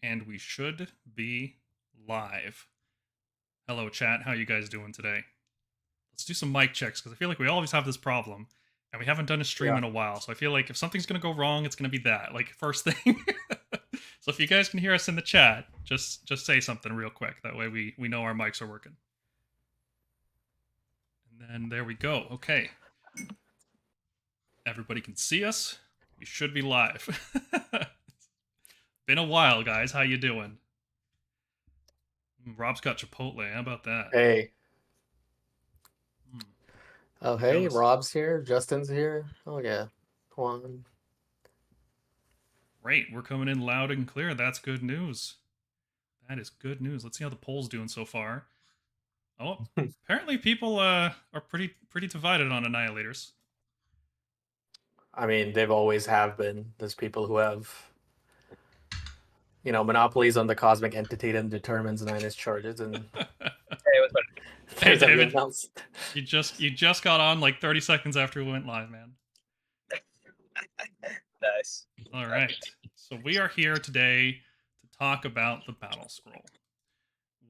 And we should be live. Hello, chat. How you guys doing today? Let's do some mic checks because I feel like we always have this problem, and we haven't done a stream in a while. So I feel like if something's gonna go wrong, it's gonna be that, like first thing. So if you guys can hear us in the chat, just say something real quick. That way we know our mics are working. And then there we go. Okay. Everybody can see us. We should be live. Been a while, guys. How you doing? Rob's got Chipotle. How about that? Hey. Oh, hey, Rob's here. Justin's here. Oh, yeah. Juan. Great. We're coming in loud and clear. That's good news. That is good news. Let's see how the poll's doing so far. Oh, apparently people are pretty divided on Annihilators. I mean, they've always have been. There's people who have, monopolies on the cosmic entity that determines Nihilist charges, and hey, David, you just got on like 30 seconds after we went live, man. Nice. All right. So we are here today to talk about the Battlescroll,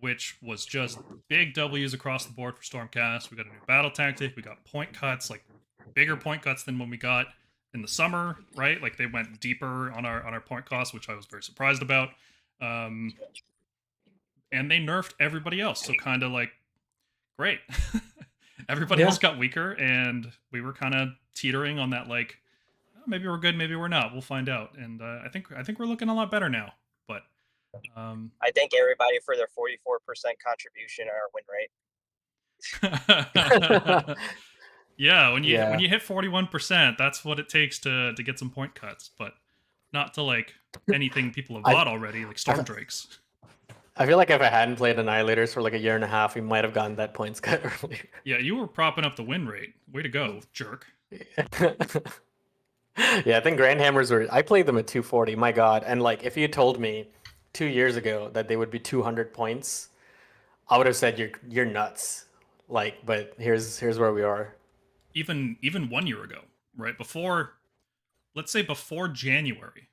which was just big W's across the board for Stormcast. We got a new battle tactic. We got point cuts, like bigger point cuts than when we got in the summer, right? Like they went deeper on our point costs, which I was very surprised about. And they nerfed everybody else. So kind of like, great. Everybody else got weaker, and we were kind of teetering on that, like, oh, maybe we're good, maybe we're not. We'll find out. And I think we're looking a lot better now. But I thank everybody for their 44% contribution on our win rate. Yeah, when you hit 41%, that's what it takes to get some point cuts, but not to like anything people have bought already, like Storm Drakes. I feel like if I hadn't played Annihilators for like a year and a half, we might have gotten that points cut earlier. Yeah, you were propping up the win rate. Way to go, jerk. Yeah, I think Grandhammers were... I played them at 240, my god. And like, if you told me 2 years ago that they would be 200 points, I would have said you're nuts. Like, but here's where we are. Even 1 year ago, right? Let's say before January,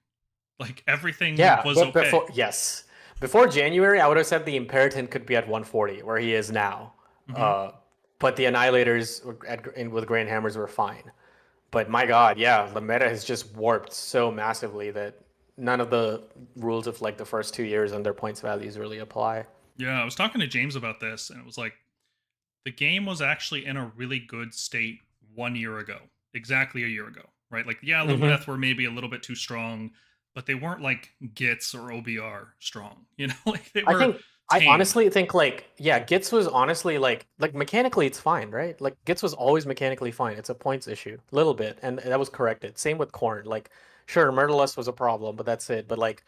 like everything was okay. Before January, I would have said the Imperator could be at 140, where he is now. Mm-hmm. But the Annihilators with Grandhammers were fine. But my god, yeah, the meta has just warped so massively that none of the rules of like the first 2 years and their points values really apply. Yeah, I was talking to James about this, and it was like, the game was actually in a really good state 1 year ago, exactly a year ago, right? Like, yeah, Lumineth were maybe a little bit too strong, but they weren't like Gits or OBR strong, you know? Like they were. I honestly think Gits was honestly like mechanically it's fine, right? Like Gits was always mechanically fine. It's a points issue, a little bit, and that was corrected. Same with Khorne. Like, sure, Murderlust was a problem, but that's it. But like,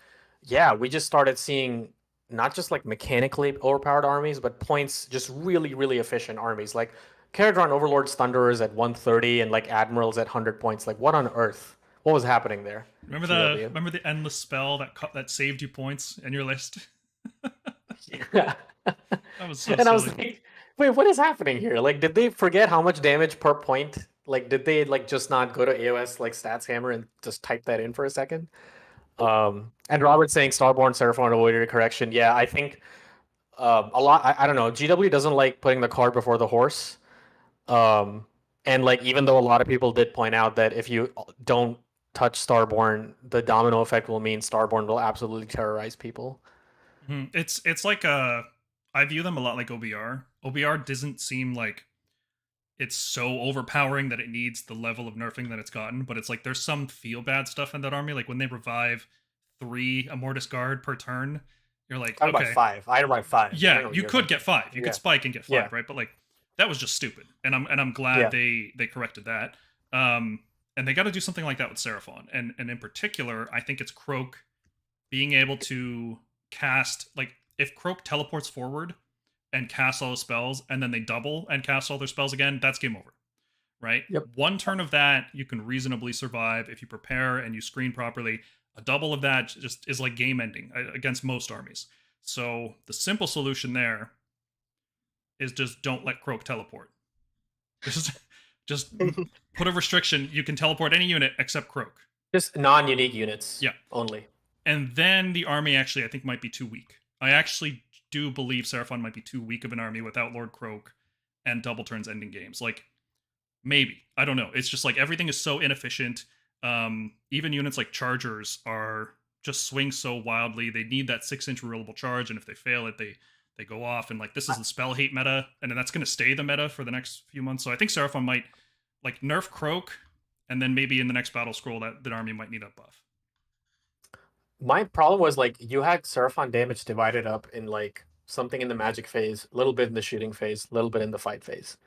yeah, we just started seeing not just like mechanically overpowered armies, but points, just really, really efficient armies. Like Caradron Overlord's Thunderers at 130 and like Admirals at 100 points. Like, what on earth? What was happening there? Remember the endless spell that saved you points in your list? Yeah. That was so silly. I was like, wait, what is happening here? Like, did they forget how much damage per point? Like, did they like just not go to AOS like Stats Hammer and just type that in for a second? And Robert's saying Starborn Seraphon avoided a correction. Yeah, I think a lot. I don't know. GW doesn't like putting the cart before the horse. And like, even though a lot of people did point out that if you don't touch Starborn, the domino effect will mean Starborn will absolutely terrorize people. It's like I view them a lot like OBR. OBR doesn't seem like it's so overpowering that it needs the level of nerfing that it's gotten, but it's like there's some feel bad stuff in that army. Like when they revive 3 Immortus Guard per turn, you're like, okay, buy 5. I'd buy 5. Yeah, you could get 5. You could spike and get 5, right? But like that was just stupid, and I'm glad they corrected that. And they got to do something like that with Seraphon, and in particular, I think it's Croak being able to cast, like, if Croak teleports forward and casts all the spells, and then they double and cast all their spells again, that's game over, right? Yep. 1 turn of that you can reasonably survive if you prepare and you screen properly. A double of that just is like game ending against most armies. So the simple solution there is just don't let Croak teleport. Just put a restriction. You can teleport any unit except Croak. Just non-unique units. Yeah. Only. And then the army actually, I think, might be too weak. I actually do believe Seraphon might be too weak of an army without Lord Croak and double turns ending games. Like, maybe. I don't know. It's just like everything is so inefficient. Even units like Chargers are just swing so wildly. They need that 6-inch rollable charge, and if they fail it, they go off. And like this is the spell hate meta, and that's going to stay the meta for the next few months. So I think Seraphon might like nerf Croak, and then maybe in the next battle scroll that army might need a buff. My problem was like you had Seraphon damage divided up in like something in the magic phase, a little bit in the shooting phase, a little bit in the fight phase.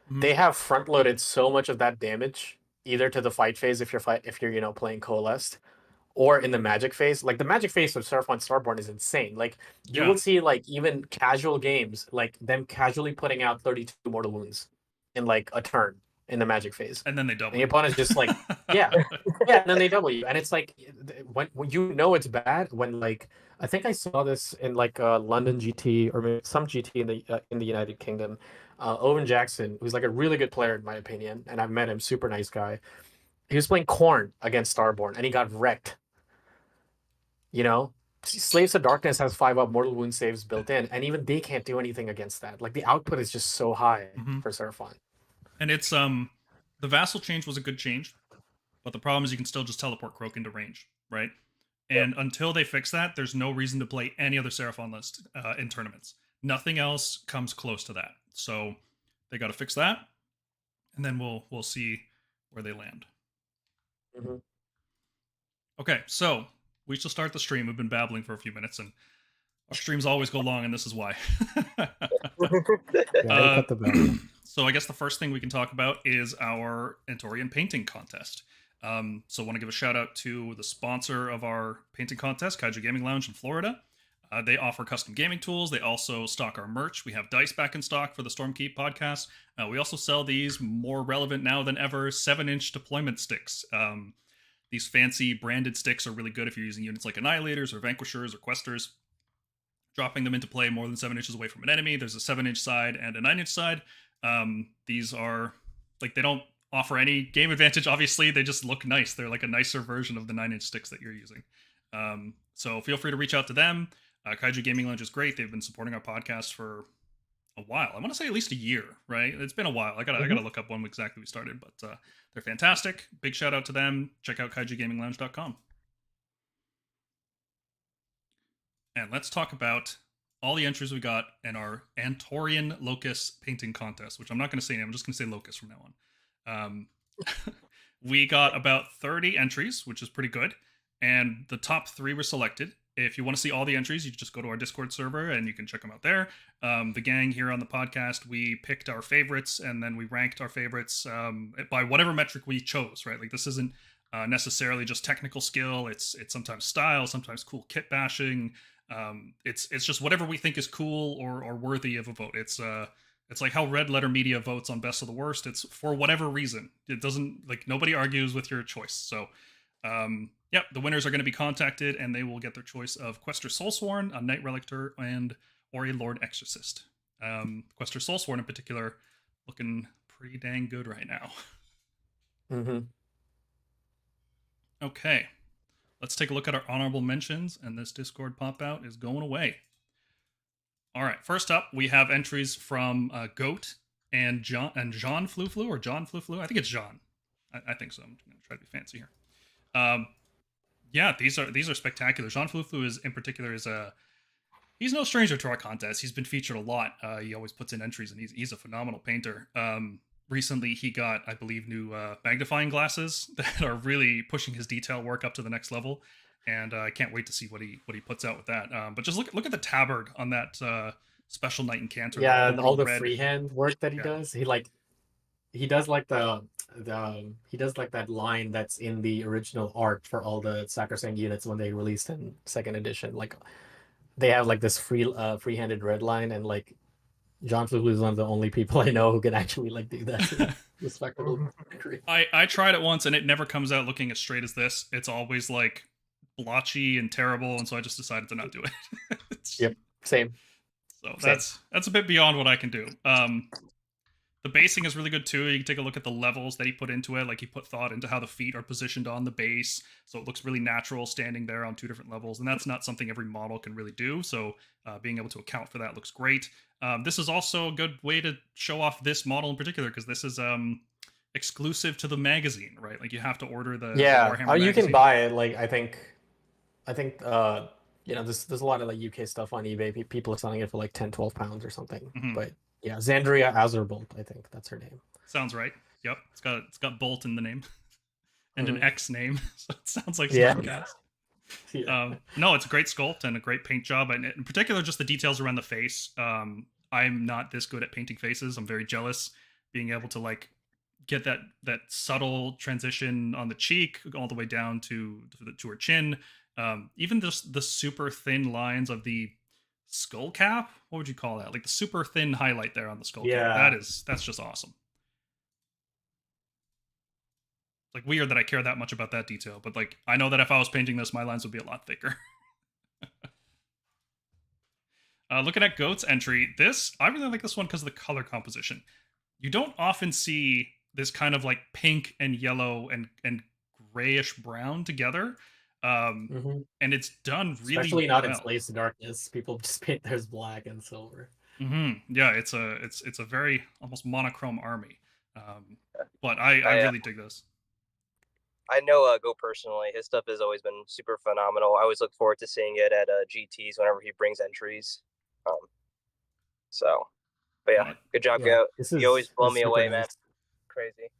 Mm-hmm. They have front loaded so much of that damage either to the fight phase if you're playing coalesced, or in the magic phase. Like the magic phase of Seraphon Starborn is insane. Like you will see like even casual games like them casually putting out 32 mortal wounds in like a turn in the magic phase, and then they double. And the opponent's just like, yeah, and then they double you, and it's like when you know it's bad when like I think I saw this in like London GT or maybe some GT in the United Kingdom. Owen Jackson, who's like a really good player in my opinion, and I've met him, super nice guy. He was playing Khorne against Starborn, and he got wrecked. You know, Slaves of Darkness has 5-up mortal wound saves built in, and even they can't do anything against that. Like the output is just so high for Seraphon. And it's the vassal change was a good change, but the problem is you can still just teleport Croak into range, right? And until they fix that, there's no reason to play any other Seraphon list in tournaments. Nothing else comes close to that. So they got to fix that, and then we'll see where they land. Mm-hmm. Okay, so we shall start the stream. We've been babbling for a few minutes, and our streams always go long, and this is why. So I guess the first thing we can talk about is our Andtorian painting contest. So I want to give a shout out to the sponsor of our painting contest, Kaiju Gaming Lounge in Florida. They offer custom gaming tools. They also stock our merch. We have dice back in stock for the Stormkeep podcast. We also sell these, more relevant now than ever, 7-inch deployment sticks. These fancy branded sticks are really good if you're using units like Annihilators or Vanquishers or Questers. Dropping them into play more than 7 inches away from an enemy. There's a 7-inch side and a 9-inch side. These are, like, they don't offer any game advantage, obviously. They just look nice. They're like a nicer version of the 9-inch sticks that you're using. So feel free to reach out to them. Kaiju Gaming Lounge is great. They've been supporting our podcast for a while. I want to say at least a year, right? It's been a while. I gotta look up when exactly we started, but they're fantastic. Big shout out to them. Check out kaijugaminglounge.com. And let's talk about all the entries we got in our Andtorian Locus painting contest, which I'm not going to say name. I'm just going to say Locus from now on. We got about 30 entries, which is pretty good. And the top 3 were selected. If you want to see all the entries, you just go to our Discord server and you can check them out there. The gang here on the podcast, we picked our favorites and then we ranked our favorites by whatever metric we chose, right? Like this isn't necessarily just technical skill. It's sometimes style, sometimes cool kit bashing. It's just whatever we think is cool or worthy of a vote. It's like how Red Letter Media votes on best of the worst. It's for whatever reason. It doesn't, like, nobody argues with your choice. So yep, the winners are going to be contacted, and they will get their choice of Quester Soulsworn, a Knight Relictor, or a Lord Exorcist. Quester Soulsworn in particular, looking pretty dang good right now. Mm-hmm. Okay, let's take a look at our honorable mentions, and this Discord pop-out is going away. All right, first up, we have entries from Goat and Jean Fluflu, or John Fluflu. I think it's Jean. I think so. I'm going to try to be fancy here. Yeah, these are spectacular. Jean Fluflu is in particular he's no stranger to our contest. He's been featured a lot. He always puts in entries, and he's a phenomenal painter. Recently, he got, I believe, new magnifying glasses that are really pushing his detail work up to the next level, and I can't wait to see what he puts out with that. But just look at the tabard on that special Knight Incantor. Yeah, and all the freehand work that he does. He does like that line that's in the original art for all the Sacrosanct units when they released in 2nd edition. Like they have like this free-handed red line, and like John Flugel is one of the only people I know who can actually like do that. Respectable. I tried it once and it never comes out looking as straight as this. It's always like blotchy and terrible, and so I just decided to not do it. Yep, same. So that's a bit beyond what I can do. The basing is really good too. You can take a look at the levels that he put into it. Like he put thought into how the feet are positioned on the base, so it looks really natural standing there on 2 different levels. And that's not something every model can really do. So being able to account for that looks great. This is also a good way to show off this model in particular because this is exclusive to the magazine, right? Like you have to order the Warhammer you magazine. can buy it. Like I think you know, there's a lot of like UK stuff on eBay. People are selling it for like 10-12 pounds or something. But yeah, Xandria Azurbolt, I think that's her name. Sounds right. Yep, it's got Bolt in the name and an X name, so it sounds like Stormcast. Yeah. No, it's a great sculpt and a great paint job, and in particular, just the details around the face. I'm not this good at painting faces. I'm very jealous being able to like get that subtle transition on the cheek all the way down to her chin. Even just the super thin lines of the skull cap. What would you call that? Like the super thin highlight there on the skull cap. That's just awesome. Like weird that I care that much about that detail, but like I know that if I was painting this, my lines would be a lot thicker. Looking at Goat's entry, I really like this one because of the color composition. You don't often see this kind of like pink and yellow and grayish brown together. And it's done really especially not well. in Slaves to Darkness. People just paint theirs black and silver. Yeah, it's a very almost monochrome army. But I really dig this. I know Go personally. His stuff has always been super phenomenal. I always look forward to seeing it at GTs whenever he brings entries. But yeah, good job, Go. You always blow me away, man. Crazy.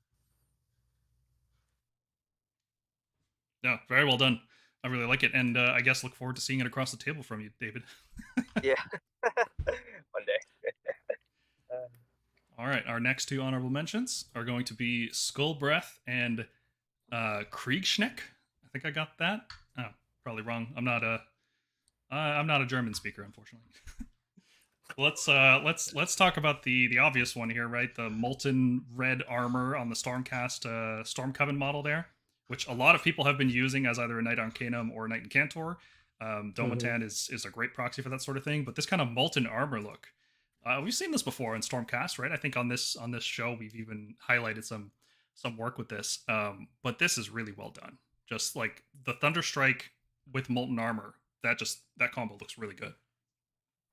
Yeah, very well done. I really like it, and I guess look forward to seeing it across the table from you, David. Yeah, one day. All right, our next 2 honorable mentions are going to be Skullbreath and Kriegschnick. I think I got that. Oh, probably wrong. I'm not a German speaker, unfortunately. Let's talk about the obvious one here, right? The molten red armor on the Stormcast Stormcoven model there, which a lot of people have been using as either a Knight Arcanum or a Knight Incantor. Domatan is a great proxy for that sort of thing, but this kind of molten armor look, we've seen this before in Stormcast, right? I think on this show we've even highlighted some work with this, but this is really well done. Just like the Thunderstrike with molten armor, that combo looks really good.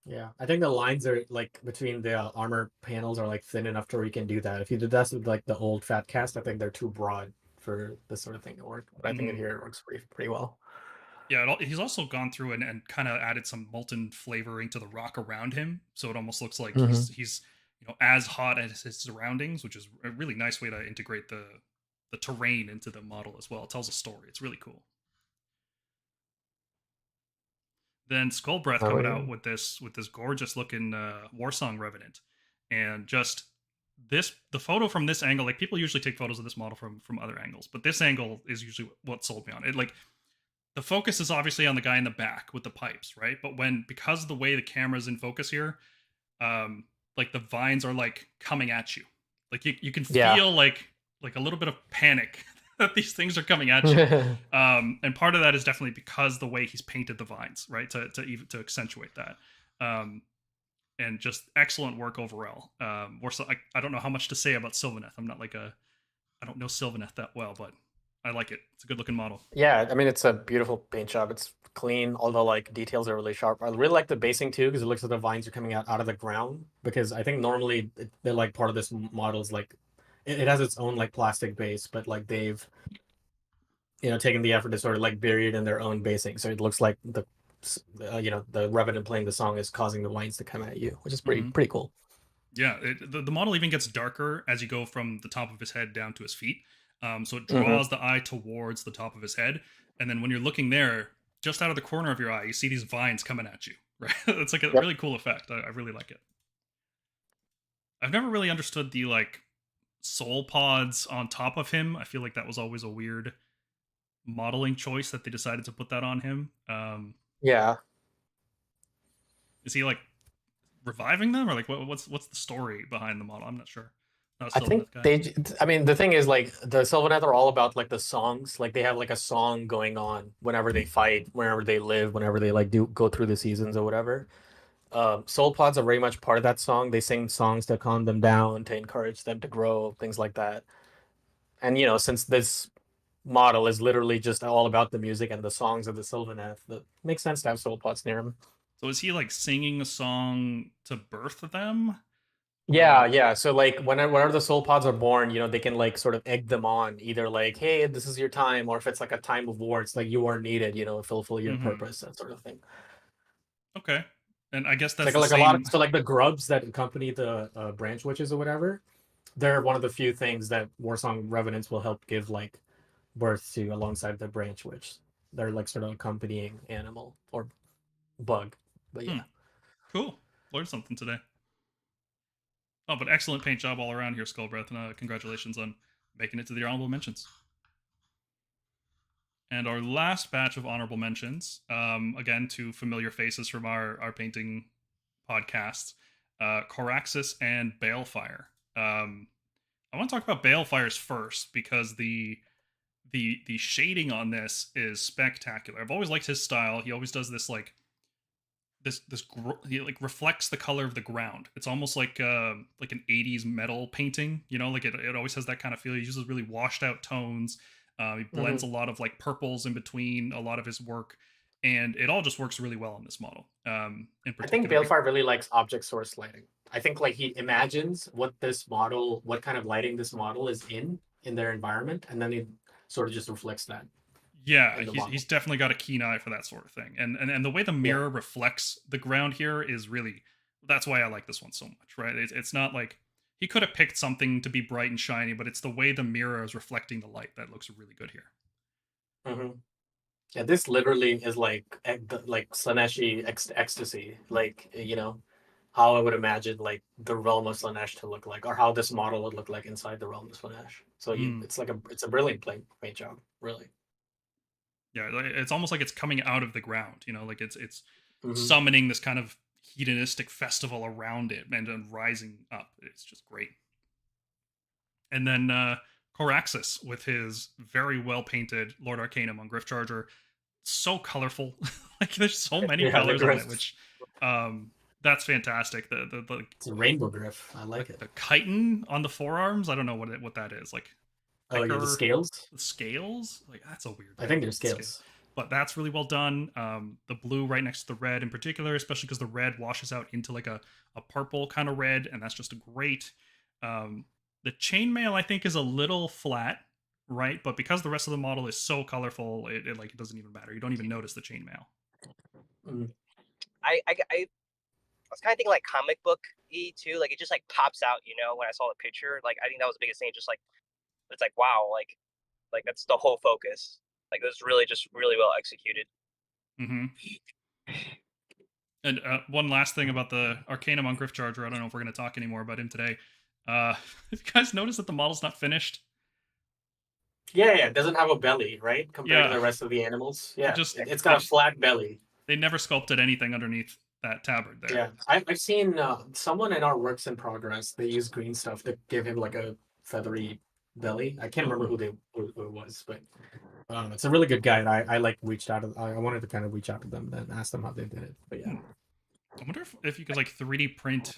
Yeah, I think the lines are like between the armor panels are like thin enough to where you can do that. If you did that with like the old fat cast, I think they're too broad for this sort of thing to work. But I think it here works pretty well. Yeah, he's also gone through and kind of added some molten flavoring to the rock around him, so it almost looks like he's as hot as his surroundings, which is a really nice way to integrate the terrain into the model as well. It tells a story. It's really cool. Then Skullbreath coming out with this gorgeous looking Warsong Revenant, and just the photo from this angle, like people usually take photos of this model from other angles, but this angle is usually what sold me on it. Like the focus is obviously on the guy in the back with the pipes, right? But because of the way the camera's in focus here, like the vines are like coming at you, like you can feel like a little bit of panic that these things are coming at you. And part of that is definitely because the way he's painted the vines, right? To accentuate that. And just excellent work overall. I don't know how much to say about Sylvaneth. I don't know Sylvaneth that well, but I like it. It's a good looking model. Yeah, I mean, it's a beautiful paint job. It's clean, although like details are really sharp. I really like the basing too, because it looks like the vines are coming out of the ground. Because I think normally they're like part of this model is like, it has its own like plastic base, but like they've taken the effort to sort of like bury it in their own basing, so it looks like the Revenant playing the song is causing the vines to come at you, which is pretty cool. Yeah, the model even gets darker as you go from the top of his head down to his feet, so it draws the eye towards the top of his head, and then when you're looking there, just out of the corner of your eye, you see these vines coming at you. Right, it's like a really cool effect. I really like it. I've never really understood the like soul pods on top of him. I feel like that was always a weird modeling choice that they decided to put that on him. Yeah. Is he like reviving them, or like what's the story behind the model? I'm not sure. I think the thing is like the Sylvaneth are all about like the songs. Like they have like a song going on whenever they fight, whenever they live, whenever they like go through the seasons or whatever. soul pods are very much part of that song. They sing songs to calm them down, to encourage them to grow, things like that. And since this model is literally just all about the music and the songs of the Sylvaneth, that makes sense to have soul pods near him. So is he like singing a song to birth them? Yeah, yeah. So like whenever the soul pods are born, they can like sort of egg them on, either like, hey, this is your time, or if it's like a time of war, it's like you are needed, fulfill your purpose, that sort of thing. Okay. And I guess It's that's like the like a same. lot of so like the grubs that accompany the branch witches or whatever, they're one of the few things that Warsong Revenants will help give like birth to alongside the branch witch. They're like sort of accompanying animal or bug. But yeah. Cool. Learned something today. Oh, but excellent paint job all around here, Skullbreath, and congratulations on making it to the honorable mentions. And our last batch of honorable mentions, again, to familiar faces from our painting podcasts, Coraxus and Balefire. I want to talk about Balefires first because the shading on this is spectacular. I've always liked his style. He always does this like he like reflects the color of the ground. It's almost like an 80s metal painting, like it always has that kind of feel. He uses really washed out tones. He blends a lot of like purples in between a lot of his work, and it all just works really well on this model. In particular, I think Balefire really likes object source lighting. I think like he imagines what kind of lighting this model is in their environment, and then he sort of just reflects that. Yeah, he's definitely got a keen eye for that sort of thing. And the way the mirror reflects the ground here is really, that's why I like this one so much, right? It's not like he could have picked something to be bright and shiny, but it's the way the mirror is reflecting the light that looks really good here. Mm-hmm. Yeah, this literally is like Slaaneshi ecstasy, like how I would imagine like the realm of Slaanesh to look like, or how this model would look like inside the realm of Slaanesh. So it's a brilliant paint job, really. Yeah, it's almost like it's coming out of the ground, like it's summoning this kind of hedonistic festival around it and rising up. It's just great. And then Coraxus with his very well painted Lord Arcanum on Gryph-Charger, so colorful. Like there's so many colors on it, which that's fantastic. It's a rainbow gryph. I like it. The chitin on the forearms, I don't know what that is. Like the scales? The scales? Like that's a weird thing. I think they're scales. But that's really well done. The blue right next to the red in particular, especially because the red washes out into like a purple kind of red, and that's just a great. The chainmail I think is a little flat, right? But because the rest of the model is so colorful, it doesn't even matter. You don't even notice the chainmail. I was kind of thinking like comic book too. Like it just like pops out, when I saw the picture. Like I think that was the biggest thing. Just like it's like wow, like that's the whole focus. Like it was really just really well executed. Mm-hmm. And one last thing about the Arcanum on Gryph-Charger. I don't know if we're going to talk anymore about him today. Have you guys noticed that the model's not finished? Yeah, it doesn't have a belly, right? Compared to the rest of the animals. Yeah, it's got a flat belly. They never sculpted anything underneath that tabard there. Yeah, I've seen someone in our works in progress. They use green stuff to give him like a feathery belly. I can't remember who it was, but it's a really good guy. And I wanted to kind of reach out to them and ask them how they did it. But yeah, I wonder if you could like 3D print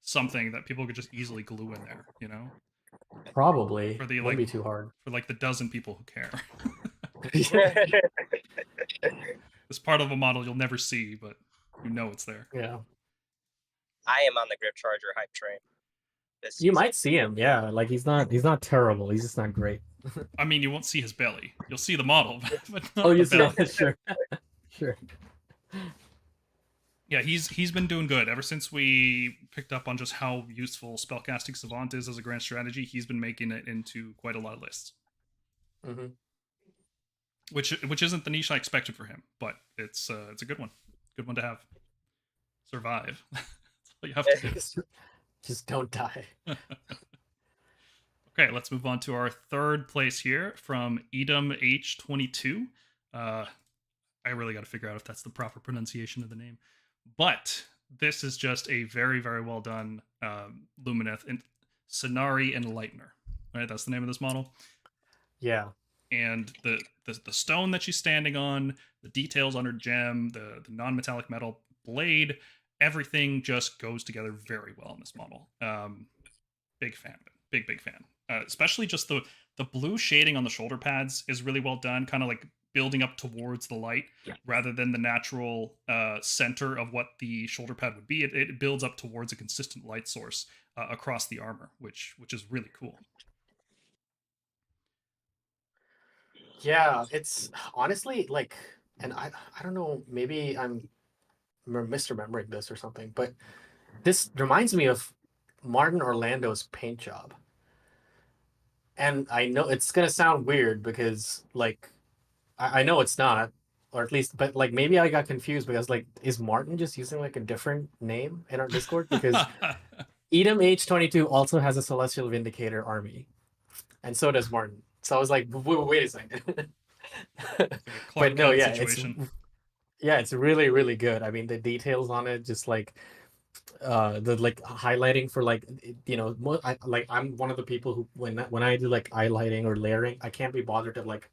something that people could just easily glue in there. Probably for the wouldn't be too hard for like the dozen people who care. It's part of a model you'll never see, but it's there. Yeah. I am on the Gryph-Charger hype train. You might see him, yeah. Like he's not terrible. He's just not great. I mean, you won't see his belly. You'll see the model, but not you the belly. see it? Sure. Sure. Yeah, he's been doing good ever since we picked up on just how useful Spellcasting Savant is as a grand strategy. He's been making it into quite a lot of lists. Mm-hmm. Which isn't the niche I expected for him, but it's a good one. Good one to have. Survive. That's all you have to do. Just don't die. Okay, let's move on to our third place here from Edom H22. I really got to figure out if that's the proper pronunciation of the name. But this is just a very, very well done Lumineth and Sonari Enlightener. Right, that's the name of this model. Yeah. And the stone that she's standing on, the details on her gem, the non-metallic metal blade, everything just goes together very well in this model. Big fan of it. Big fan. Especially just the blue shading on the shoulder pads is really well done, kind of like building up towards the light rather than the natural center of what the shoulder pad would be. It builds up towards a consistent light source across the armor, which is really cool. Yeah, it's honestly like, and I don't know, maybe I'm misremembering this or something, but this reminds me of Martin Orlando's paint job. And I know it's gonna sound weird because like I know it's not, or at least, but like maybe I got confused because like, is Martin just using like a different name in our Discord? Because Edom H22 also has a Celestial Vindicator army, and so does Martin. So I was like, wait a second. But no, yeah, it's really, really good. I mean, the details on it, just like the like highlighting for like, you know, like I'm one of the people who when I do like highlighting or layering, I can't be bothered to like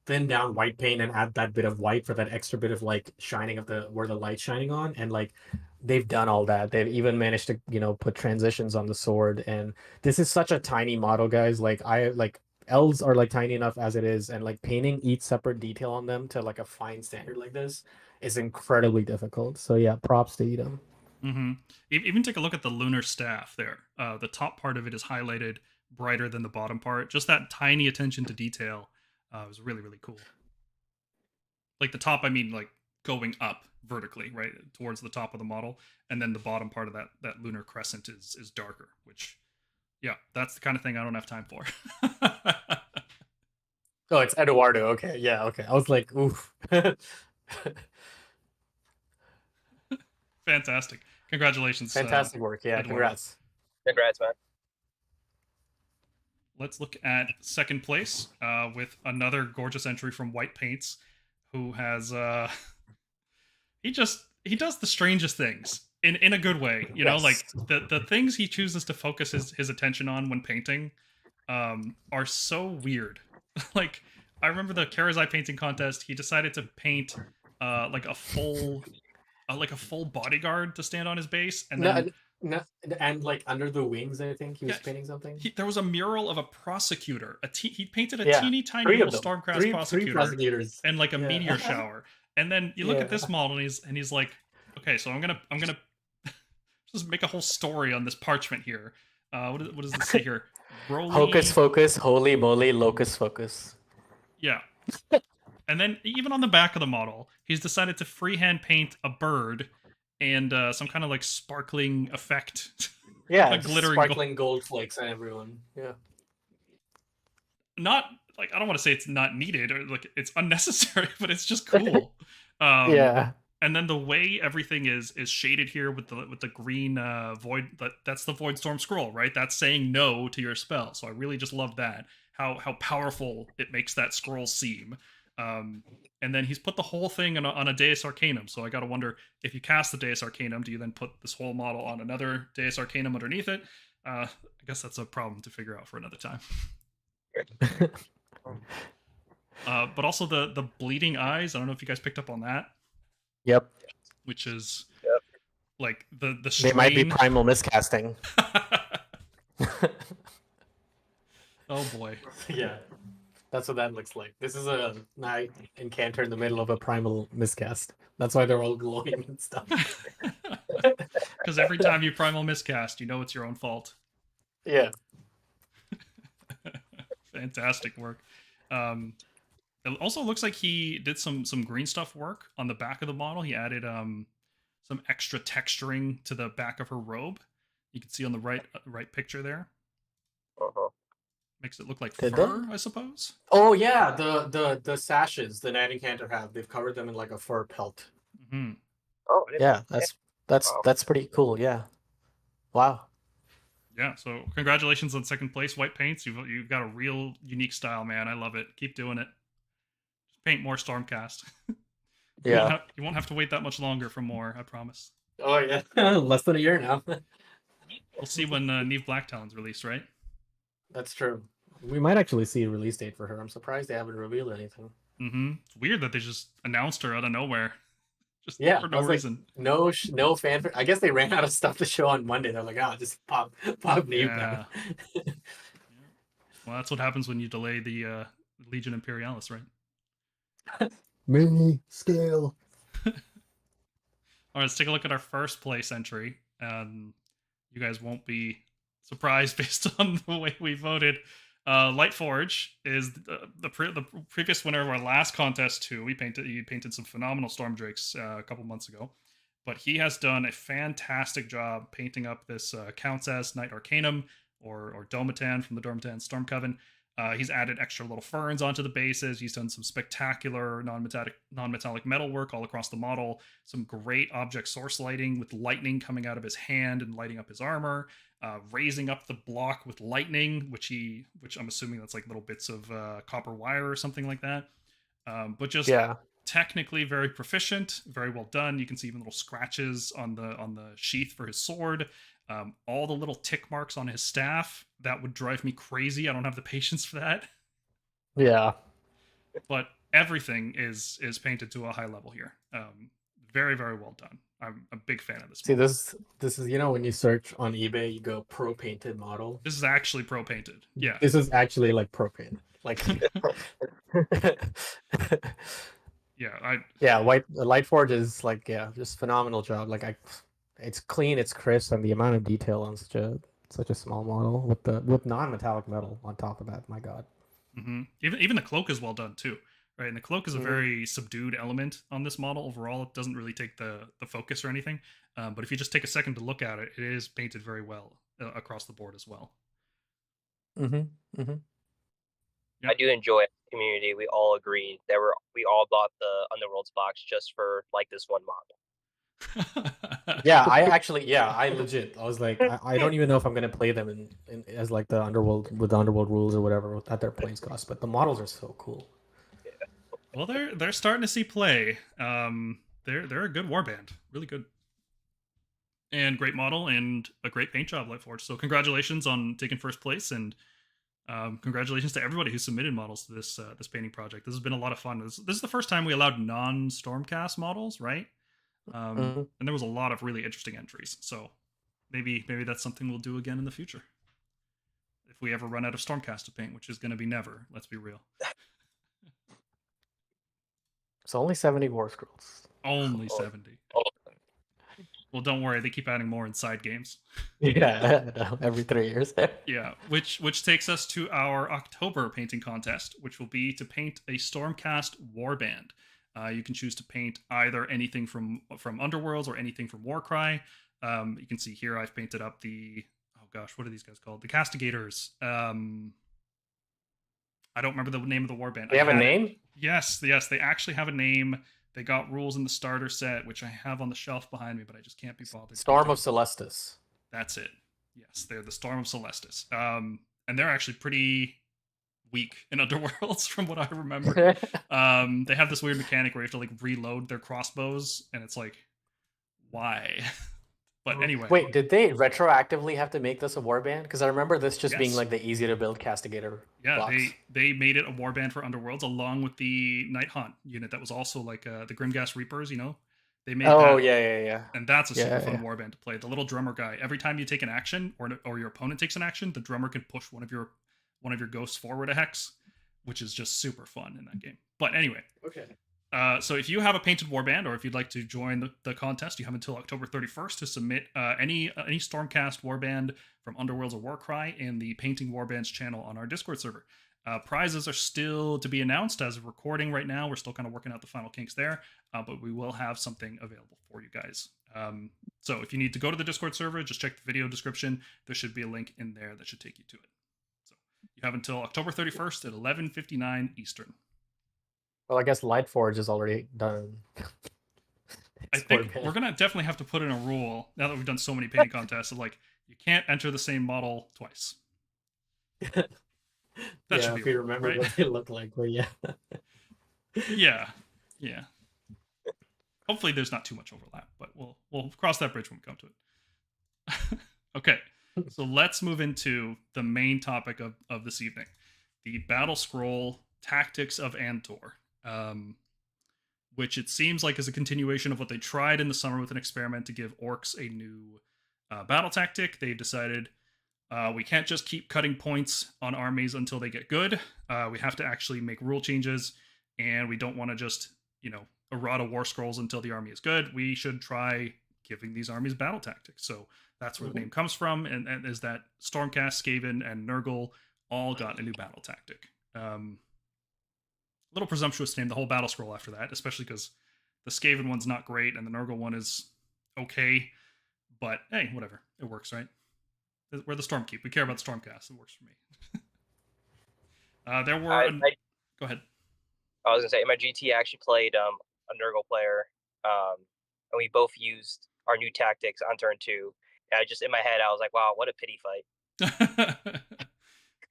thin down white paint and add that bit of white for that extra bit of like shining of the where the light's shining on. And like they've done all that. They've even managed to, you know, put transitions on the sword. And this is such a tiny model, guys. Like elves are like tiny enough as it is, and like painting each separate detail on them to like a fine standard like this is incredibly difficult. So yeah, props to Edom. Mm-hmm. Even take a look at the lunar staff there. The top part of it is highlighted brighter than the bottom part. Just that tiny attention to detail was really, really cool. Like the top, I mean, like going up vertically, right, towards the top of the model, and then the bottom part of that lunar crescent is darker, which, yeah, that's the kind of thing I don't have time for. Oh, it's Eduardo. Okay, yeah, okay. I was like, oof. Fantastic. Congratulations. Fantastic work. Yeah, Eduardo. congrats. Congrats, man. Let's look at second place with another gorgeous entry from White Paints, who has he does the strangest things in a good way. You know, like the things he chooses to focus his attention on when painting are so weird. Like I remember the Karazai painting contest, he decided to paint like a full bodyguard to stand on his base, and then No, and like under the wings, I think he was painting something. There was a mural of a prosecutor. He painted a teeny tiny three little Stormcast prosecutor, prosecutors, and like a meteor shower. And then you look at this model, and he's like, okay, so I'm gonna just make a whole story on this parchment here. What does this say here? Hocus focus, holy moly, locus focus. Yeah. And then even on the back of the model, he's decided to freehand paint a bird and some kind of like sparkling effect. Yeah, glittering sparkling gold flakes on everyone. Yeah. Not like, I don't want to say it's not needed or like it's unnecessary, but it's just cool. Yeah. And then the way everything is shaded here with the green void, that's the Void Storm scroll, right? That's saying no to your spell. So I really just love that. How powerful it makes that scroll seem. And then he's put the whole thing on a Deus Arcanum. So I got to wonder, if you cast the Deus Arcanum, do you then put this whole model on another Deus Arcanum underneath it? I guess that's a problem to figure out for another time. But also the bleeding eyes. I don't know if you guys picked up on that. Yep. Which is like the strain. They might be primal miscasting. Oh boy. Yeah. That's what that looks like. This is a Night Incantor in the middle of a primal miscast. That's why they're all glowing and stuff. Because every time you primal miscast, you know it's your own fault. Yeah. Fantastic work. It also looks like he did some green stuff work on the back of the model. He added some extra texturing to the back of her robe. You can see on the right picture there. Uh-huh. Makes it look like fur, I suppose. Oh yeah, the sashes the Night Incantor have, they've covered them in like a fur pelt. Mm-hmm. Oh yeah, that's pretty cool. Yeah. Wow. Yeah, so congratulations on second place, White Paints. You've got a real unique style, man. I love it. Keep doing it. Just paint more Stormcast. You won't have to wait that much longer for more, I promise. Oh yeah, less than a year now. We'll see when Neve Blacktalon's released, right? That's true. We might actually see a release date for her. I'm surprised they haven't revealed anything. Mm-hmm. It's weird that they just announced her out of nowhere. just Yeah, for I no was like, reason. no fanfare. I guess they ran out of stuff to show on Monday. They're like, oh, just pop name Yeah. down. Yeah. Well, that's what happens when you delay the Legion Imperialis, right? Mini scale. All right, let's take a look at our first place entry. You guys won't be surprised based on the way we voted. Lightforge is the previous winner of our last contest too. He painted some phenomenal Storm Drakes a couple months ago, but he has done a fantastic job painting up this counts as Knight Arcanum or Domatan from the Domatan Storm Coven. He's added extra little ferns onto the bases. He's done some spectacular non-metallic metal work all across the model. Some great object source lighting with lightning coming out of his hand and lighting up his armor. Raising up the block with lightning, which I'm assuming that's like little bits of copper wire or something like that. But just technically very proficient, very well done. You can see even little scratches on the sheath for his sword. All the little tick marks on his staff, that would drive me crazy. I don't have the patience for that. Yeah. But everything is painted to a high level here. Very, very well done. I'm a big fan of this. See, this is, you know, when you search on eBay, you go pro painted model. This is actually pro painted. Yeah. This is actually like pro painted. Like Lightforge is like, just phenomenal job. Like it's clean, it's crisp, and the amount of detail on such a small model with non-metallic metal on top of that. My God. Mm-hmm. Even the cloak is well done too, right? And the cloak is a very subdued element on this model overall. It doesn't really take the focus or anything. But if you just take a second to look at it, it is painted very well across the board as well. Mm-hmm. Mm-hmm. Yep. I do enjoy it. Community, we all agreed that we all bought the Underworlds box just for like this one model. I legit. I was like, I don't even know if I'm gonna play them in as like the Underworld with the Underworld rules or whatever at their planes cost, but the models are so cool. Yeah. Well, they're starting to see play. They're a good warband, really good, and great model and a great paint job, Lightforge. So congratulations on taking first place, and congratulations to everybody who submitted models to this painting project. This has been a lot of fun. This is the first time we allowed non-Stormcast models, right? And there was a lot of really interesting entries. So maybe that's something we'll do again in the future. If we ever run out of Stormcast to paint, which is going to be never. Let's be real. It's only 70 war scrolls. Only 70. Well, don't worry. They keep adding more in side games. Yeah, every 3 years. Yeah, which takes us to our October painting contest, which will be to paint a Stormcast warband. You can choose to paint either anything from Underworlds or anything from Warcry. You can see here I've painted up what are these guys called? The Castigators. I don't remember the name of the warband. They have a name? Yes, they actually have a name. They got rules in the starter set, which I have on the shelf behind me, but I just can't be bothered. Storm of Celestis. That's it. Yes, they're the Storm of Celestis. And they're actually pretty weak in Underworlds from what I remember. They have this weird mechanic where you have to like reload their crossbows, and it's like, why? But anyway. Wait, did they retroactively have to make this a warband? Because I remember this just being like the easy to build Castigator. Yeah, blocks. they made it a warband for Underworlds along with the Nighthaunt unit that was also like the Grimghast Reapers, you know? They made yeah. And that's a super fun warband to play. The little drummer guy. Every time you take an action or your opponent takes an action, the drummer can push one of your ghosts forward a hex, which is just super fun in that game. But anyway. Okay. So if you have a painted warband, or if you'd like to join the contest, you have until October 31st to submit any Stormcast warband from Underworlds or Warcry in the Painting Warbands channel on our Discord server. Prizes are still to be announced as of recording right now. We're still kind of working out the final kinks there, but we will have something available for you guys. So if you need to go to the Discord server, just check the video description. There should be a link in there that should take you to it. So you have until October 31st at 11:59 Eastern. Well, I guess Lightforge is already done. I think we're going to definitely have to put in a rule, now that we've done so many painting contests, of like, you can't enter the same model twice. That should be if you remember what they look like, but yeah. Hopefully there's not too much overlap, but we'll cross that bridge when we come to it. Okay, so let's move into the main topic of this evening. The Battlescroll Tactics of Andtor. which it seems like is a continuation of what they tried in the summer with an experiment to give orcs a new battle tactic. They decided we can't just keep cutting points on armies until they get good. We have to actually make rule changes, and we don't want to just, errata war scrolls until the army is good. We should try giving these armies battle tactics. So that's where the name comes from, and is that Stormcast, Skaven, and Nurgle all got a new battle tactic. A little presumptuous to name the whole Battlescroll after that, especially because the Skaven one's not great and the Nurgle one is okay. But hey, whatever. It works, right? We're the Stormkeep. We care about the Stormcast. It works for me. There were... Go ahead. I was going to say, in my GT, I actually played a Nurgle player, and we both used our new tactics on turn 2. And in my head, I was like, wow, what a pity fight.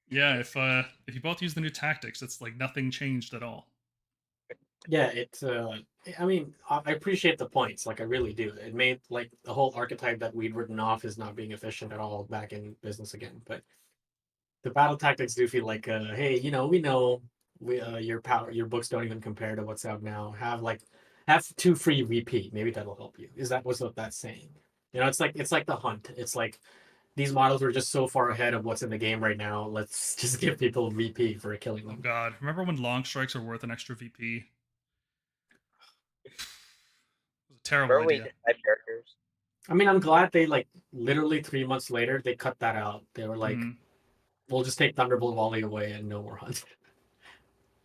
Yeah, if you both use the new tactics, it's like nothing changed at all. Yeah, it's I mean, I appreciate the points, like I really do. It made like the whole archetype that we'd written off is not being efficient at all back in business again. But the battle tactics do feel like, hey, we know your books don't even compare to what's out now. Have 2 free repeat. Maybe that'll help you. Is that what that's saying? It's like the hunt. It's like these models are just so far ahead of what's in the game right now. Let's just give people VP for killing them. Oh God, remember when long strikes are worth an extra VP? It was a terrible idea. I mean, I'm glad they literally 3 months later they cut that out. They were like, we'll just take Thunderbolt Volley away and no more hunt.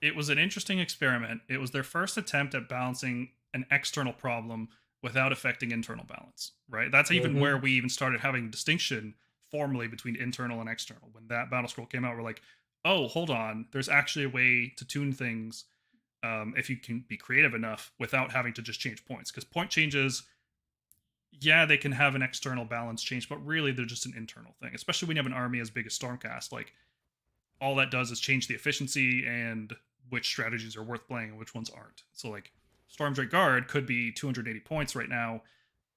It was an interesting experiment. It was their first attempt at balancing an external problem without affecting internal balance, right? That's even where we even started having a distinction formally between internal and external. When that battle scroll came out, we're like, oh, hold on. There's actually a way to tune things if you can be creative enough without having to just change points. Because point changes, yeah, they can have an external balance change, but really they're just an internal thing. Especially when you have an army as big as Stormcast. Like, all that does is change the efficiency and which strategies are worth playing and which ones aren't. So, like, Stormdrake Guard could be 280 points right now,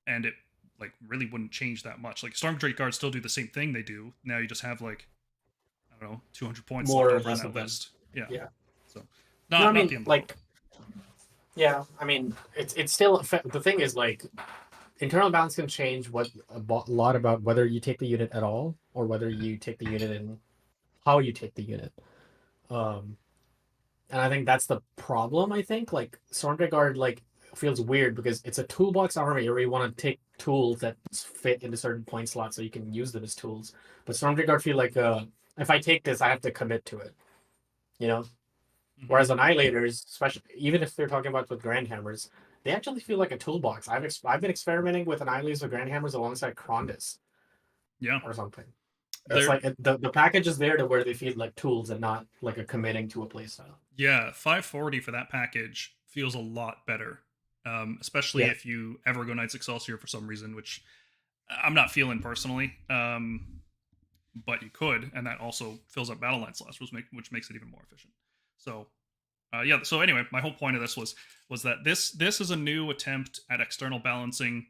and it really wouldn't change that much. Like, Stormdrake Guard still do the same thing they do. Now you just have 200 points more left or over less on of that them. list. Yeah. So not the end of the world. Yeah, I mean, it's still the thing is internal balance can change a lot about whether you take the unit at all or whether you take the unit and how you take the unit. And I think that's the problem. I think Stormdrake Guard feels weird because it's a toolbox army where you want to take tools that fit into certain point slots so you can use them as tools. But Stormdrake Guard feel like if I take this, I have to commit to it. Whereas Annihilators, especially even if they're talking about with Grand Hammers, they actually feel like a toolbox. I've been experimenting with Annihilators with Grand Hammers alongside Krondys. Yeah. Or something. It's like the package is there to where they feel like tools and not like a committing to a playstyle. Yeah, 540 for that package feels a lot better. Especially if you ever go Knights Excelsior for some reason, which I'm not feeling personally. But you could, and that also fills up battle line slots, which makes it even more efficient. So so anyway, my whole point of this was that this is a new attempt at external balancing,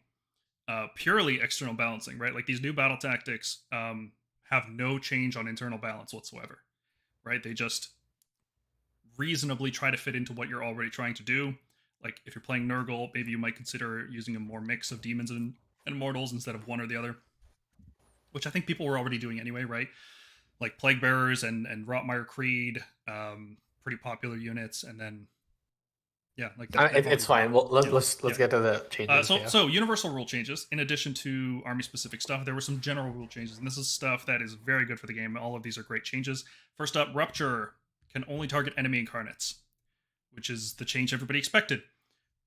purely external balancing, right? Like, these new battle tactics have no change on internal balance whatsoever, right? They just reasonably try to fit into what you're already trying to do. Like, if you're playing Nurgle, maybe you might consider using a more mix of demons and mortals instead of one or the other, which I think people were already doing anyway, right? Like Plague Bearers and Rotmire Creed, pretty popular units, and then it's fine. Well, let's get to the changes. So universal rule changes. In addition to army specific stuff, there were some general rule changes, and this is stuff that is very good for the game. All of these are great changes. First up, Rupture can only target enemy incarnates, which is the change everybody expected,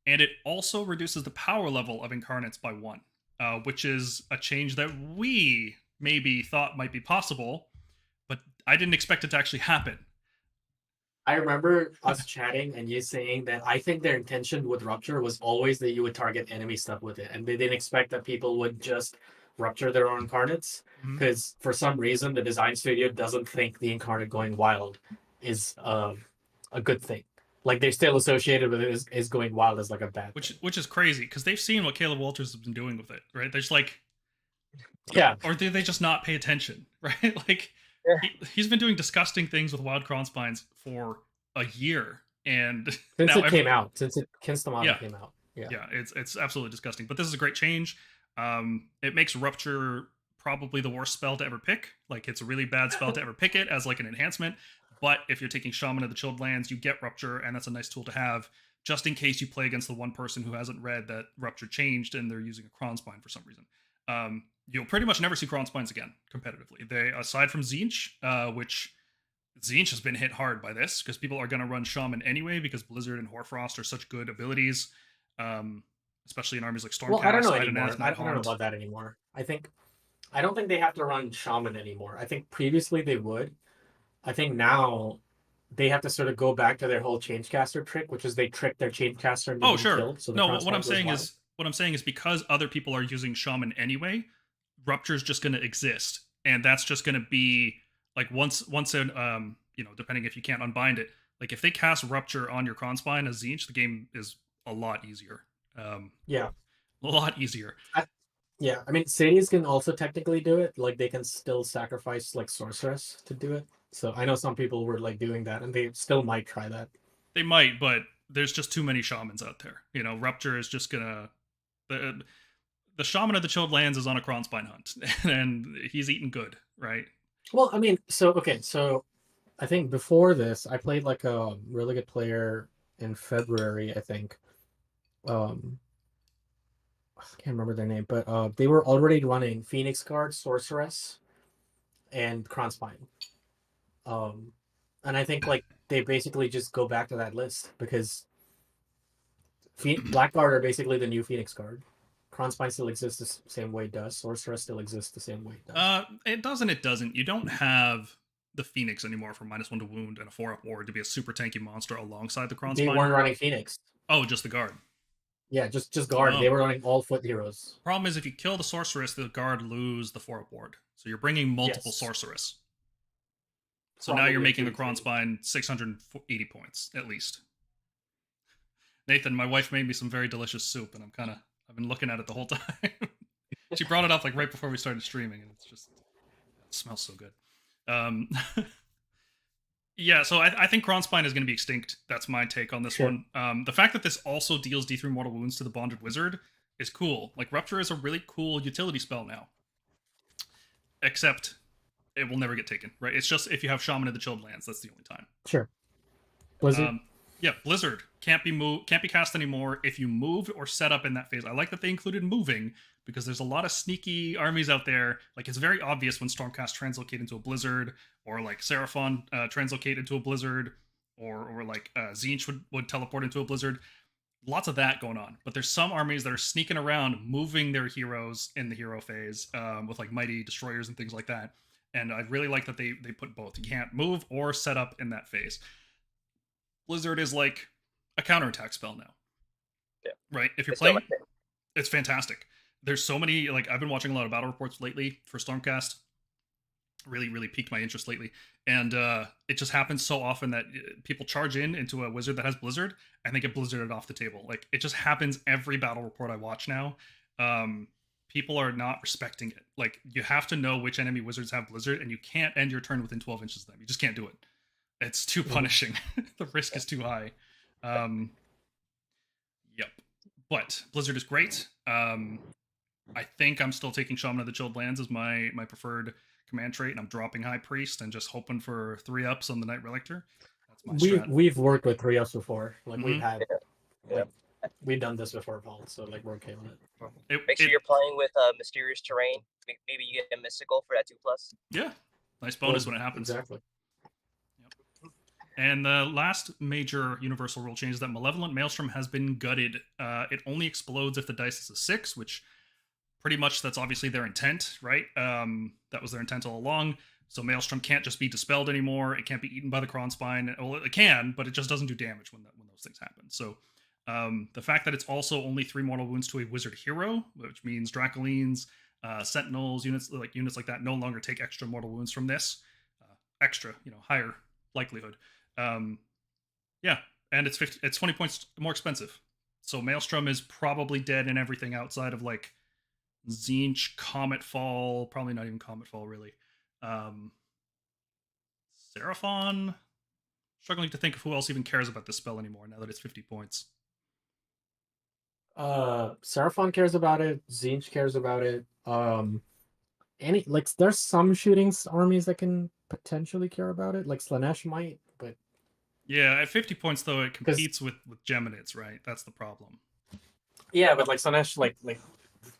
and it also reduces the power level of incarnates by 1, which is a change that we maybe thought might be possible, but I didn't expect it to actually happen. I remember us chatting and you saying that I think their intention with Rupture was always that you would target enemy stuff with it, and they didn't expect that people would just rupture their own incarnates, because for some reason the design studio doesn't think the incarnate going wild is a good thing. Like, they're still associated with it as going wild as like a bad thing. Which is crazy, because they've seen what Caleb Walters has been doing with it, right? They're just like, or do they just not pay attention, right? Like, he's been doing disgusting things with Wild Cron Spines for a year, And Since now it came out, since the model Yeah. came out. yeah, it's absolutely disgusting. But this is a great change. It makes Rupture probably the worst spell to ever pick. Like, it's a really bad spell to ever pick it as like an enhancement. But if you're taking Shaman of the Chilled Lands, you get Rupture, and that's a nice tool to have, just in case you play against the one person who hasn't read that Rupture changed and they're using a Kronspine for some reason. You'll pretty much never see Kronspines again competitively. They, aside from Tzeentch, which Tzeentch has been hit hard by this because people are going to run Shaman anyway because Blizzard and Hoarfrost are such good abilities, especially in armies like Stormcast. Well, I don't know Idoneth, anymore. I don't know Nighthaunt. about that anymore. I don't think they have to run Shaman anymore. I think previously they would. I think now they have to sort of go back to their whole Changecaster trick, which is they trick their Changecaster into being Sure. killed. So the No, Crossfire what I'm saying is because other people are using Shaman anyway, Rupture's just going to exist, and that's just going to be like once in depending if you can't unbind it. Like, if they cast Rupture on your Kronspine as Tzeentch, the game is a lot easier. Yeah. A lot easier. Yeah, I mean, Sadies can also technically do it. Like, they can still sacrifice, like, Sorceress to do it. So I know some people were, like, doing that, and they still might try that. They might, but there's just too many Shamans out there. Rupture is just gonna... The Shaman of the Chilled Lands is on a Kronspine hunt, and he's eating good, right? Well, I mean, so I think before this, I played, like, a really good player in February, I think. I can't remember their name, but they were already running Phoenix Guard, Sorceress, and Kronspine. And I think like they basically just go back to that list because Blackguard are basically the new Phoenix Guard. Kronspine still exists the same way it does. Sorceress still exists the same way it does. It does and it doesn't. You don't have the Phoenix anymore for -1 to wound and a 4-up ward to be a super tanky monster alongside the Kronspine. They weren't running Phoenix. Oh, just the guard. Yeah, just guard. Oh. They were running all foot heroes. Problem is, if you kill the sorceress, the guard lose the 4-up ward. So you're bringing multiple sorceress. So now you're making the Kronspine 680 points, at least. Nathan, my wife made me some very delicious soup, and I've been looking at it the whole time. She brought it up like right before we started streaming, and it smells so good. Yeah, so I think Kronspine is going to be extinct. That's my take on this one. The fact that this also deals D3 mortal wounds to the Bonded Wizard is cool. Like, Rupture is a really cool utility spell now. Except it will never get taken, right? It's just if you have Shaman of the Chilled Lands, that's the only time. Sure. Blizzard? Yeah, Blizzard can't be cast anymore if you move or set up in that phase. I like that they included moving because there's a lot of sneaky armies out there. Like, it's very obvious when Stormcast translocate into a Blizzard, or like Seraphon translocate into a Blizzard, or like Tzeentch would teleport into a Blizzard. Lots of that going on. But there's some armies that are sneaking around, moving their heroes in the hero phase with like mighty destroyers and things like that. And I really like that they put both. You can't move or set up in that phase. Blizzard is like a counterattack spell now. Yeah. Right? If you're playing, it's fantastic. There's so many, like, I've been watching a lot of battle reports lately for Stormcast. Really, really piqued my interest lately. And it just happens so often that people charge into a wizard that has Blizzard and they get Blizzarded off the table. Like, it just happens every battle report I watch now. People are not respecting it. Like, you have to know which enemy wizards have Blizzard, and you can't end your turn within 12 inches of them. You just can't do it. It's too punishing. The risk is too high. Yep. But Blizzard is great. I think I'm still taking Shaman of the Chilled Lands as my preferred command trait, and I'm dropping High Priest and just hoping for 3-ups on the Night Relictor. That's my strat. We've worked with 3-ups before. Like, we've had... Yeah. We've done this before, Paul, so like we're okay with it. Make sure you're playing with mysterious terrain. Maybe you get a mystical for that 2+. Yeah, nice bonus when it happens. Exactly. Yep. And the last major universal rule change is that Malevolent Maelstrom has been gutted. It only explodes if the dice is a 6, which pretty much that's obviously their intent, right? That was their intent all along. So Maelstrom can't just be dispelled anymore. It can't be eaten by the Kronspine. Well, it can, but it just doesn't do damage when those things happen. So the fact that it's also only 3 mortal wounds to a wizard hero, which means Dracolines, Sentinels, units like that no longer take extra mortal wounds from this. Extra, higher likelihood. Yeah, and it's 20 points more expensive. So Maelstrom is probably dead in everything outside of like Tzeentch, Cometfall, probably not even Cometfall really. Seraphon, struggling to think of who else even cares about this spell anymore now that it's 50 points. Seraphon cares about it. Tzeentch cares about it. There's some shooting armies that can potentially care about it. Like Slaanesh might, but yeah, at 50 points though, it competes with Geminids, right? That's the problem. Yeah, but like Slaanesh, like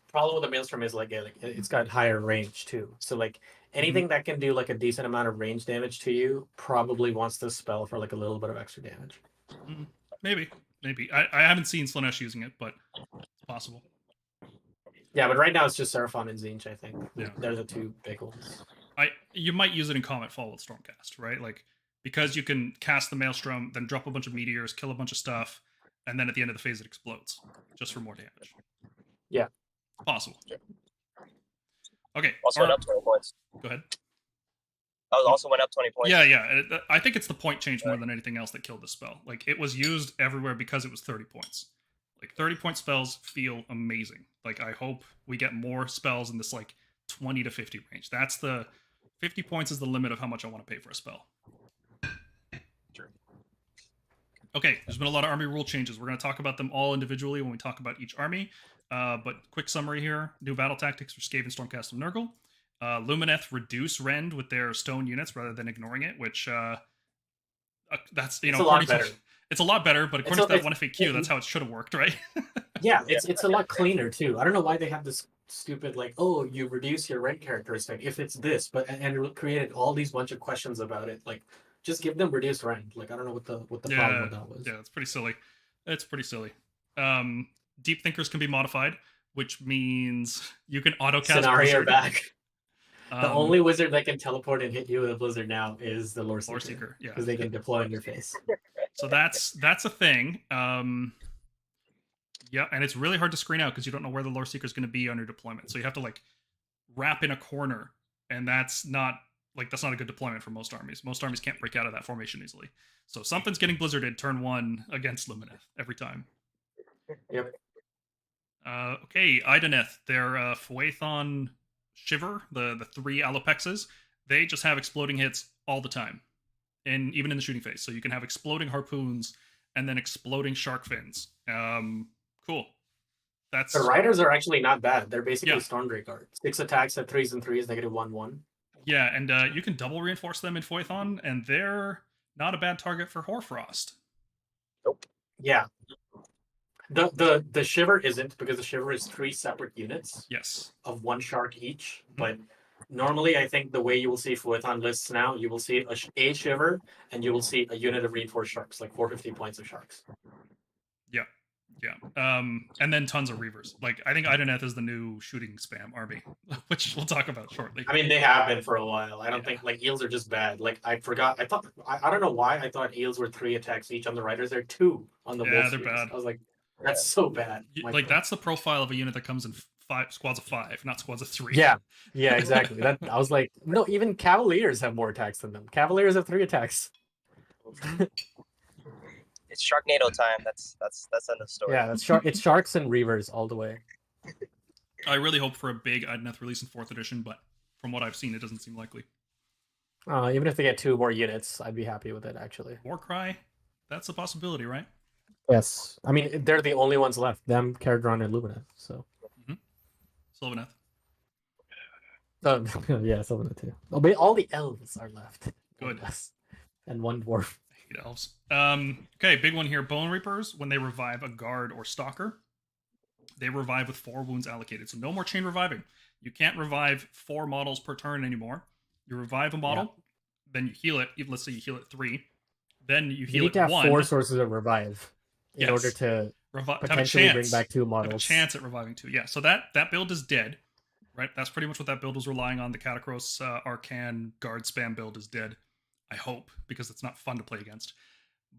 problem with the Maelstrom is it's got higher range too. So like anything that can do like a decent amount of range damage to you probably wants this spell for like a little bit of extra damage. Maybe. I haven't seen Slaanesh using it, but it's possible. Yeah, but right now it's just Seraphon and Tzeentch, I think. Yeah. They're the two big ones. You might use it in Comet Fall with Stormcast, right? Like, because you can cast the Maelstrom, then drop a bunch of meteors, kill a bunch of stuff, and then at the end of the phase it explodes, just for more damage. Yeah. Possible. Okay. Also went up 20 points. Go ahead. Also went up 20 points. Yeah. I think it's the point change more than anything else that killed this spell. Like, it was used everywhere because it was 30 points. Like, 30-point spells feel amazing. Like, I hope we get more spells in this, like, 20 to 50 range. That's the... 50 points is the limit of how much I want to pay for a spell. Sure. Okay, there's been a lot of army rule changes. We're going to talk about them all individually when we talk about each army. But quick summary here. New battle tactics for Skaven, Stormcast of Nurgle. Lumineth reduce rend with their stone units rather than ignoring it, which... that's, it's a lot better. It's a lot better, but according to that one FAQ, that's how it should have worked, right? Yeah, it's a lot cleaner too. I don't know why they have this stupid like, oh, you reduce your rend characteristic if it's this, but and it created all these bunch of questions about it. Like, just give them reduced rend. Like, I don't know what the problem with that was. Yeah, it's pretty silly. Deep thinkers can be modified, which means you can auto cast Scenario back. The only wizard that can teleport and hit you with a blizzard now is the Lore Seeker. Yeah, because they can deploy in your face. So that's a thing. Yeah, and it's really hard to screen out because you don't know where the Lore Seeker is going to be on your deployment. So you have to like wrap in a corner, and that's not a good deployment for most armies. Most armies can't break out of that formation easily. So something's getting blizzarded turn 1 against Lumineth every time. Yep. Okay, Idoneth, their Phaethon Shiver, the 3 Alopexes, they just have exploding hits all the time, and even in the shooting phase. So you can have exploding harpoons and then exploding shark fins. Cool. The riders are actually not bad. They're basically Stormdrake Guard. 6 attacks at 3s and 3s, -1/1. Yeah, and you can double reinforce them in Phaethon, and they're not a bad target for Hoarfrost. Nope. Yeah. The Shiver isn't, because the Shiver is 3 separate units. Yes. Of 1 shark each. But normally, I think the way you will see Phaethon lists now, you will see a Shiver, and you will see a unit of reinforced sharks, like 450 points of sharks. Yeah. And then tons of Reavers. Like, I think Idoneth is the new shooting spam army, which we'll talk about shortly. I mean, they have been for a while. I don't think, like, eels are just bad. Like, I forgot. I don't know why I thought eels were 3 attacks each on the riders. They're 2 on the wolves. Yeah, they're bad. I was like, that's so bad. That's the profile of a unit that comes in 5 squads of 5, not squads of 3. Yeah, exactly. I was like, no, even Cavaliers have more attacks than them. Cavaliers have 3 attacks. It's Sharknado time. That's end of story. Yeah, it's sharks and reavers all the way. I really hope for a big Idoneth release in 4th edition, but from what I've seen, it doesn't seem likely. Even if they get 2 more units, I'd be happy with it, actually. Warcry, that's a possibility, right? Yes. I mean, they're the only ones left. Them, Caradron, and Lumineth, so. Sylvaneth. Yeah, Sylvaneth too. All the elves are left. Good. And 1 dwarf. I hate elves. Okay, big one here. Bonereapers, when they revive a guard or stalker, they revive with 4 wounds allocated. So no more chain reviving. You can't revive 4 models per turn anymore. You revive a model, then you heal it. Let's say you heal it 3. Then you heal it 1. You need to have 4 sources of revive in order to potentially bring back 2 models. Have a chance at reviving 2. Yeah, so that build is dead, right? That's pretty much what that build was relying on. The Catacross Arcan guard spam build is dead. I hope, because it's not fun to play against.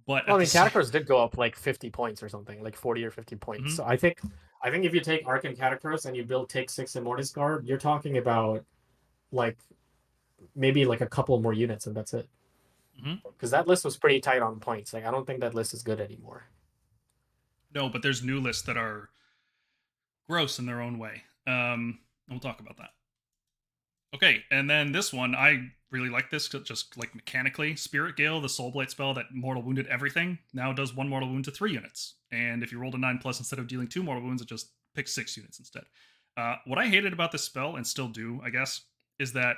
But Catacross did go up like 50 points or something, like 40 or 50 points. So I think if you take Arcan Catacross and you build take 6 Immortus Guard, you're talking about like maybe like a couple more units, and that's it. Because that list was pretty tight on points. Like, I don't think that list is good anymore. No, but there's new lists that are gross in their own way. And we'll talk about that. Okay, and then this one, I really like this, just like mechanically. Spirit Gale, the Soulblight spell that mortal wounded everything, now does 1 mortal wound to 3 units. And if you rolled a 9+, instead of dealing 2 mortal wounds, it just picks 6 units instead. What I hated about this spell, and still do, I guess, is that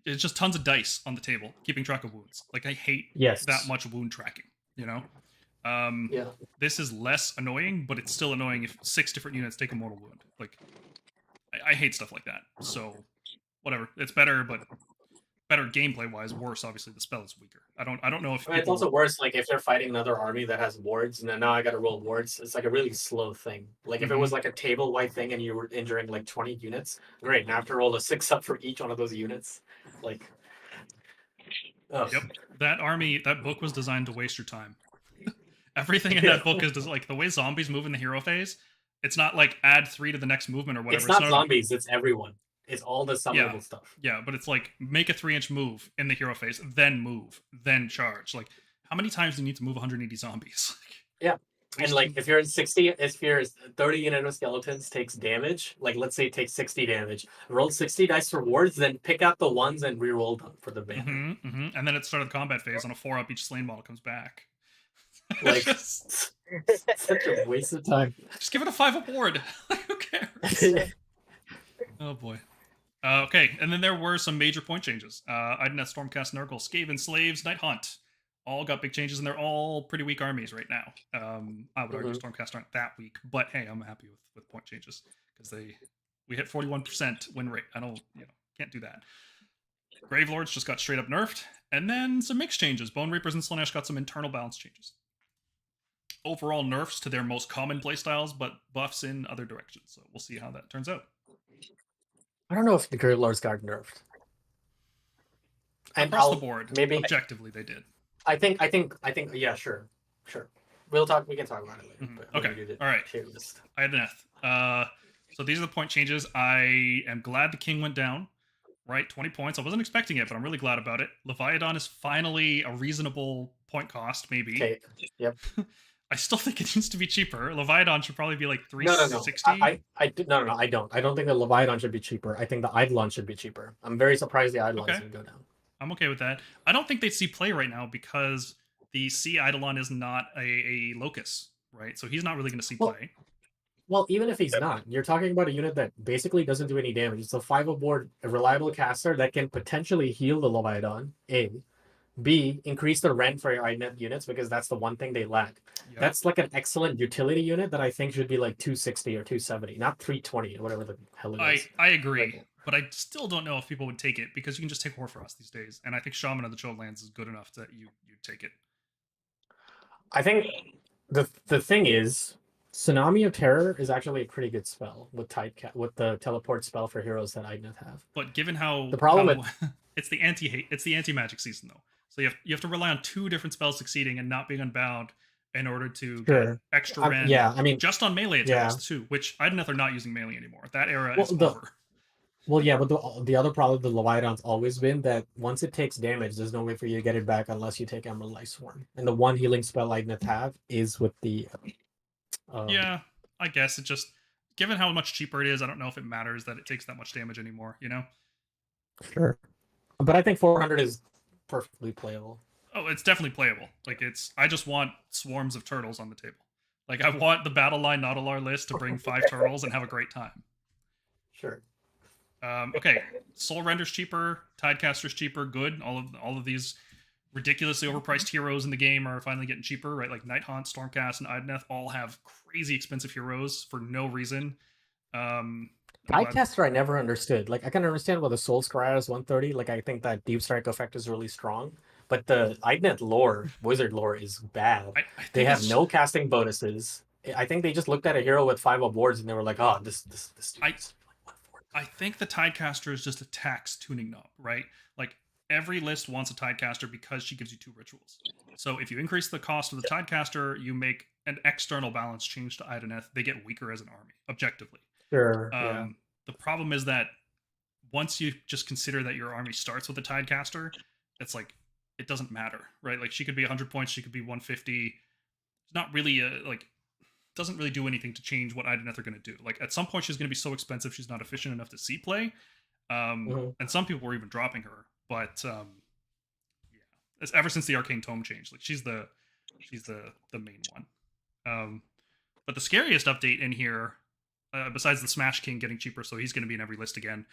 it's just tons of dice on the table, keeping track of wounds. Like, I hate that much wound tracking, you know? Yeah. This is less annoying, but it's still annoying if 6 different units take a mortal wound. Like, I hate stuff like that. So, whatever. It's better, but better gameplay wise. Worse, obviously, the spell is weaker. I don't know if I mean, it's also worse. Like if you're fighting another army that has wards, and then now I got to roll wards. It's like a really slow thing. Like if it was like a table-wide thing and you were injuring like 20 units, great. Now I have to roll a 6 up for each one of those units. Like, ugh. Yep. That book was designed to waste your time. Everything in that book is just, like, the way zombies move in the hero phase. It's not like add 3 to the next movement or whatever. It's not zombies. It's everyone. It's all the summonable stuff. Yeah, but it's like make a 3-inch move in the hero phase, then move, then charge. Like, how many times do you need to move 180 zombies? Yeah. And like if you're in 60, if you're 30 unit of skeletons takes damage, like let's say it takes 60 damage, roll 60 dice for wards, then pick out the ones and re-roll them for the banner. And then at the start of the combat phase, on a 4-up, each slain model comes back. Like such a waste of time. Just give it a 5-up ward. Who cares? Oh boy. Okay, and then there were some major point changes. Idoneth, Stormcast Nurgle, Skaven, Slaves, Nighthaunt, all got big changes, and they're all pretty weak armies right now. I would argue Stormcast aren't that weak, but hey, I'm happy with point changes because we hit 41% win rate. I don't, can't do that. Gravelords just got straight up nerfed, and then some mix changes. Bonereapers and Slaanesh got some internal balance changes. Overall nerfs to their most common playstyles, but buffs in other directions. So we'll see how that turns out. I don't know if the Gravelords got nerfed. And across the board, maybe objectively they did. I think. Yeah, sure. We can talk about it later. Okay. All right. Idoneth. So these are the point changes. I am glad the king went down. Right, 20 points. I wasn't expecting it, but I'm really glad about it. Leviathan is finally a reasonable point cost, maybe. Okay. Yep. I still think it needs to be cheaper. Leviathan should probably be like 360. No. I don't. I don't think the Leviathan should be cheaper. I think the Eidolon should be cheaper. I'm very surprised the Eidolon didn't go down. I'm okay with that. I don't think they'd see play right now because the C Eidolon is not a Locus, right? So he's not really going to see play. Well, even if he's not, you're talking about a unit that basically doesn't do any damage. It's a 5 aboard, a reliable caster that can potentially heal the Leviathan, A. B, increase the rent for your Idoneth units because that's the one thing they lack. Yep. That's like an excellent utility unit that I think should be like 260 or 270, not 320 or whatever the hell it is. I agree, but I still don't know if people would take it because you can just take Hoarfrost these days, and I think Shaman of the Chilled Lands is good enough that you take it. I think the thing is, Tsunami of Terror is actually a pretty good spell with the teleport spell for heroes that Idoneth have. But given how the problem it's the anti-magic season though, so you have to rely on 2 different spells succeeding and not being unbound in order to get extra rend. I mean, just on melee attacks too, which Idoneth are not using melee anymore. That era is over. Well, yeah, but the other problem with the Leviathan's always been that once it takes damage, there's no way for you to get it back unless you take Emerald Life Swarm. And the one healing spell Idoneth have is with the yeah, I guess it just, given how much cheaper it is, I don't know if it matters that it takes that much damage anymore, Sure. But I think 400 is perfectly playable. Oh, it's definitely playable. Like, I just want swarms of turtles on the table. Like, I want the Battle Line Nautilar list to bring 5 turtles and have a great time. Sure. Okay, Soul Render's cheaper, Tidecaster's cheaper, good. All of these ridiculously overpriced heroes in the game are finally getting cheaper, right? Like Nighthaunt, Stormcast, and Idoneth all have crazy expensive heroes for no reason. Tidecaster I never understood. Like, I can understand why the Soul Scryer is 130. Like, I think that Deep Strike effect is really strong. But the Idoneth lore, Wizard lore, is bad. They have no casting bonuses. I think they just looked at a hero with 5 awards and they were like, oh, this I think the Tidecaster is just a tax tuning knob, right? Like, every list wants a Tidecaster because she gives you 2 rituals. So if you increase the cost of the Tidecaster, you make an external balance change to Idoneth. They get weaker as an army, objectively. Sure. The problem is that once you just consider that your army starts with a Tidecaster, it's like, it doesn't matter, right? Like, she could be 100 points, she could be 150. It's not really doesn't really do anything to change what Idoneth are going to do. Like, at some point she's going to be so expensive she's not efficient enough to see play, And some people were even dropping her, but yeah, it's ever since the Arcane Tome changed, like she's the main one. But the scariest update in here, besides the Smash King getting cheaper, so he's going to be in every list again,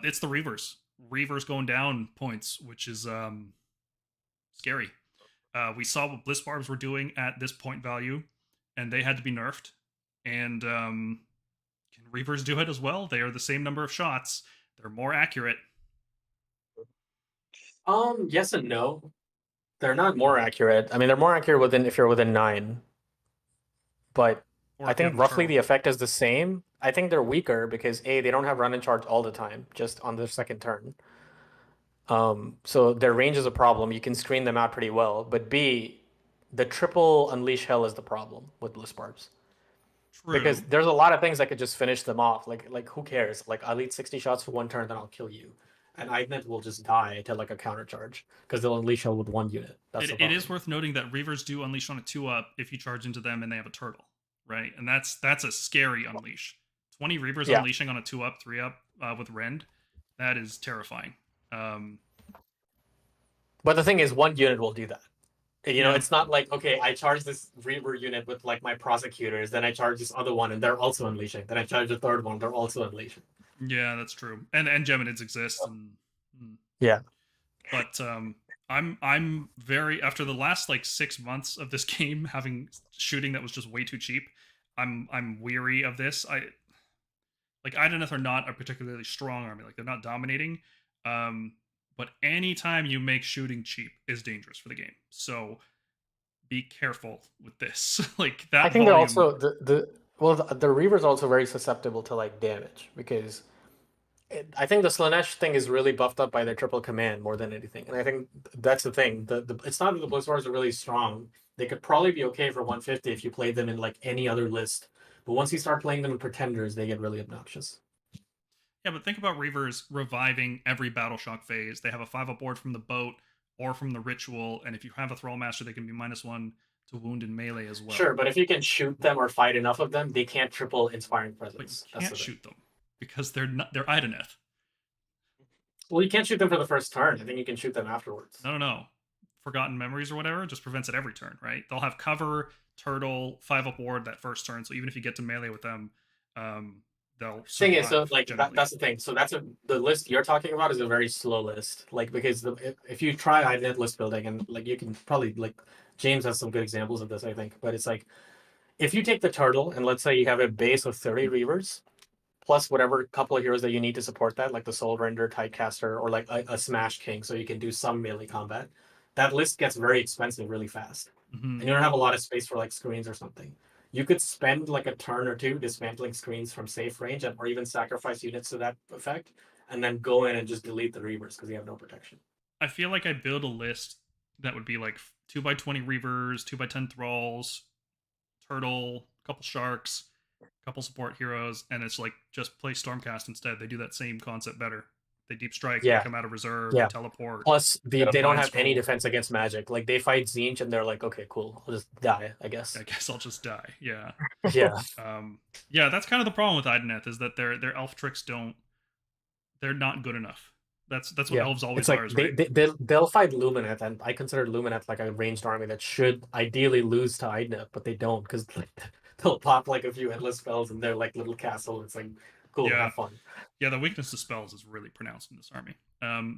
it's the Reavers. Reavers going down points, which is scary. We saw what Bliss Barbs were doing at this point value, and they had to be nerfed. And can Reavers do it as well? They are the same number of shots. They're more accurate. Yes and no. They're not more accurate. I mean, they're more accurate if you're within 9. But I think roughly the effect is the same. I think they're weaker because A, they don't have run and charge all the time, just on their second turn. So their range is a problem. You can screen them out pretty well. But B, the triple Unleash Hell is the problem with Bliss Barbs. True. Because there's a lot of things that could just finish them off. Like who cares? Like, I'll lead 60 shots for 1 turn, then I'll kill you. And Idoneth will just die to like a counter charge because they'll unleash hell with 1 unit. It is worth noting that Reavers do unleash on a 2-up if you charge into them and they have a turtle, right? And that's a scary unleash. 20 Reavers unleashing on a 2-up, 3-up with Rend, that is terrifying. But the thing is, 1 unit will do that. You know, it's not like, okay, I charge this Reaver unit with like my prosecutors, then I charge this other one and they're also unleashing. Then I charge the third one, they're also unleashing. Yeah, that's true. And Geminids exist. And, yeah. But I'm very, after the last like 6 months of this game having shooting that was just way too cheap, I'm weary of this. Like Idoneth are not a particularly strong army. Like they're not dominating. But anytime you make shooting cheap is dangerous for the game. So be careful with this. Like that. I think they're also the Reaver's also very susceptible to like damage because I think the Slaanesh thing is really buffed up by their triple command more than anything. And I think that's the thing. It's not that the Bliss Barbs are really strong. They could probably be okay for 150 if you played them in like any other list. But once you start playing them in Pretenders, they get really obnoxious. Yeah, but think about Reavers reviving every Battle Shock phase. They have a 5-up board from the boat or from the ritual, and if you have a Thrall Master, they can be -1 to wound in melee as well. Sure, but if you can shoot them or fight enough of them, they can't triple Inspiring Presence. But you can't shoot them because they're Idoneth. Well, you can't shoot them for the first turn. I think you can shoot them afterwards. No. Forgotten Memories or whatever just prevents it every turn, right? They'll have cover, turtle, 5-up ward that first turn, so even if you get to melee with them, they'll thing is, so like generally. that's the thing. So the list you're talking about is a very slow list. Like because if you try Idoneth list building and like you can probably like James has some good examples of this, I think. But it's like if you take the turtle and let's say you have a base of 30 Reavers plus whatever couple of heroes that you need to support that, like the Soul Render, Tidecaster, or like a Smash King, so you can do some melee combat. That list gets very expensive really fast, and you don't have a lot of space for like screens or something. You could spend like a turn or two dismantling screens from safe range or even sacrifice units to that effect and then go in and just delete the Reavers because you have no protection. I feel like I build a list that would be like 2x20 Reavers, 2x10 Thralls, Turtle, a couple Sharks, a couple support heroes, and it's like just play Stormcast instead. They do that same concept better. They deep strike, they come out of reserve, they teleport. Plus, they don't have any defense against magic. Like, they fight Tzeentch, and they're like, okay, cool, I'll just die, I guess. I guess I'll just die, yeah. Yeah. Yeah, that's kind of the problem with Idoneth, is that their elf tricks they're not good enough. That's what elves always are, right? They'll fight Lumineth, and I consider Lumineth like a ranged army that should ideally lose to Idoneth, but they don't, because like, they'll pop like a few endless spells, and they're like little castle, it's like, cool, have fun. Yeah, the weakness to spells is really pronounced in this army.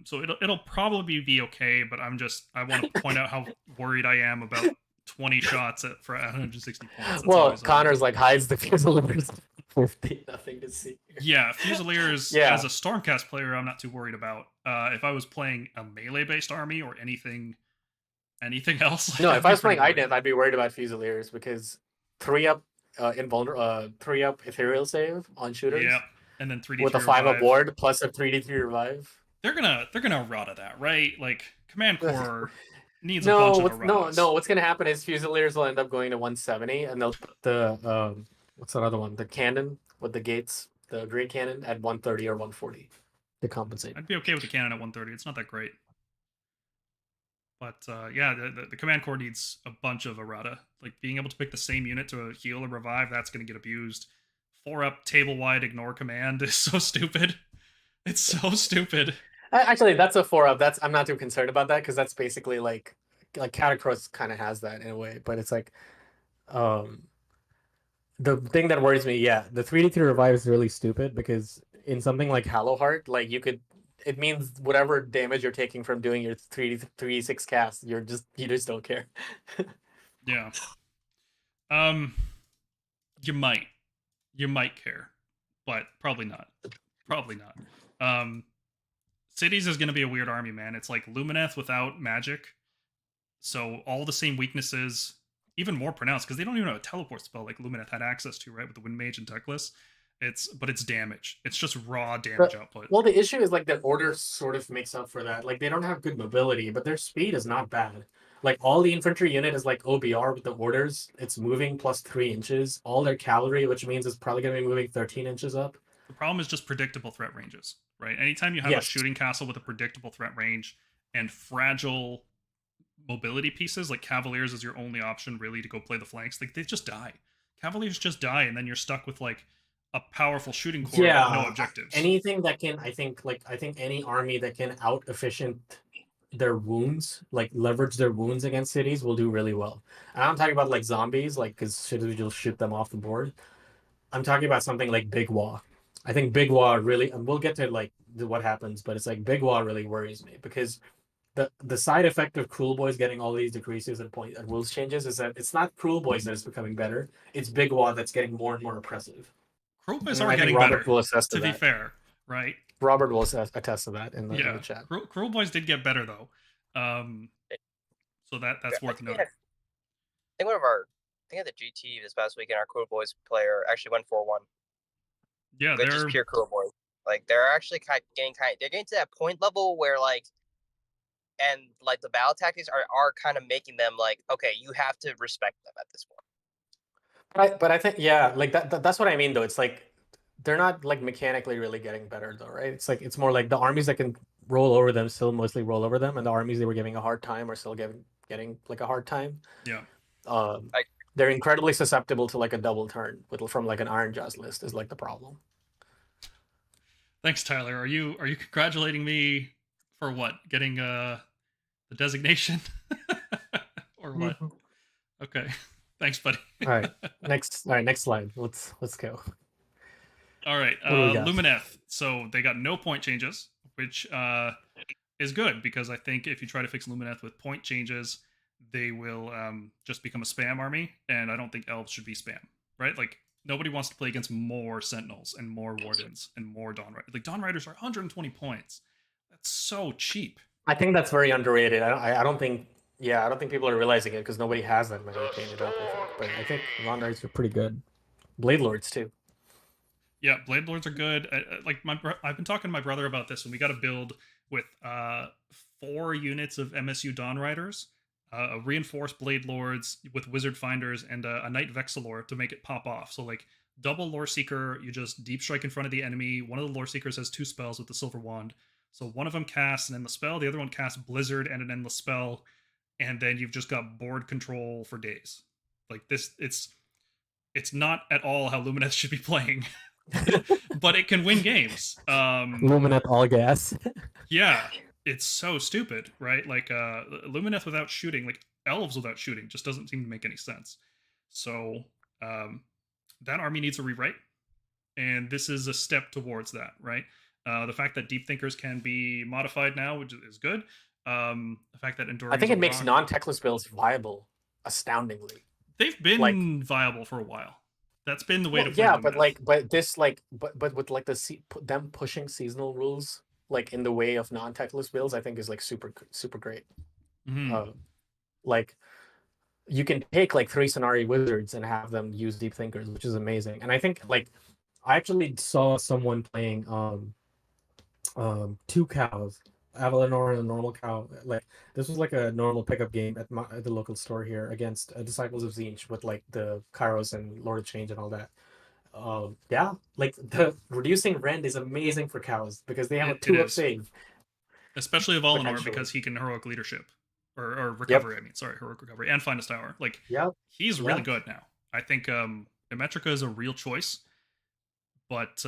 So it'll probably be okay, but I want to point out how worried I am about 20 shots for 160 points. That's Connor's like hides the Fusiliers 50, nothing to see. Yeah, Fusiliers as a Stormcast player, I'm not too worried about. If I was playing a melee-based army or anything else. No, if I was playing Idoneth, I'd be worried about Fusiliers because 3-up invulnerable 3-up ethereal save on shooters. Yeah. And then 3D with a 5-up ward plus a 3D3 revive. They're gonna errata that, right? Like Command Core needs a bunch of erratas. No, what's gonna happen is Fusiliers will end up going to 170 and they'll put the what's that other one? The cannon with the gates, the great cannon at 130 or 140 to compensate. I'd be okay with the cannon at 130. It's not that great. But yeah, the Command Core needs a bunch of errata. Like being able to pick the same unit to heal or revive, that's going to get abused. 4-up table-wide ignore command is so stupid. It's so stupid. Actually, that's a 4-up. I'm not too concerned about that because that's basically like Catacross kind of has that in a way, but it's like um the thing that worries me, yeah, the 3D3 revive is really stupid because in something like Hallowheart, like it means whatever damage you're taking from doing your 3d6 cast, you just don't care. Yeah. Um, you might care, but probably not. Probably not. Cities is going to be a weird army, man. It's like Lumineth without magic, so all the same weaknesses, even more pronounced because they don't even have a teleport spell like Lumineth had access to, right, with the Wind Mage and Teclis. It's damage. It's just raw damage output. Well, the issue is like their order sort of makes up for that. Like they don't have good mobility, but their speed is not bad. Like all the infantry unit is like OBR with the orders. It's moving plus 3 inches. All their cavalry, which means it's probably going to be moving 13 inches up. The problem is just predictable threat ranges, right? Anytime you have a shooting castle with a predictable threat range and fragile mobility pieces, like Cavaliers is your only option really to go play the flanks, like they just die. Cavaliers just die, and then you're stuck with like a powerful shooting core with no objectives. Anything that can, I think any army that can out efficient their wounds, like leverage their wounds against cities, will do really well. And I'm talking about like zombies, like because cities will shoot them off the board. I'm talking about something like Big Wa. I think Big Wa really, and we'll get to like what happens, but it's like Big Wa really worries me because the side effect of Cruel Boys getting all these decreases and rules changes is that it's not Cruel Boys that is becoming better. It's Big Wa that's getting more and more oppressive. Cruel Boys are getting better. To be fair, right? Robert will attest to that in the chat. Cruel Boys did get better though, so that's worth noting. I think at the GT this past weekend, our Cruel Boys player actually went 4-1. Yeah, they're just pure Cruel Boys. Like they're actually getting to that point level where like, and like the battle tactics are kind of making them like, okay, you have to respect them at this point. But I think like that's what I mean though. It's like they're not like mechanically really getting better though, right? It's like it's more like the armies that can roll over them still mostly roll over them, and the armies they were giving a hard time are still getting like a hard time. Yeah. They're incredibly susceptible to like a double turn from like an Iron Jaws list is like the problem. Thanks, Tyler. Are you congratulating me for what? Getting the designation? Or what? Okay. Thanks, buddy. All right. Next slide. Let's go. All right. Lumineth. So they got no point changes, which is good because I think if you try to fix Lumineth with point changes, they will just become a spam army, and I don't think elves should be spam, right? Like nobody wants to play against more sentinels and more wardens and more dawn riders. Like dawn riders are 120 points. That's so cheap. I think that's very underrated. I don't think people are realizing it because nobody has that many painted up. But I think dawn riders are pretty good. Blade Lords too. Yeah, Blade Lords are good. I've been talking to my brother about this, and we got to build with 4 units of MSU Dawn Riders, a reinforced Blade Lords with Wizard Finders, and a Knight Vexilor to make it pop off. So like double Lore Seeker, you just deep strike in front of the enemy. One of the Lore Seekers has 2 spells with the Silver Wand. So one of them casts an endless spell, the other one casts Blizzard and an endless spell, and then you've just got board control for days. Like this, it's not at all how Lumineth should be playing. But it can win games. Lumineth all gas. Yeah, it's so stupid, right? Like Lumineth without shooting, like elves without shooting, just doesn't seem to make any sense. So that army needs a rewrite, and this is a step towards that, right? The fact that Deep Thinkers can be modified now, which is good. The fact that Andtorians, I think it makes non-techless builds viable astoundingly. They've been viable for a while. That's been the way to play. Yeah, but with like them pushing seasonal rules like in the way of non-techless builds, I think is like super great. Mm-hmm. Like you can take like 3 Sonari wizards and have them use Deep Thinkers, which is amazing. And I think like I actually saw someone playing 2 cows, Avalanor and a normal cow. Like this was like a normal pickup game at the local store here against Disciples of Tzeentch with like the Kairos and Lord of Change and all that. Like the reducing rend is amazing for cows because they have a 2-up save. Especially Avalanor because he can heroic leadership or recovery. Yep. Heroic recovery and Finest Hour. Like he's really good now. I think Emetrica is a real choice, but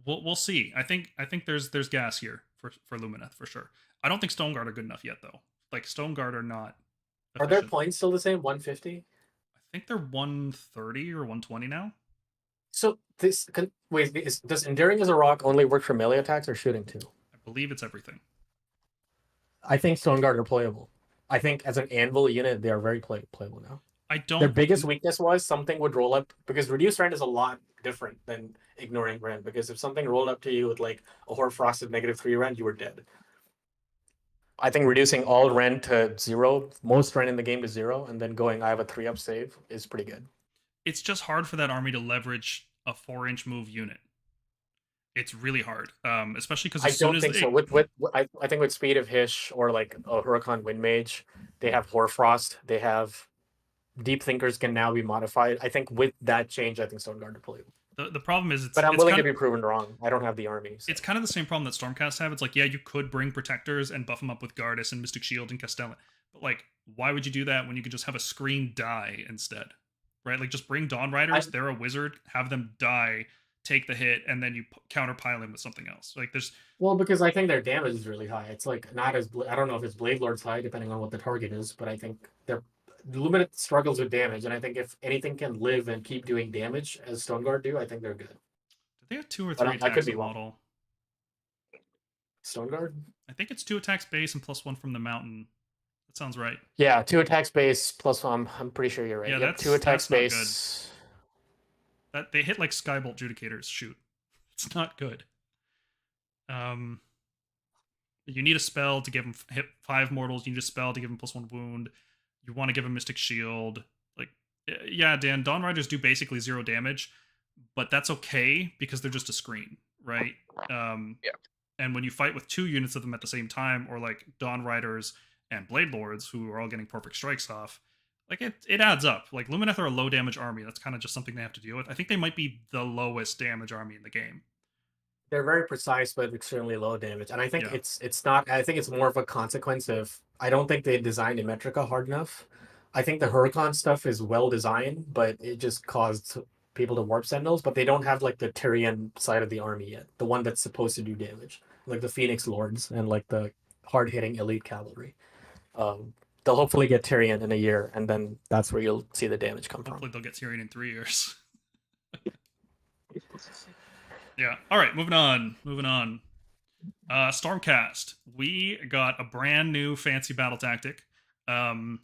we'll see. I think there's gas here for Lumineth for sure. I don't think Stoneguard are good enough yet though. Like Stoneguard are not Are their efficient. points still the same? 150? I think they're 130 or 120 now. So does Enduring as a Rock only work for melee attacks or shooting too? I believe it's everything. I think Stoneguard are playable. I think as an anvil unit, they are very playable now. I don't. Their biggest weakness was something would roll up, because reduced rend is a lot different than ignoring rend. Because if something rolled up to you with like a Hoarfrost of -3 rend, you were dead. I think reducing all rend to 0, most rend in the game to 0, and then going I have a 3-up save is pretty good. It's just hard for that army to leverage a 4-inch move unit. It's really hard, especially because I don't think so. I think with Speed of Hish or like a Huracan Windmage, they have Hoarfrost. They have Deep Thinkers can now be modified. I think with that change, I think Stoneguard are playable. The problem is, but I'm willing to be proven wrong. I don't have the army. So. It's kind of the same problem that Stormcast have. It's like, yeah, you could bring Protectors and buff them up with Gardas and Mystic Shield and Castellan, but like, why would you do that when you could just have a screen die instead, right? Like, just bring Dawn Riders. They're a wizard. Have them die, take the hit, and then you counter pile in with something else. Like, there's because I think their damage is really high. It's like not as I don't know if it's Blade Lord's high, depending on what the target is, but I think they're. Lumineth struggles with damage, and I think if anything can live and keep doing damage as Stoneguard do, I think they're good. Do they have 2 or 3 attacks in model? Stoneguard? I think it's 2 attacks base and +1 from the mountain. That sounds right. Yeah, 2 attacks base +1. I'm pretty sure you're right. Yeah, that's 2 attacks base. That they hit like Skybolt Judicators. Shoot, it's not good. You need a spell to give him hit 5 mortals. You need a spell to give him +1 wound. You want to give him Mystic Shield. Like, yeah, Dan, Dawn Riders do basically 0 damage, but that's okay because they're just a screen, right? Yeah. And when you fight with 2 units of them at the same time, or like Dawn Riders and Blade Lords, who are all getting perfect strikes off, like it adds up. Like, Lumineth are a low damage army. That's kind of just something they have to deal with. I think they might be the lowest damage army in the game. They're very precise, but extremely low damage. And I think it's not. I think it's more of a consequence of. I don't think they designed Metrica hard enough. I think the Huracan stuff is well designed, but it just caused people to warp Sentinels. But they don't have like the Tyrian side of the army yet, the one that's supposed to do damage, like the Phoenix Lords and like the hard hitting elite cavalry. They'll hopefully get Tyrian in a year, and then that's where you'll see the damage come from. Hopefully they'll get Tyrian in 3 years. Yeah. All right. Moving on. Stormcast. We got a brand new fancy battle tactic. And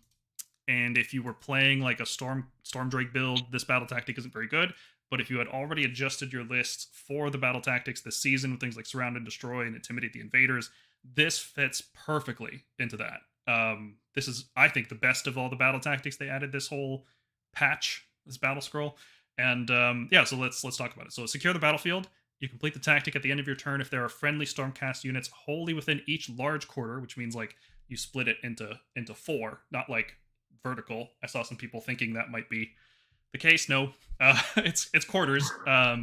if you were playing like a Storm Drake build, this battle tactic isn't very good. But if you had already adjusted your lists for the battle tactics this season with things like Surround and Destroy and Intimidate the Invaders, this fits perfectly into that. This is, I think, the best of all the battle tactics they added this whole patch, this Battlescroll. And so let's talk about it. So secure the battlefield. You complete the tactic at the end of your turn if there are friendly Stormcast units wholly within each large quarter, which means like you split it into 4, not like vertical. I saw some people thinking that might be the case. No, it's quarters. So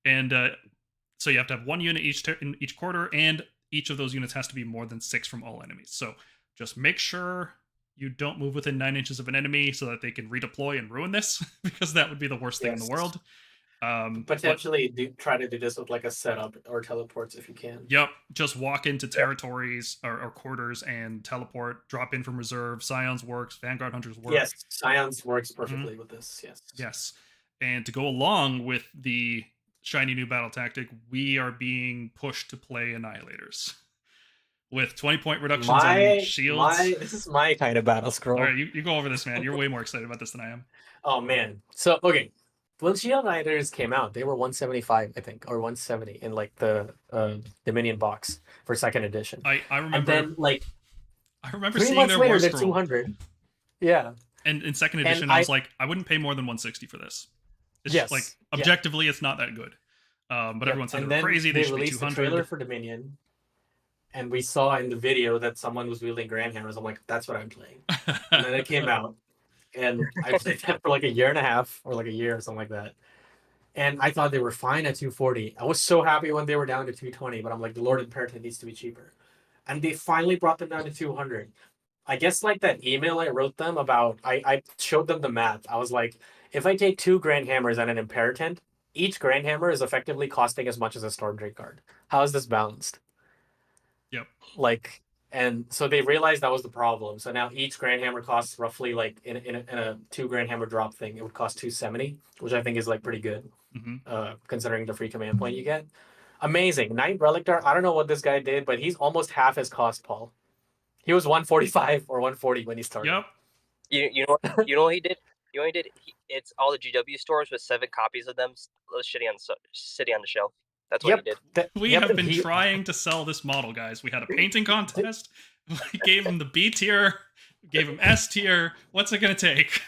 you have to have 1 unit in each quarter, and each of those units has to be more than 6 from all enemies. So just make sure you don't move within 9 inches of an enemy so that they can redeploy and ruin this, because that would be the worst thing in the world. Potentially try to do this with like a setup or teleports if you can. Yep, just walk into territories or quarters and teleport, drop in from reserve. Scions works, Vanguard Hunters work. Yes, Scions works perfectly with this. Yes, and to go along with the shiny new battle tactic, we are being pushed to play Annihilators with 20-point reductions on shields. This is my kind of battle scroll. All right, you go over this, man. You're way more excited about this than I am. Oh man, so okay. When Shield Annihilators came out, they were 175, I think, or 170 in like the Dominion box for 2nd edition. I remember. And then like I remember seeing their war scroll. 200. Yeah. And in 2nd edition, I was like, I wouldn't pay more than 160 for this. It's just like objectively, it's not that good. But everyone said they're crazy. They should be 200. Released the trailer for Dominion, and we saw in the video that someone was wielding Grand Hammers. I'm like, that's what I'm playing. And then it came out. And I played that for like a year and a half or like a year or something like that. And I thought they were fine at 240. I was so happy when they were down to 220, but I'm like, the Lord Imperator needs to be cheaper. And they finally brought them down to 200. I guess like that email I wrote them about, I showed them the math. I was like, if I take 2 Grand Hammers and an Imperator, each Grand Hammer is effectively costing as much as a Storm Drake card. How is this balanced? Yep. Like, and so they realized that was the problem. So now each Grand Hammer costs roughly like in a 2 Grand Hammer drop thing, it would cost 270, which I think is like pretty good, considering the free command point you get. Amazing. Knight Relictor, I don't know what this guy did, but he's almost half his cost, Paul. He was 145 or 140 when he started. Yep. You know what he did? You know what he did? It's all the GW stores with 7 copies of them sitting on the shelf. That's what he did. We have been trying to sell this model, guys. We had a painting contest. We gave him the B tier. Gave him S tier. What's it gonna take?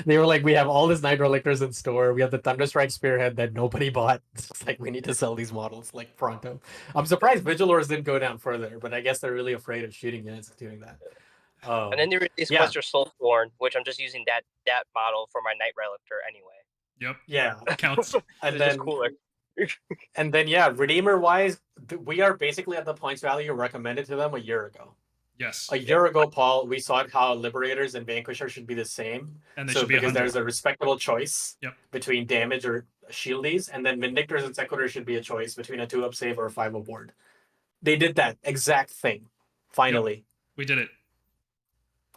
They were like, we have all these Night Relictors in store. We have the Thunderstrike Spearhead that nobody bought. It's like, we need to sell these models like pronto. I'm surprised Vigilors didn't go down further, but I guess they're really afraid of shooting units doing that. And then there is Quester Soulsworn, which I'm just using that model for my Night Relictor anyway. Yep. Yeah. Counts. And then cooler. And then Redeemer wise, we are basically at the points value recommended to them a year ago. Yes. A year ago, Paul, we saw how Liberators and Vanquisher should be the same. And they should be because there's a respectable choice between damage or shieldies, and then Vindictors and Sequitors should be a choice between a 2-up save or a 5-up ward. They did that exact thing. Finally. Yep. We did it.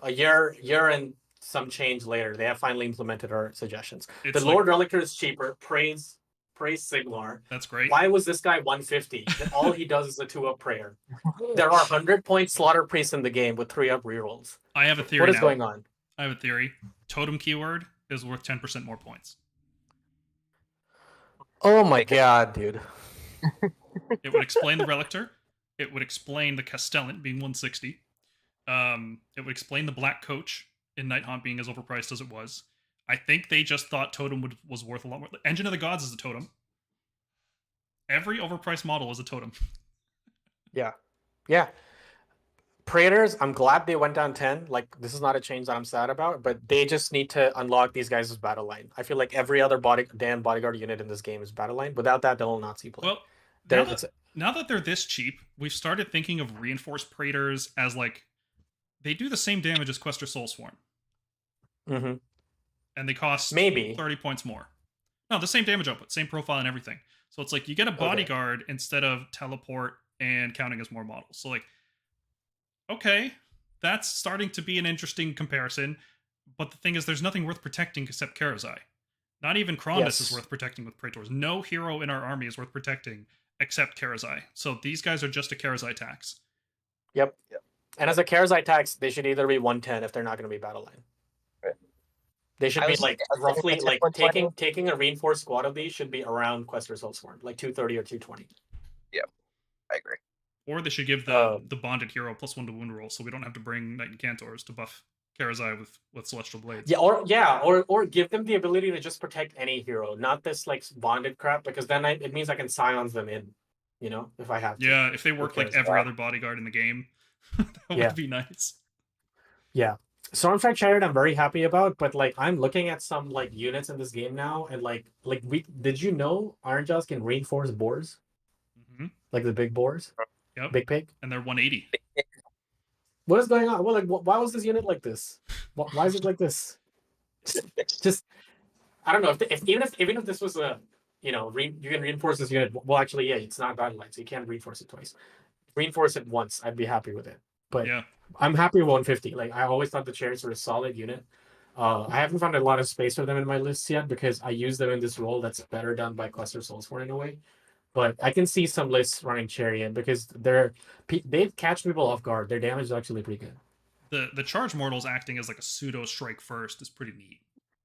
A year and some change later, they have finally implemented our suggestions. It's the Lord Relictor is cheaper. Praise Siglar. That's great. Why was this guy 150? All he does is a 2-up prayer. There are 100-point Slaughter Priests in the game with 3-up rerolls. I have a theory. What is now. going on? I have a theory. Totem keyword is worth 10% more points. Oh my god, dude. It would explain the Relictor. It would explain the Castellan being 160. It would explain the Black Coach in Nighthaunt being as overpriced as it was. I think they just thought Totem was worth a lot more. Engine of the Gods is a totem. Every overpriced model is a totem. Yeah. Praetors, I'm glad they went down 10. Like, this is not a change that I'm sad about, but they just need to unlock these guys' battle line. I feel like every other bodyguard unit in this game is battle line. Without that, they'll not see play. Well, now that they're this cheap, we've started thinking of reinforced Praetors as like, they do the same damage as Quester Soulsworn. Mm-hmm. And they cost maybe 30 points more. No, the same damage output, same profile and everything. So it's like you get a bodyguard instead of teleport and counting as more models. So like, okay, that's starting to be an interesting comparison. But the thing is, there's nothing worth protecting except Karazai. Not even Krondus is worth protecting with Praetors. No hero in our army is worth protecting except Karazai. So these guys are just a Karazai tax. Yep. And as a Karazai tax, they should either be 110 if they're not going to be battle line. They should be like roughly like taking a reinforced squad of these should be around Quester Soulsworn, like 230 or 220. Yeah, I agree. Or they should give the bonded hero +1 to wound roll, so we don't have to bring Knight Incantors to buff Karazai with Celestial Blades. Or give them the ability to just protect any hero, not this like bonded crap, because then it means I can Scions them in, if I have to. Yeah, if they work like every other bodyguard in the game, that would be nice. Yeah. Stormstrike Chariot I'm very happy about, but like I'm looking at some like units in this game now, and did you know Iron Jaws can reinforce boars? Mm-hmm. Like the big boars? Yep. Big pig? And they're 180. What is going on? Well, like why was this unit like this? Why is it like this? Just I don't know even if this was a you can reinforce this unit. Well, actually, it's not battle line, so you can't reinforce it twice. Reinforce it once, I'd be happy with it. But I'm happy with 150. Like I always thought the Chariots were a solid unit. I haven't found a lot of space for them in my lists yet because I use them in this role that's better done by Quester Soulsworn in a way. But I can see some lists running Chariot because they catch people off guard. Their damage is actually pretty good. The charge mortals acting as like a pseudo strike first is pretty neat.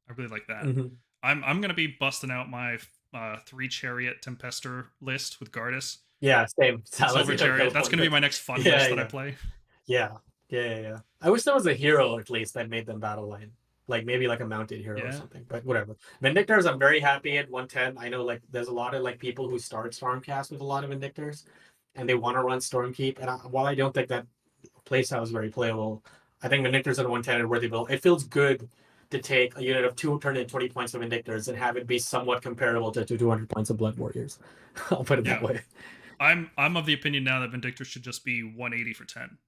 I really like that. Mm-hmm. I'm gonna be busting out my 3 Chariot Tempester list with Gardas. Yeah, same. Silver Chariot. That's gonna be my next fun list that I play. Yeah. I wish there was a hero at least that made them battle line. Like maybe like a mounted hero or something. But whatever. Vindictors, I'm very happy at 110. I know like there's a lot of like people who start Stormcast with a lot of Vindictors and they want to run Stormkeep. And while I don't think that playstyle is very playable, I think Vindictors at 110 are worthy build. It feels good to take a unit of 220 points of Vindictors and have it be somewhat comparable to 200 points of Blood Warriors. I'll put it that way. I'm of the opinion now that Vindictors should just be 180 for 10.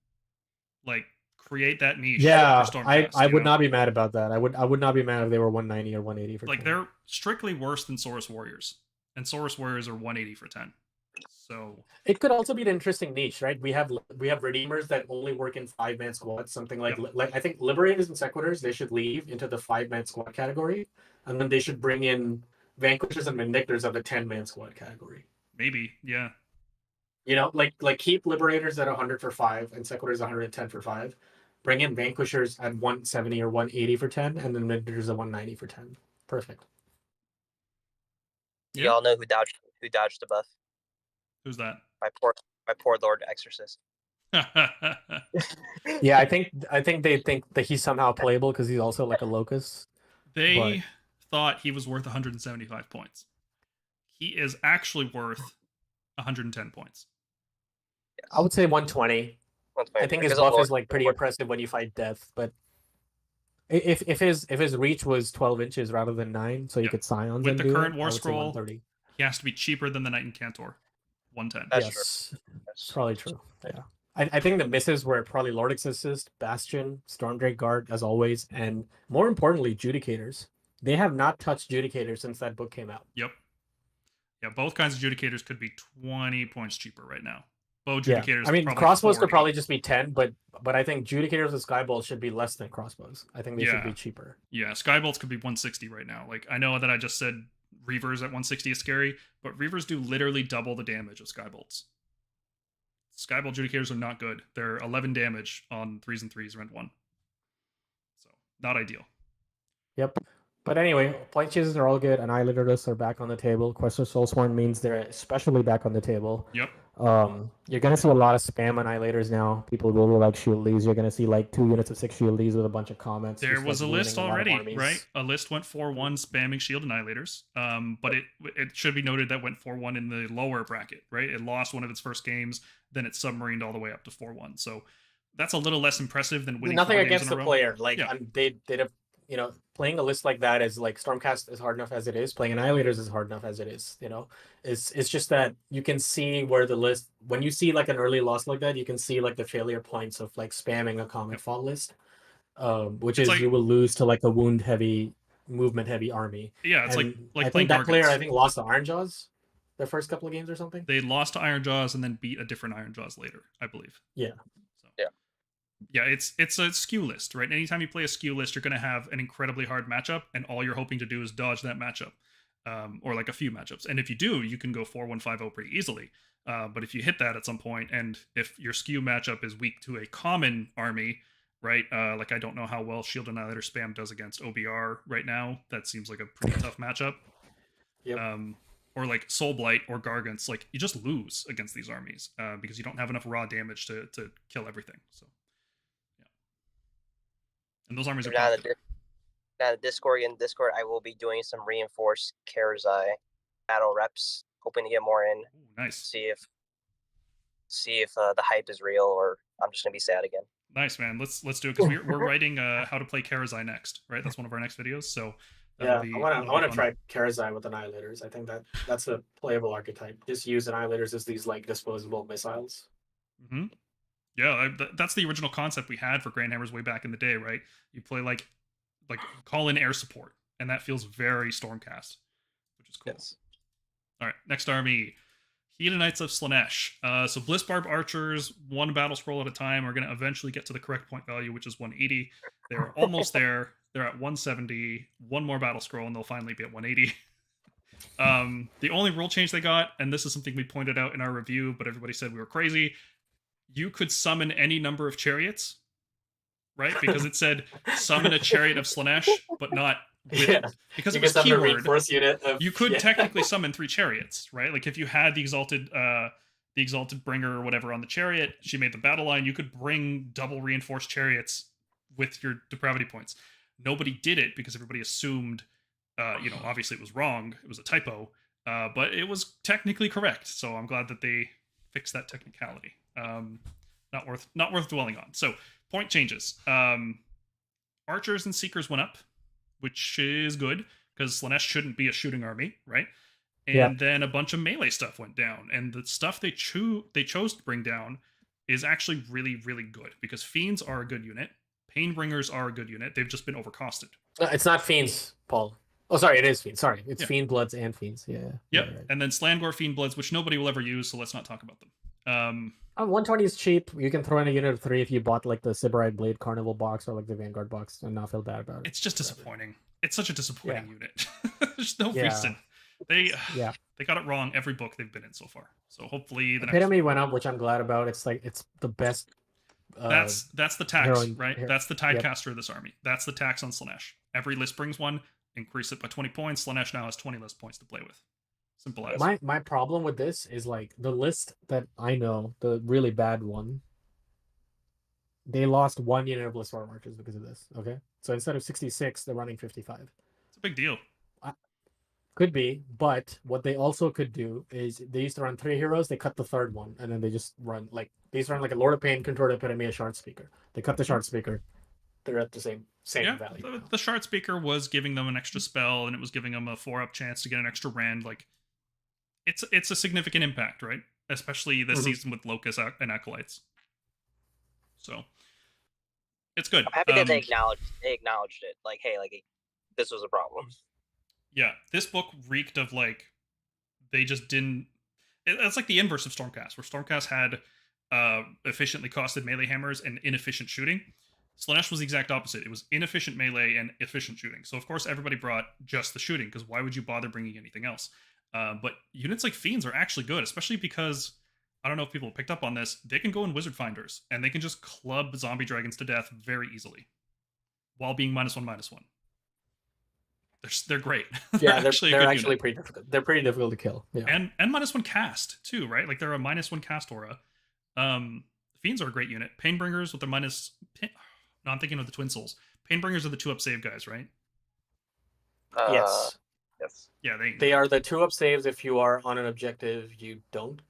Like create that niche Yeah, for Stormcast. I you would know? not be mad about that. I would not be mad if they were 190 or 180 for Like 10. they're strictly worse than Saurus Warriors, and Saurus Warriors are 180 for 10. So It could also be an interesting niche, right? We have redeemers that only work in 5-man squads. Something like Yep. like I think Liberators and Sequitors, they should leave into the 5-man squad category, and then they should bring in Vanquishers and Vindictors of the 10-man squad category. maybe, yeah. You know, like keep Liberators at 100 for 5 and Sequitors 110 for 5. Bring in Vanquishers at 170 or 180 for 10, and then Vindictors at 190 for 10. Perfect. You all know who dodged the buff? Who's that? My poor Lord Exorcist. Yeah, I think they think that he's somehow playable because he's also like a locus. They thought he was worth 175 points. He is actually worth 110 points. Yes. I would say 120. I think his buff is like pretty impressive when you fight death, but if his reach was 12 inches rather than 9, so you could scions with and the do current it, War I would say Scroll, 130. he has to be cheaper than the Knight in Cantor. 110. That's Yes, true. it's probably true. Yeah, I think the misses were probably Lord Exorcist, Bastion, Stormdrake Guard as always, and more importantly, Judicators. They have not touched Judicators since that book came out. Yep. Yeah, both kinds of Judicators could be 20 points cheaper right now. Bow Yeah, Judicators. I mean probably crossbows 40. could probably just be 10, but I think Judicators and Skybolts should be less than crossbows. I think they should be cheaper. Yeah, Skybolts could be 160 right now. Like, I know that I just said Reavers at 160 is scary, but Reavers do literally double the damage of Skybolts. Skybolt Judicators are not good. They're 11 damage on 3s and 3s, rend 1. So, not ideal. Yep. But anyway, point chases are all good. Annihilators are back on the table. Quest of Soulsworn means they're especially back on the table. Yep. You're gonna see a lot of spam Annihilators now. People really like Shield Leads. You're gonna see like 2 units of 6 Shield Leads with a bunch of comments. There just, was like, a list ruining lot of already, armies. right? A list went 4-1 spamming Shield Annihilators. But it should be noted that went 4-1 in the lower bracket, right? It lost one of its first games, then it submarined all the way up to 4-1. So that's a little less impressive than winning. Nothing 4 games against in a the row. player. Like Yeah. they'd have, you know, playing a list like that is like Stormcast is hard enough as it is. Playing Annihilators is hard enough as it is. You know, it's just that you can see where the list, when you see like an early loss like that, you can see like the failure points of like spamming a common fault list, which It's is like- you will lose to like a wound heavy, movement heavy army. Yeah, it's And like I playing think that player Gargants. I think lost to Ironjaws their first couple of games or something. They lost to Ironjaws and then beat a different Ironjaws later, I believe. Yeah. So, Yeah. Yeah, it's a skew list, right? Anytime you play a skew list, you're going to have an incredibly hard matchup, and all you're hoping to do is dodge that matchup, or like a few matchups. And if you do, you can go 4-1-5-0 pretty easily. But if you hit that at some point, and if your skew matchup is weak to a common army, right? Like I don't know how well Shield Annihilator spam does against OBR right now. That seems like a pretty tough matchup. Yep. Or like Soulblight or Gargants, like you just lose against these armies because you don't have enough raw damage to kill everything. So, yeah. And those armies are Now popular. the Discord, I will be doing some reinforced Karazai battle reps, hoping to get more in. Ooh, nice. See if the hype is real or I'm just gonna be sad again. Nice, man. Let's do it because we're writing how to play Karazai next, right? That's one of our next videos. So Yeah, that'll be, I want that'll to be try Karazai with Annihilators. I think that's a playable archetype. Just use Annihilators as these like disposable missiles. Mm-hmm. Yeah, that's the original concept we had for Grandhammers way back in the day, right? You play like call in air support, and that feels very Stormcast, which is cool. Yes. All right, next army, Hedonites of Slaanesh. So Blissbarb archers, one battle scroll at a time, are going to eventually get to the correct point value, which is 180. They're almost there. They're at 170. One more battle scroll, and they'll finally be at 180. The only rule change they got, and this is something we pointed out in our review, but everybody said we were crazy. You could summon any number of chariots, right? Because it said summon a chariot of Slaanesh, but not with, because it was keyword. Unit of, You could technically summon 3 chariots, right? Like if you had the exalted bringer or whatever on the chariot, she made the battle line. You could bring double reinforced chariots with your depravity points. Nobody did it because everybody assumed, obviously it was wrong. It was a typo, but it was technically correct. So I'm glad that they fixed that technicality. Not worth dwelling on. So point changes. Archers and Seekers went up, which is good because Slaanesh shouldn't be a shooting army, right? And then a bunch of melee stuff went down, and the stuff they chose to bring down is actually really, really good because Fiends are a good unit. Painbringers are a good unit. They've just been overcosted. No, it's not Fiends, Paul. Oh, sorry, it is Fiends. Sorry, it's Yeah. Fiend Bloods and Fiends. Yeah. Yep. Yeah, right. And then Slangor Fiend Bloods, which nobody will ever use, so let's not talk about them. 120 is cheap. You can throw in a unit of 3 if you bought like the Sybarite Blade Carnival box or like the Vanguard box and not feel bad about it. It's just disappointing. It's such a disappointing Yeah. unit. There's no Yeah. reason. They Yeah. they got it wrong every book they've been in so far. So hopefully the next Epitome went up, which I'm glad about. It's like it's the best. that's the tax, heroine- right? her- That's the yep. tidecaster of this army. That's the tax on Slaanesh. Every list brings one. Increase it by 20 points. Slaanesh now has 20 less points to play with. Simple as. My problem with this is like the list that I know, the really bad one. They lost 1 unit of Blissfar Marchers because of this. Okay, so instead of 66, they're running 55. It's a big deal. Could be, but what they also could do is they used to run 3 heroes. They cut the 3rd one, and then they just run like they used to run like a Lord of Pain, Controlled Epitome, a Shard Speaker. They cut the Shard Speaker. They're at the same Yeah, value. the Shard Speaker was giving them an extra spell, and it was giving them a 4-up chance to get an extra rend. Like, it's a significant impact, right? Especially this season with Locus and Acolytes. So, it's good. I'm happy that they acknowledged it. Like, hey, like this was a problem. Yeah, this book reeked of like they just didn't. It's like the inverse of Stormcast, where Stormcast had efficiently costed melee hammers and inefficient shooting. Slaanesh was the exact opposite. It was inefficient melee and efficient shooting. So of course everybody brought just the shooting because why would you bother bringing anything else? But units like Fiends are actually good, especially because I don't know if people picked up on this. They can go in Wizard Finders and they can just club zombie dragons to death very easily, while being -1/-1. They're great. Yeah, they're a good actually unit. pretty difficult. They're pretty difficult to kill. Yeah. And -1 cast too, right? Like they're a -1 cast aura. Fiends are a great unit. Painbringers with their no, I'm thinking of the Twin Souls. Painbringers are the 2-up save guys, right? Yes. Yes. Yeah, They are the 2-up saves if you are on an objective you don't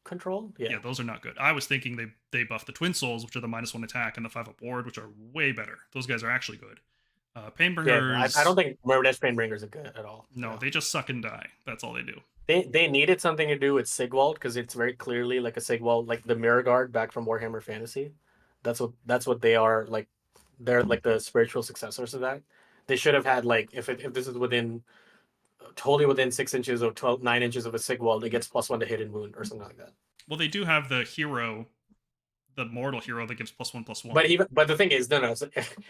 control. yeah, those are not good. I was thinking they buff the Twin Souls, which are the -1 attack, and the 5-up ward, which are way better. Those guys are actually good. Painbringers. I don't think Murderous Painbringers are good at all. No, Yeah. they just suck and die. That's all they do. They needed something to do with Sigwald because it's very clearly like a Sigwald, like the Mirror Guard back from Warhammer Fantasy. That's what they are. Like they're like the spiritual successors of that. They should have had like if this is totally within 6 inches or 9 inches of a Sigwald, it gets +1 to hit and wound or something like that. Well, they do have the hero, the mortal hero that gives +1/+1. But the thing is, no. So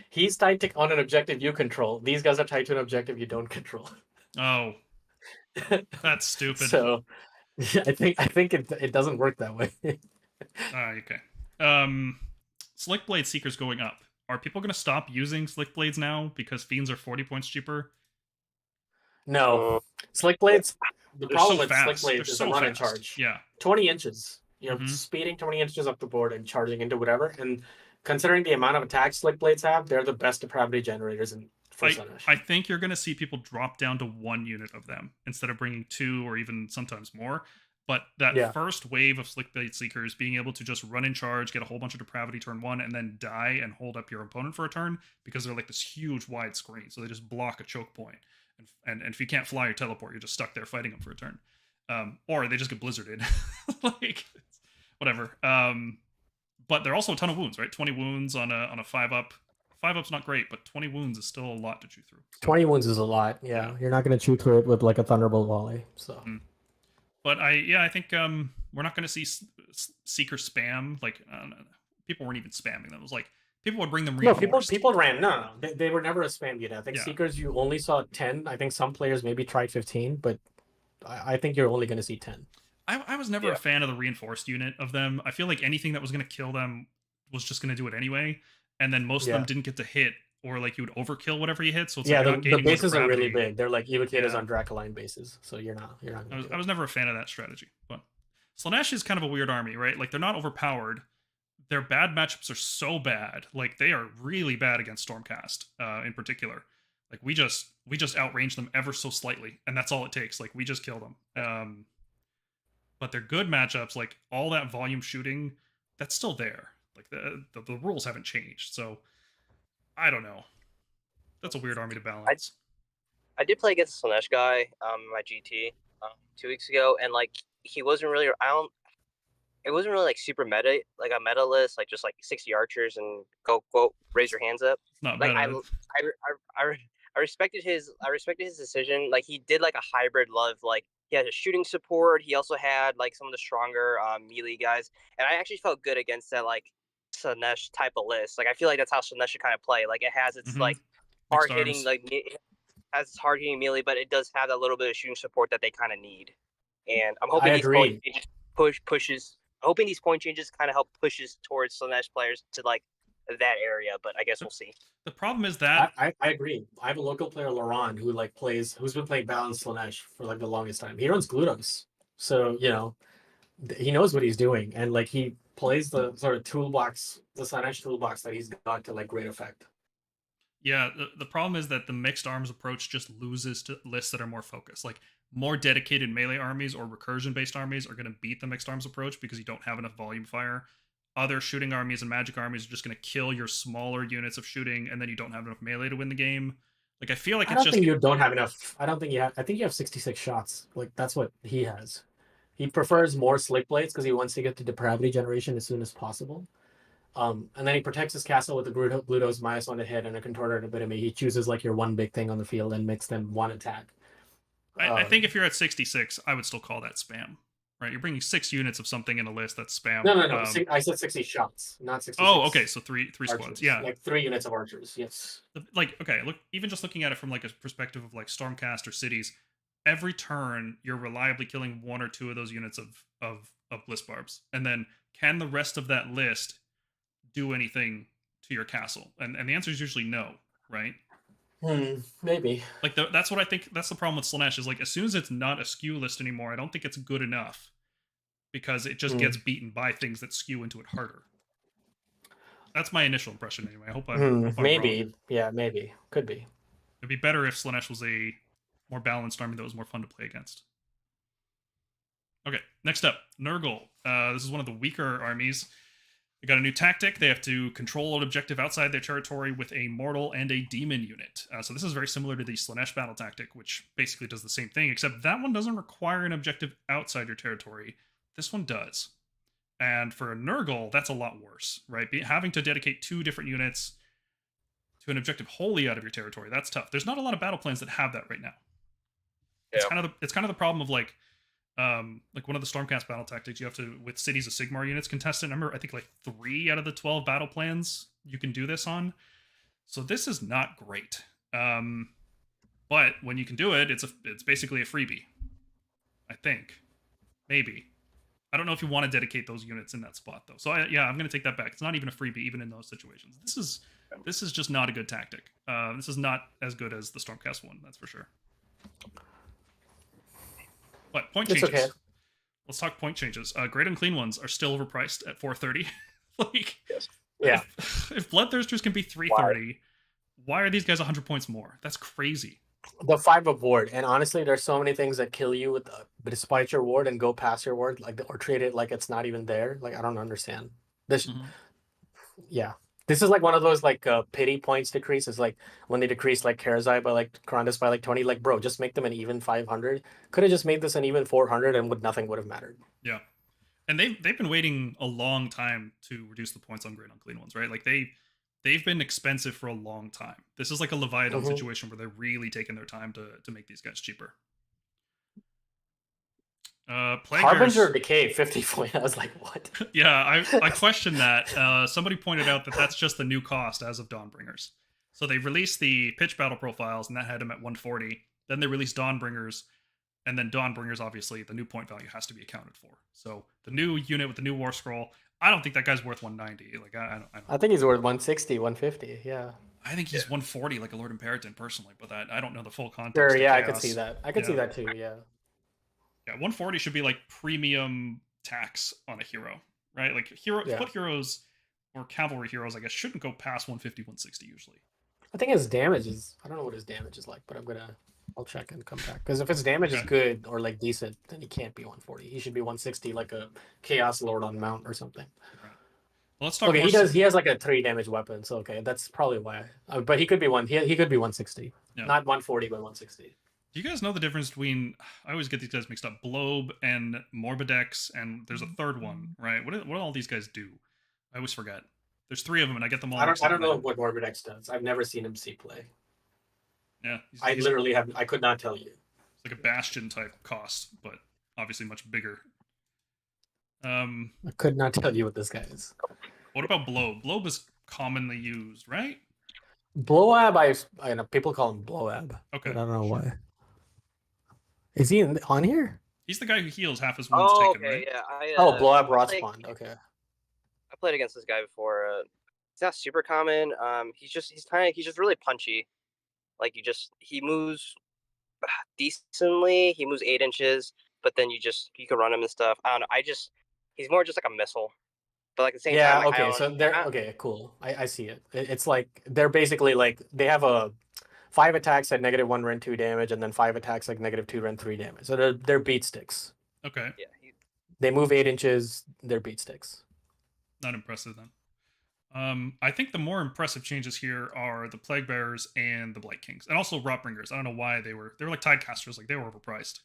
he's tied to on an objective you control. These guys are tied to an objective you don't control. Oh, that's stupid. So I think it doesn't work that way. Okay. Slick Blade Seekers going up. Are people going to stop using Slick Blades now because Fiends are 40 points cheaper? No, Slick Blades. The They're problem so with fast. Slick Blades They're is so the run and fast. charge. Yeah. 20 inches. You're Mhm. speeding 20 inches up the board and charging into whatever. And considering the amount of attacks Slick Blades have, they're the best depravity generators for Slaanesh. I think you're going to see people drop down to 1 unit of them instead of bringing 2 or even sometimes more. But that first wave of Slick Blade Seekers being able to just run in charge, get a whole bunch of depravity turn 1, and then die and hold up your opponent for a turn because they're like this huge wide screen. So they just block a choke point. And if you can't fly or teleport, you're just stuck there fighting them for a turn. Or they just get blizzarded. Like, whatever. But they're also a ton of wounds, right? 20 wounds on a 5-up. 5-up's not great, but 20 wounds is still a lot to chew through. 20 wounds is a lot. Yeah, you're not going to chew through it with like a Thunderbolt volley. So. But I think we're not going to see Seeker spam. Like, people weren't even spamming them. It was like people would bring them reinforced. No, people ran. No. They were never a spam unit. I think Yeah. Seekers you only saw 10. I think some players maybe tried 15, but I think you're only going to see 10. I was never a fan of the reinforced unit of them. I feel like anything that was going to kill them was just going to do it anyway. And then most of them didn't get to hit, or like you would overkill whatever you hit. So it's like you're not the gaining more bases are really depravity. big. They're like evocators on Dracoline bases, so you're not. I was never a fan of that strategy. But Slaanesh is kind of a weird army, right? Like they're not overpowered. Their bad matchups are so bad. Like they are really bad against Stormcast, in particular. Like we just outrange them ever so slightly, and that's all it takes. Like we just kill them. But they're good matchups. Like all that volume shooting, that's still there. Like the rules haven't changed. So I don't know. That's a weird army to balance. I did play against a Slaanesh guy in my GT 2 weeks ago, and like he wasn't really. it wasn't really like super meta, like a meta list, like just like 60 archers and go raise your hands up. It's not Like meta. I respected his decision. Like he did like a hybrid love. Like he had a shooting support. He also had like some of the stronger melee guys, and I actually felt good against that like Slaanesh type of list. Like I feel like that's how Slaanesh should kind of play. Like it has its like hard hitting it has hard hitting melee, but it does have that little bit of shooting support that they kind of need. And I'm hoping these point changes pushes. Hoping these point changes kind of help pushes towards Slaanesh players to like that area, but I guess we'll see. The problem is that I agree. I have a local player, Laurent, who's been playing Balanced Slaanesh for like the longest time. He runs Glutos, so he knows what he's doing, and like he plays the sort of toolbox, the Slaanesh toolbox that he's got to like great effect. Yeah, the problem is that the mixed arms approach just loses to lists that are more focused. Like more dedicated melee armies or recursion based armies are going to beat the mixed arms approach because you don't have enough volume fire. Other shooting armies and magic armies are just going to kill your smaller units of shooting, and then you don't have enough melee to win the game. Like I feel like I don't think you don't have enough. I don't think you have. I think you have 66 shots. Like that's what he has. He prefers more slick blades because he wants to get to depravity generation as soon as possible. And then he protects his castle with the Glutos -1 to hit and a contorted epitome. He chooses like your one big thing on the field and makes them one attack. I think if you're at 66, I would still call that spam. Right, you're bringing 6 units of something in a list that's spam. No. I said 60 shots, not 66. Oh, okay, so three archers. squads. Yeah, like 3 units of archers. Yes. Like okay, look, even just looking at it from like a perspective of like Stormcast or cities, every turn you're reliably killing 1 or 2 of those units of bliss barbs, and then can the rest of that list do anything to your castle? And the answer is usually no, right? Maybe. Like that's what I think. That's the problem with Slaanesh is like as soon as it's not a skew list anymore, I don't think it's good enough because it just gets beaten by things that skew into it harder. That's my initial impression anyway. I hope I'm maybe wrong. Yeah, maybe could be. It'd be better if Slaanesh was a more balanced army that was more fun to play against. Okay, next up, Nurgle. This is one of the weaker armies. They got a new tactic. They have to control an objective outside their territory with a mortal and a demon unit. So this is very similar to the Slaanesh battle tactic, which basically does the same thing, except that one doesn't require an objective outside your territory. This one does. And for a Nurgle, that's a lot worse, right? Having to dedicate 2 different units to an objective wholly out of your territory, that's tough. There's not a lot of battle plans that have that right now. Yeah. It's kind of the problem of like one of the Stormcast battle tactics, you have to, with Cities of Sigmar units, contest it. Remember, I think like 3 out of the 12 battle plans you can do this on. So this is not great. But when you can do it, it's basically a freebie. I think. Maybe. I don't know if you want to dedicate those units in that spot though. So I'm going to take that back. It's not even a freebie even in those situations. This is just not a good tactic. This is not as good as the Stormcast one, that's for sure. But point changes. Okay. Let's talk point changes. Great Unclean Ones are still overpriced at 430. Like, yes. Yeah. If Bloodthirsters can be 330, why are these guys 100 points more? That's crazy. The 5 of ward, and honestly, there's so many things that kill you with despite your ward and go past your ward, like or treat it like it's not even there. Like I don't understand this. Yeah, this is like one of those like pity points decreases. Like when they decrease like Karazai by like Karandus by like 20. Like bro, just make them an even 500. Could have just made this an even 400, and nothing would have mattered. Yeah, and they've been waiting a long time to reduce the points on Great Unclean Ones, right? Like they've been expensive for a long time. This is like a Leviathan situation where they're really taking their time to make these guys cheaper. Harbinger Decay 50 point. I was like, what? Yeah, I questioned that. Somebody pointed out that that's just the new cost as of Dawnbringers. So they released the pitch battle profiles, and that had them at 140. Then they released Dawnbringers, and then Dawnbringers, obviously, the new point value has to be accounted for. So the new unit with the new War Scroll, I don't think that guy's worth 190. Like I think he's worth 160, 150. Yeah. I think he's 140, like a Lord Imperator personally, but I don't know the full context. Sure, yeah, I could see that. I could see that too. Yeah. Yeah, 140 should be like premium tax on a hero, right? Like foot heroes or cavalry heroes, I guess, shouldn't go past 150, 160 usually. I think his damage is. I don't know what his damage is like, but I'll check and come back. Because if his damage is good or like decent, then he can't be 140. He should be 160, like a Chaos Lord on mount or something. Right. Well, let's talk. Okay, he has like a 3 damage weapon, so okay, that's probably why. But he could be he could be 160, not 140, but 160. Do you guys know the difference between? I always get these guys mixed up. Blobe and Morbidex, and there's a third one, right? What do all these guys do? I always forget. There's three of them, and I get them all. I don't know what Morbidex does. I've never seen him see play. Yeah, I literally have. I could not tell you. It's like a Bastion type cost, but obviously much bigger. I could not tell you what this guy is. What about Blobe? Blobe is commonly used, right? Blowab, I know people call him Blowab. Okay, I don't know why. Is he on here? He's the guy who heals half his wounds taken, right? Yeah. Blowab Rotspawn. Okay. I played against this guy before. He's not super common. He's just really punchy. Like he moves decently. He moves 8 inches, but then you can run him and stuff. I don't know. He's more just like a missile. But like at the same time, like, okay, so they're okay, cool. I see it. It's like they're basically like they have a 5 attacks at -1 rend 2 damage, and then 5 attacks like -2 rend 3 damage. So they're beat sticks. Okay. Yeah. They move 8 inches. They're beat sticks. Not impressive then. I think the more impressive changes here are the Plague Bearers and the Blight Kings, and also Rotbringers. I don't know why they were like Tidecasters, like they were overpriced.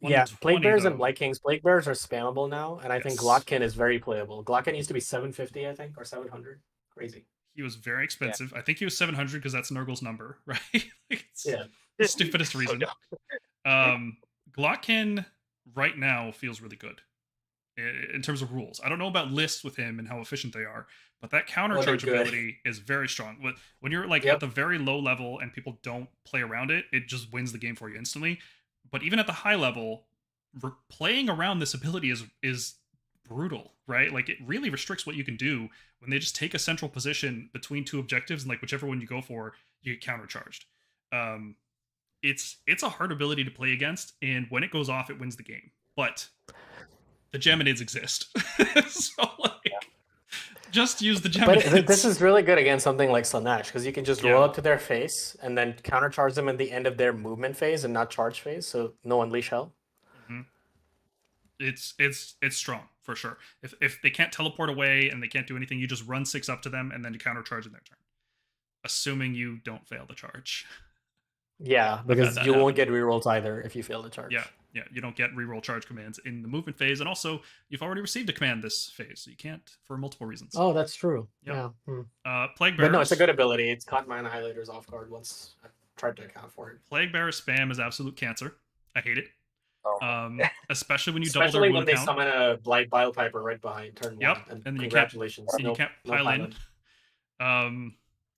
Yeah, Plague Bears though. and Blight Kings. Plague Bears are spammable now, and I think Glotkin is very playable. Glotkin used to be 750, I think, or 700. Crazy. He was very expensive. Yeah. I think he was 700 because that's Nurgle's number, right? It's yeah. The stupidest reason. Glotkin right now feels really good in terms of rules. I don't know about lists with him and how efficient they are, but that counter charge ability is very strong. When you're like at the very low level and people don't play around it, it just wins the game for you instantly. But even at the high level, playing around this ability is brutal, right? Like it really restricts what you can do when they just take a central position between 2 objectives, and like whichever one you go for, you get countercharged. It's a hard ability to play against, and when it goes off, it wins the game. But the Geminids exist, so like just use the Geminids. But this is really good against something like Slaanesh, because you can just roll up to their face and then countercharge them at the end of their movement phase and not charge phase, so no unleash hell. Mm-hmm. It's strong for sure. If they can't teleport away and they can't do anything, you just run 6 up to them and then you countercharge in their turn, assuming you don't fail the charge. Yeah, because you won't get rerolls either if you fail the charge. Yeah, you don't get reroll charge commands in the movement phase, and also you've already received a command this phase, so you can't for multiple reasons. Oh, that's true. Yep. Yeah. Plague Bearers. But no, it's a good ability. It's caught my Annihilators off guard once I tried to account for it. Plague Bearer spam is absolute cancer. I hate it. Especially when you double their wound when they count. Summon a Blight Bile Piper right behind turn 1. And congratulations. You can't pile in.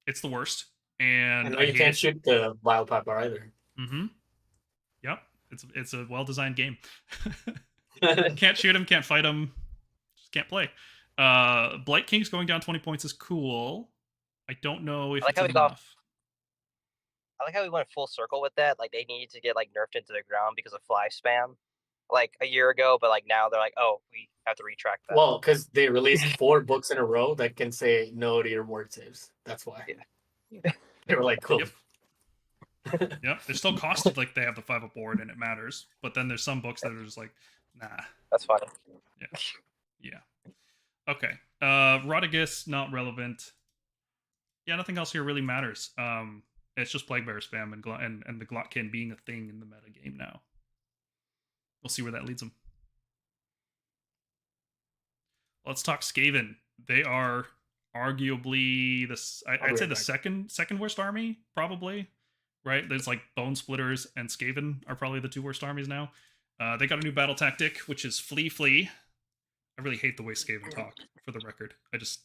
It's the worst. And you can't shoot the Bile Piper either. Mm-hmm. Yep. It's a well-designed game. Can't shoot him, can't fight him, just can't play. Blight Kings going down 20 points is cool. I don't know if it's enough. I like how we went full circle with that. Like they needed to get like nerfed into the ground because of fly spam, like a year ago. But like now they're like, oh, we have to retract that. Well, because they released 4 books in a row that can say no to your ward saves. That's why. Yeah. They were like, cool. Yep. They're still costed like they have the 5 up board and it matters. But then there's some books that are just like, nah. That's fine. Yeah. Okay. Rodigus, not relevant. Yeah, nothing else here really matters. It's just Plague Bearer spam and the Glotkin being a thing in the meta game now. We'll see where that leads them. Let's talk Skaven. They are arguably I'd say the second worst army, probably. Right? There's like Bone Splitters and Skaven are probably the 2 worst armies now. They got a new battle tactic, which is flee. I really hate the way Skaven talk, for the record. It's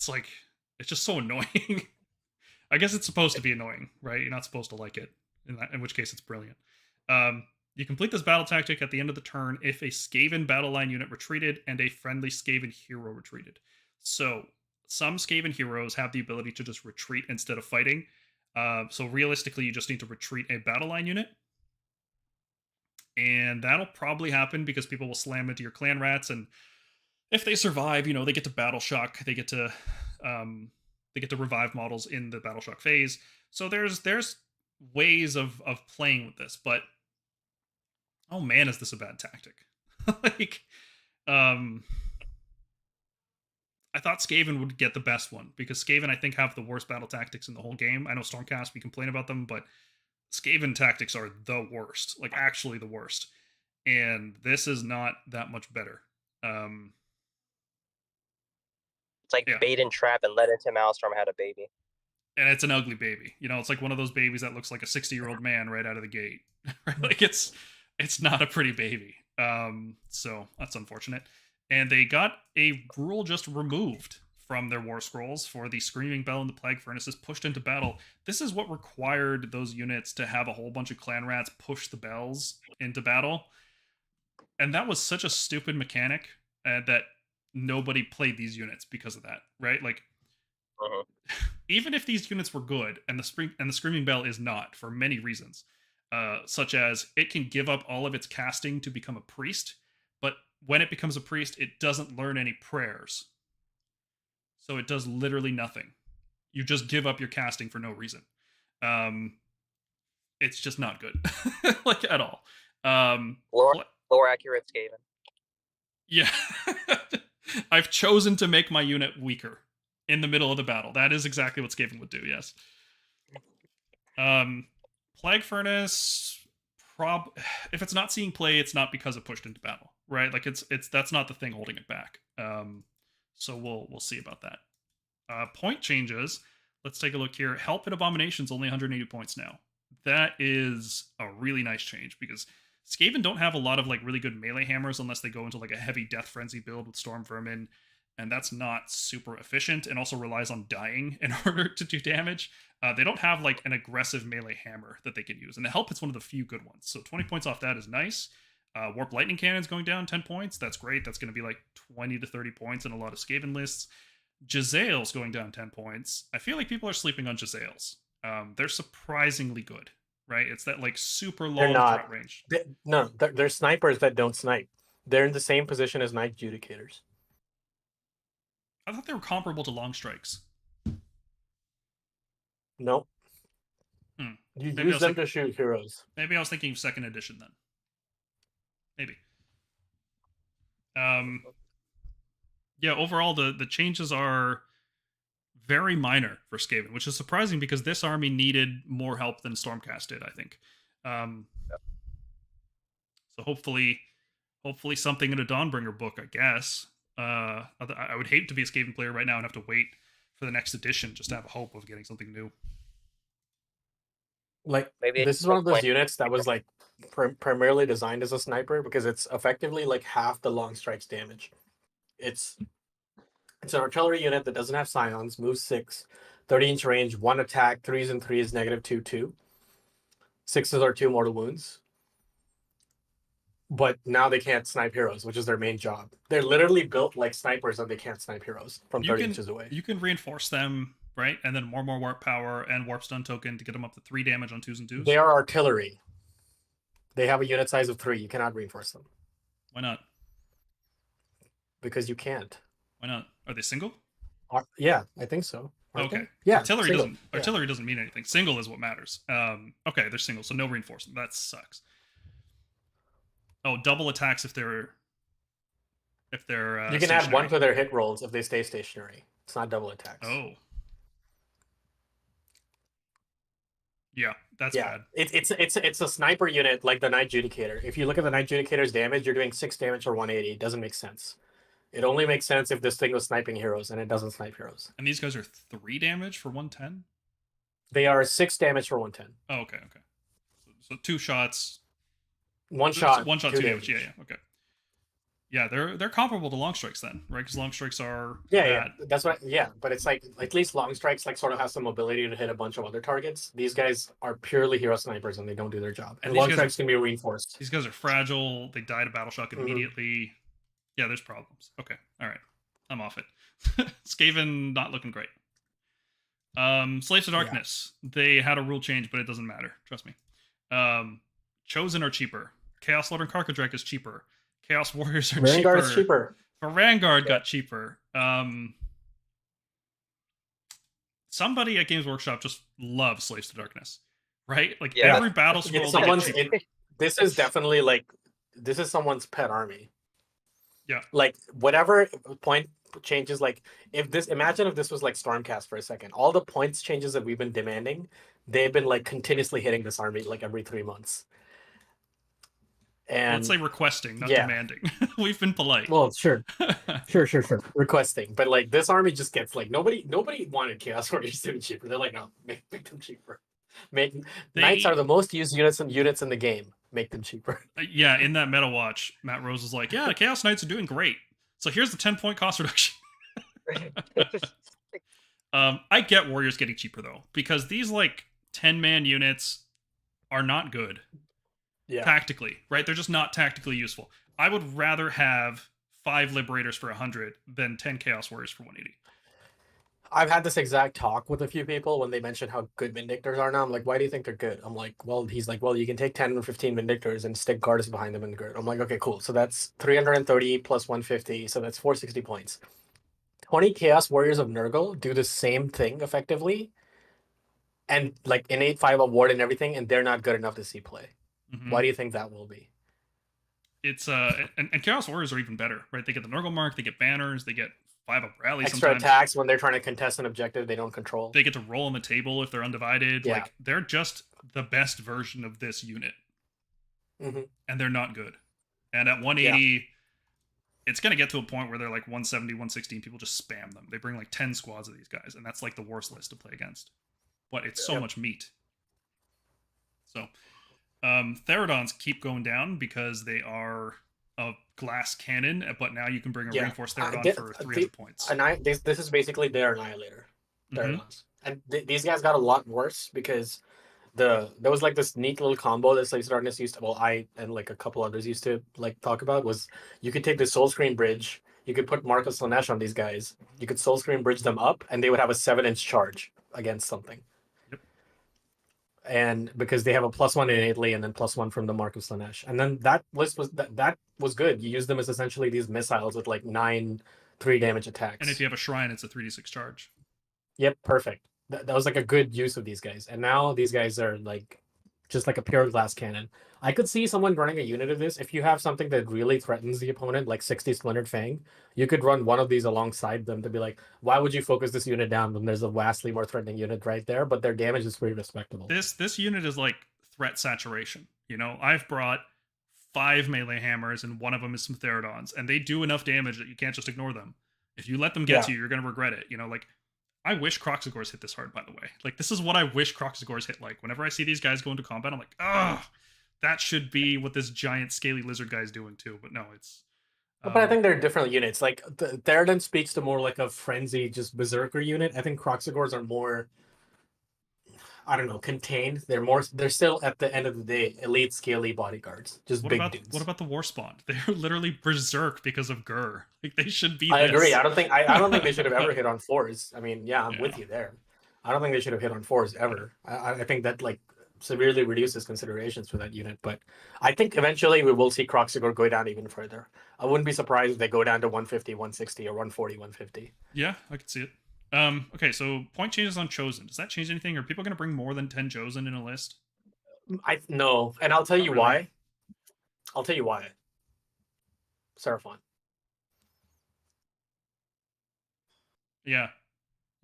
like, it's just so annoying. I guess it's supposed to be annoying, right? You're not supposed to like it, in which case it's brilliant. You complete this battle tactic at the end of the turn if a Skaven battle line unit retreated and a friendly Skaven hero retreated. So, some Skaven heroes have the ability to just retreat instead of fighting. So realistically, you just need to retreat a battle line unit. And that'll probably happen because people will slam into your clan rats, and if they survive, they get to battle shock. They get to revive models in the battle shock phase. So there's ways of playing with this, but oh man, is this a bad tactic? Like, I thought Skaven would get the best one because Skaven, I think, have the worst battle tactics in the whole game. I know Stormcast, we complain about them, but Skaven tactics are the worst, like actually the worst. And this is not that much better. It's like bait and trap and let into Maelstrom had a baby. And it's an ugly baby. You know, it's like one of those babies that looks like a 60-year-old man right out of the gate. Like it's not a pretty baby. So that's unfortunate. And they got a rule just removed from their war scrolls for the Screaming Bell and the Plague Furnaces pushed into battle. This is what required those units to have a whole bunch of clan rats push the bells into battle. And that was such a stupid mechanic that nobody played these units because of that, right? Like, even if these units were good, and the Screaming Bell is not for many reasons, such as it can give up all of its casting to become a priest, but when it becomes a priest, it doesn't learn any prayers. So it does literally nothing. You just give up your casting for no reason. It's just not good, like at all. Lower accurate Skaven. Yeah. I've chosen to make my unit weaker in the middle of the battle. That is exactly what Skaven would do, yes. Plague Furnace, if it's not seeing play, it's not because it pushed into battle, right? Like it's that's not the thing holding it back. So we'll see about that. Point changes. Let's take a look here. Help and Abomination's only 180 points now. That is a really nice change because Skaven don't have a lot of like really good melee hammers unless they go into like a heavy Death Frenzy build with Storm Vermin, and that's not super efficient and also relies on dying in order to do damage. They don't have like an aggressive melee hammer that they can use, and the help is one of the few good ones. So 20 points off that is nice. Warp Lightning Cannon's going down 10 points. That's great. That's going to be like 20 to 30 points in a lot of Skaven lists. Jezzail's going down 10 points. I feel like people are sleeping on Jezzails. They're surprisingly good, right? It's that like super low threat range. They're snipers that don't snipe. They're in the same position as Night Judicators. I thought they were comparable to Long Strikes. Nope. You use them to shoot heroes. Maybe I was thinking of 2nd edition then. Maybe. Yeah, overall, the changes are very minor for Skaven, which is surprising because this army needed more help than Stormcast did, I think. So hopefully something in a Dawnbringer book, I guess. I would hate to be a Skaven player right now and have to wait for the next edition just to have a hope of getting something new. Like, maybe this is one of those units that was like primarily designed as a sniper because it's effectively like half the Long Strike's damage. It's an artillery unit that doesn't have scions, moves 6, 30-inch range, 1 attack, 3s and 3s, -2/2. 6s are 2 mortal wounds. But now they can't snipe heroes, which is their main job. They're literally built like snipers and they can't snipe heroes from 30 inches away. You can reinforce them, right? And then more warp power and warp stun token to get them up to 3 damage on 2s and 2s. They are artillery. They have a unit size of 3. You cannot reinforce them. Why not? Because you can't. Why not? Are they single? Yeah, I think so. Okay. Yeah. Artillery doesn't mean anything. Single is what matters. Okay, they're single, so no reinforcement. That sucks. Oh, double attacks if they're you can add 1 to their hit rolls if they stay stationary. It's not double attacks. Oh. Yeah, that's bad. It's a sniper unit like the Night Judicator. If you look at the Night Judicator's damage, you're doing 6 damage for 180. It doesn't make sense. It only makes sense if this thing was sniping heroes, and it doesn't snipe heroes. And these guys are 3 damage for 110? They are 6 damage for 110. Oh, okay. So 2 shots. 1 shot. 1 shot, 2 damage. Yeah. Okay. Yeah, they're comparable to Long Strikes then, right? Because Long Strikes are bad. Yeah. That's what. Yeah, but it's like at least Long Strikes like sort of has some ability to hit a bunch of other targets. These guys are purely hero snipers and they don't do their job. And Long Strikes can be reinforced. These guys are fragile. They die to battle shock immediately. Yeah, there's problems. Okay, all right, I'm off it. Skaven not looking great. Slaves of Darkness. Yeah. They had a rule change, but it doesn't matter. Trust me. Chosen are cheaper. Chaos Lord and Karkadrek is cheaper. Chaos Warriors are Vanguard is cheaper. Vanguard got cheaper. Somebody at Games Workshop just loves Slaves to Darkness, right? Like every battle scroll. This is definitely like this is someone's pet army. Yeah. Like whatever point changes, like imagine if this was like Stormcast for a second. All the points changes that we've been demanding, they've been like continuously hitting this army like every 3 months. And let's say requesting, not yeah. demanding. We've been polite. Well, sure. Requesting, but like this army just gets like nobody wanted Chaos Warriors to be cheaper. They're like, no, make them cheaper. Knights are the most used units in the game. Make them cheaper. Yeah, in that meta watch, Matt Rose was like, yeah, the Chaos Knights are doing great. So here's the 10-point cost reduction. I get Warriors getting cheaper though, because these like 10-man units are not good. Yeah. Tactically, right? They're just not tactically useful. I would rather have 5 Liberators for 100 than 10 Chaos Warriors for 180. I've had this exact talk with a few people when they mention how good Vindictors are now. I'm like, why do you think they're good? I'm like, well, he's like, well, you can take 10 or 15 Vindictors and stick guards behind them in grid. I'm like, okay, cool. So that's 330 plus 150. So that's 460 points. 20 Chaos Warriors of Nurgle do the same thing effectively. And like innate 5 award and everything, and they're not good enough to see play. Mm-hmm. Why do you think that will be? It's and Chaos Warriors are even better, right? They get the Nurgle mark, they get banners, they get 5 up rally Extra sometimes. attacks when they're trying to contest an objective they don't control. They get to roll on the table if they're undivided. Yeah. Like they're just the best version of this unit. Mm-hmm. And they're not good. And at 180, it's going to get to a point where they're like 170, 160, and people just spam them. They bring like 10 squads of these guys, and that's like the worst list to play against. But it's so much meat. So, Therodons keep going down because they are a glass cannon, but now you can bring a reinforced Therodon for 300 points. This is basically their Annihilator. Therodons. And these guys got a lot worse because there was like this neat little combo that like Darkness used to, well, I and like a couple others used to like talk about, was you could take the Soul Screen Bridge, you could put Mark of Slaanesh on these guys, you could Soul Screen Bridge them up, and they would have a 7-inch charge against something. Yep. And because they have a +1 innately and then +1 from the Mark of Slaanesh. And then that list was that was good. You use them as essentially these missiles with like 9 3-damage attacks. And if you have a shrine, it's a 3d6 charge. Yep, perfect. That was like a good use of these guys. And now these guys are like just like a pure glass cannon. I could see someone running a unit of this. If you have something that really threatens the opponent, like 60 Splintered Fang, you could run one of these alongside them to be like, why would you focus this unit down when there's a vastly more threatening unit right there? But their damage is pretty respectable. This unit is like threat saturation. You know, I've brought 5 melee hammers, and one of them is some Therodons, and they do enough damage that you can't just ignore them. If you let them get to you, you're going to regret it. You know, like, I wish Croxagores hit this hard, by the way. Like, this is what I wish Croxagores hit like. Whenever I see these guys go into combat, I'm like, ugh, that should be what this giant scaly lizard guy's doing too. But no, it's... But I think they're different units. Like, the Therodon speaks to more like a frenzy, just berserker unit. I think Croxagores are more, I don't know, contained. They're still, at the end of the day, elite scaly bodyguards. Just big dudes. What about the War Spawn? They're literally berserk because of Gur. Like, they should be I agree. I don't think they should have ever hit on 4s. I mean, I'm with you there. I don't think they should have hit on 4s ever. I think that like severely reduces considerations for that unit. But I think eventually we will see Croxagore go down even further. I wouldn't be surprised if they go down to 150, 160, or 140, 150. Yeah, I could see it. Okay, so point changes on Chosen. Does that change anything? Are people going to bring more than 10 Chosen in a list? No, and I'll tell you why. I'll tell you why. Seraphon. Yeah.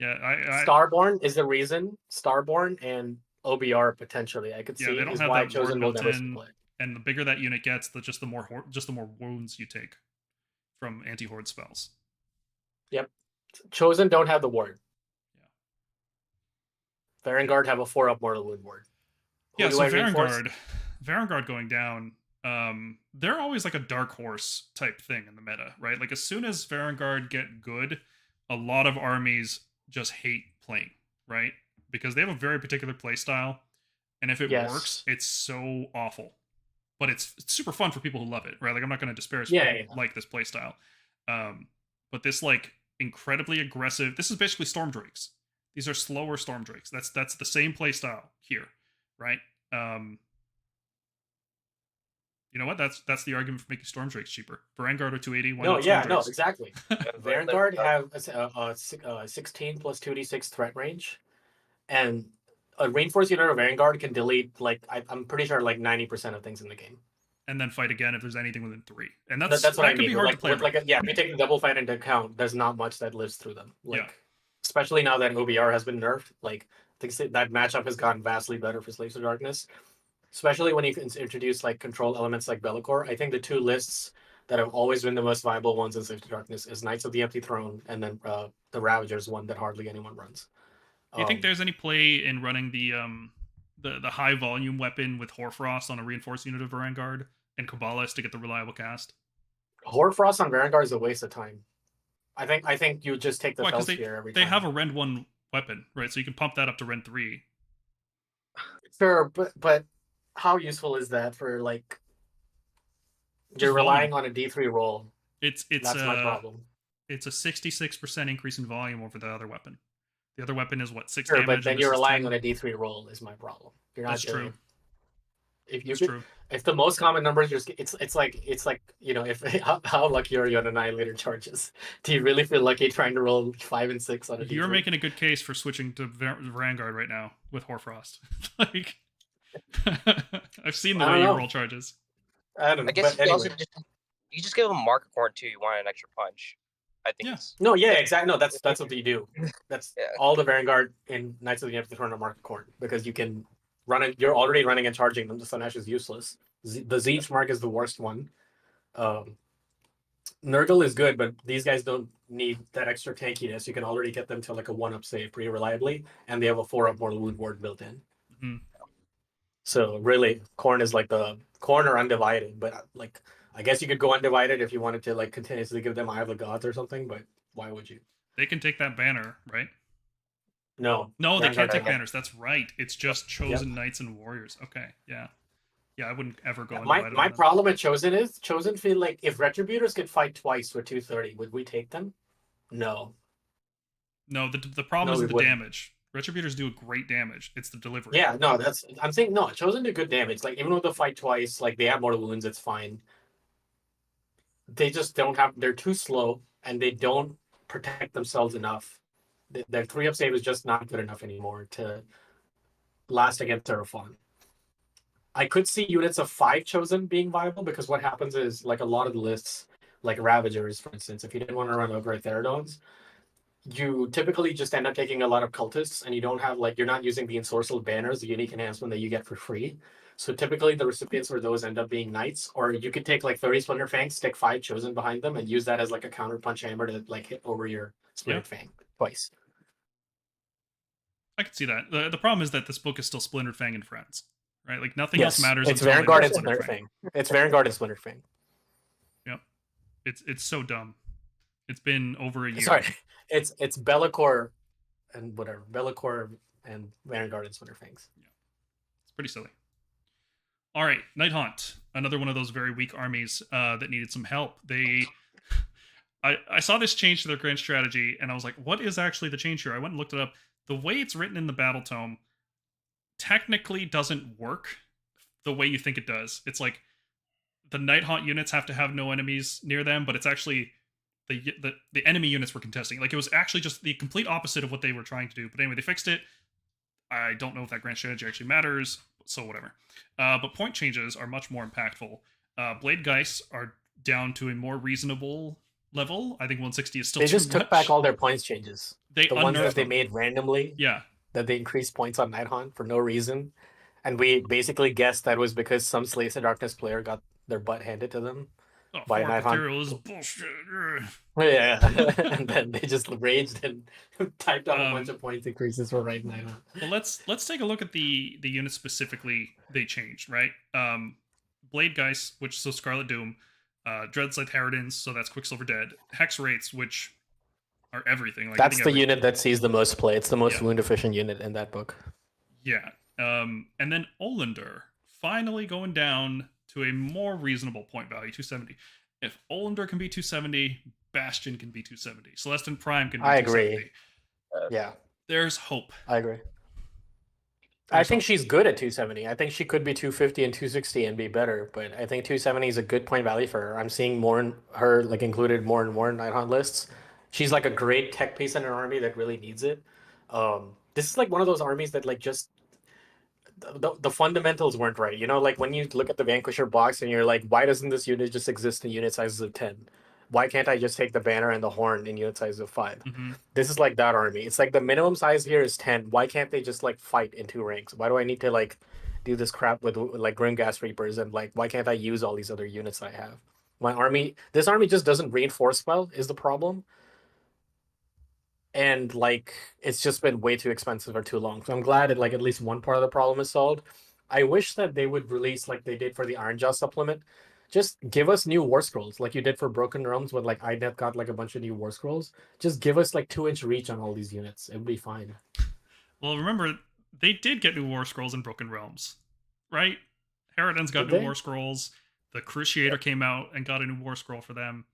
Starborn is the reason. Starborn and OBR potentially. I could see they don't is have why that Chosen will built never in, play. and the bigger that unit gets, the more wounds you take from anti-horde spells. Yep. Chosen don't have the ward. Yeah. Varangard have a 4-up mortal wound ward. Yeah, so Varangard going down, they're always like a dark horse type thing in the meta, right? Like, as soon as Varangard get good, a lot of armies just hate playing, right? Because they have a very particular play style, and if it works, it's so awful. But it's super fun for people who love it, right? Like, I'm not going to disparage people like this play style. But this, like, incredibly aggressive... This is basically Storm Drakes. These are slower Storm Drakes. That's the same play style here, right? You know what? That's the argument for making Storm Drakes cheaper. Varangard are 280. Exactly. Varangard have a 16 plus 2d6 threat range, and a reinforced unit of Varangard can delete, like, I'm pretty sure, like 90% of things in the game. and then fight again if there's anything within 3. And That's what I could be mean. hard Like, to play. with like if you take the double fight into account, there's not much that lives through them. Like, Yeah. especially now that OBR has been nerfed, like I think that matchup has gotten vastly better for Slaves of Darkness. Especially when you can introduce like control elements like Be'lakor. I think the 2 lists that have always been the most viable ones in Slaves of Darkness is Knights of the Empty Throne and then the Ravagers one that hardly anyone runs. Do you think there's any play in running the high volume weapon with Hoarfrost on a reinforced unit of Vanguard and Cabalist to get the reliable cast? Hoarfrost on Vanguard is a waste of time. I think you just take the Why? Because Felsphere every they time. have a Rend 1 weapon, right? So you can pump that up to Rend 3. Sure, but how useful is that for like Just you're relying volume. on a D3 roll? It's That's my problem. It's a 66% increase in volume over the other weapon. The other weapon is what, 6 Sure, damage? but then and you're this is relying 10? on a D3 roll is my problem. You're not That's doing true. it. If you That's could, true. if the most common numbers, it's like you know, if how lucky are you on Annihilator charges? Do you really feel lucky trying to roll 5 and 6 on a D3? You're making a good case for switching to Vanguard right now with Hoarfrost. Like, I've seen the I way don't you know. roll charges. I don't know. I guess But you anyway. also you just give them Markacorn too. You want an extra punch. I think Yeah. it's No, yeah, exactly. No, that's what you do. That's Yeah. all the Vanguard in Knights of the Empty Throne are Markacorn because you can run it. You're already running and charging them. The Slaanesh is useless. The Zeech Mark is the worst one. Nurgle is good, but these guys don't need that extra tankiness. You can already get them to like a 1-up save pretty reliably, and they have a 4-up mortal wound ward built in. Mhm. So really, Corn is like the Corn or Undivided, but like I guess you could go Undivided if you wanted to like continuously give them Eye of the Gods or something, but why would you? They can take that banner, right? No. No, they can't Vanguard take can't. banners. That's right. It's just chosen knights and warriors. Okay, yeah. Yeah, I wouldn't ever go undivided My on them. problem with Chosen feel like if Retributors could fight twice with 230, would we take them? No. No, the problem No, isn't we the wouldn't. damage. Retributors do a great damage. It's the delivery. Yeah, no, I'm saying no, Chosen do good damage. Like even with the fight twice, like they have mortal wounds, it's fine. They just don't have they're too slow and they don't protect themselves enough. Their 3-up save is just not good enough anymore to last against Seraphon. I could see units of 5 Chosen being viable because what happens is like a lot of the lists, like Ravagers, for instance, if you didn't want to run Ogre Therodons, you typically just end up taking a lot of cultists and you don't have like you're not using the ensorcelled banners, the unique enhancement that you get for free. So typically the recipients for those end up being knights, or you could take like 30 Splinter Fangs, stick 5 Chosen behind them, and use that as like a counter punch hammer to like hit over your Splinter Fang twice. I can see that. The problem is that this book is still Splintered Fang and Friends, right? Like nothing else matters. It's until they Vanguard nerf and Splintered Splinter Fang. It's Vanguard and Splinter Fang. Yep. It's so dumb. It's been over a year. Sorry, it's Be'lakor and whatever Be'lakor and Vanguard and Splinter Fangs. Yeah. It's pretty silly. All right, Nighthaunt, another one of those very weak armies that needed some help. I saw this change to their grand strategy, and I was like, what is actually the change here? I went and looked it up. The way it's written in the Battle Tome technically doesn't work the way you think it does. It's like the Nighthaunt units have to have no enemies near them, but it's actually the enemy units were contesting. Like it was actually just the complete opposite of what they were trying to do. But anyway, they fixed it. I don't know if that grand strategy actually matters, so whatever. But point changes are much more impactful. Blade Geists are down to a more reasonable level. I think 160 is still They too just took much. back all their points changes. They The ones unnerfed that they them. made randomly, Yeah. that they increased points on Nighthaunt for no reason. And we basically guessed that was because some Slaves of Darkness player got their butt handed to them. Oh, By Fork Nighthaunt. Ethereal is bullshit. Ugh. Yeah. And then they just raged and typed out a bunch of points increases for right Nighthaunt. Well, let's take a look at the units specifically they changed, right? Blade Geist, which so Scarlet Doom, Dreadscythe Harridans, so that's Quicksilver Dead, Hex Rates, which are everything. Like I That's think the every- unit that sees the most play. It's the most Yeah. wound efficient unit in that book. Yeah. And then Olander finally going down to a more reasonable point value, 270. If Olander can be 270, Bastion can be 270. Celestin Prime can be I 270. agree. Yeah, There's hope. I agree. I think she's good at 270. I think she could be 250 and 260 and be better, but I think 270 is a good point value for her. I'm seeing more in her like included more and more Nighthaunt lists. She's like a great tech piece in an army that really needs it. This is like one of those armies that like just the fundamentals weren't right. You know, like when you look at the Vanquisher box and you're like, why doesn't this unit just exist in unit sizes of 10? Why can't I just take the banner and the horn in unit sizes of 5? Mm-hmm. This is like that army. It's like the minimum size here is 10. Why can't they just like fight in 2 ranks? Why do I need to like do this crap with like Grimgas Reapers, and like why can't I use all these other units I have? This army just doesn't reinforce well is the problem. And like it's just been way too expensive for too long. So I'm glad that like at least one part of the problem is solved. I wish that they would release like they did for the Ironjaw supplement. Just give us new war scrolls like you did for Broken Realms when like Idoneth got like a bunch of new war scrolls. Just give us like 2-inch reach on all these units. It would be fine. Well, remember, they did get new war scrolls in Broken Realms, right? Harridan's got Did new they? war scrolls. The Cruciator came out and got a new war scroll for them.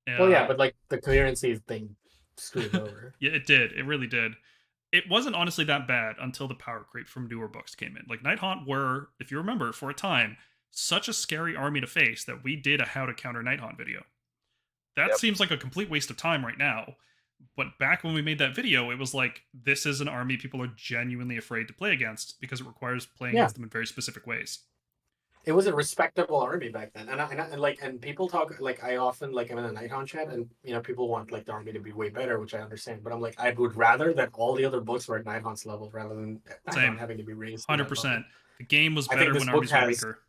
Well, yeah, but like the coherency thing screwed over. Yeah, it did. It really did. It wasn't honestly that bad until the power creep from newer books came in. Like Nighthaunt were, if you remember, for a time, such a scary army to face that we did a how to counter Nighthaunt video. That seems like a complete waste of time right now. But back when we made that video, it was like, this is an army people are genuinely afraid to play against because it requires playing against them in very specific ways. It was a respectable army back then, and people talk like I often like I'm in a Nighthaunt chat, and you know people want like the army to be way better, which I understand. But I'm like I would rather that all the other books were at Nighthaunt's level rather than Nighthaunt having to be raised. 100%. The game was I better think when this armies book were has- weaker.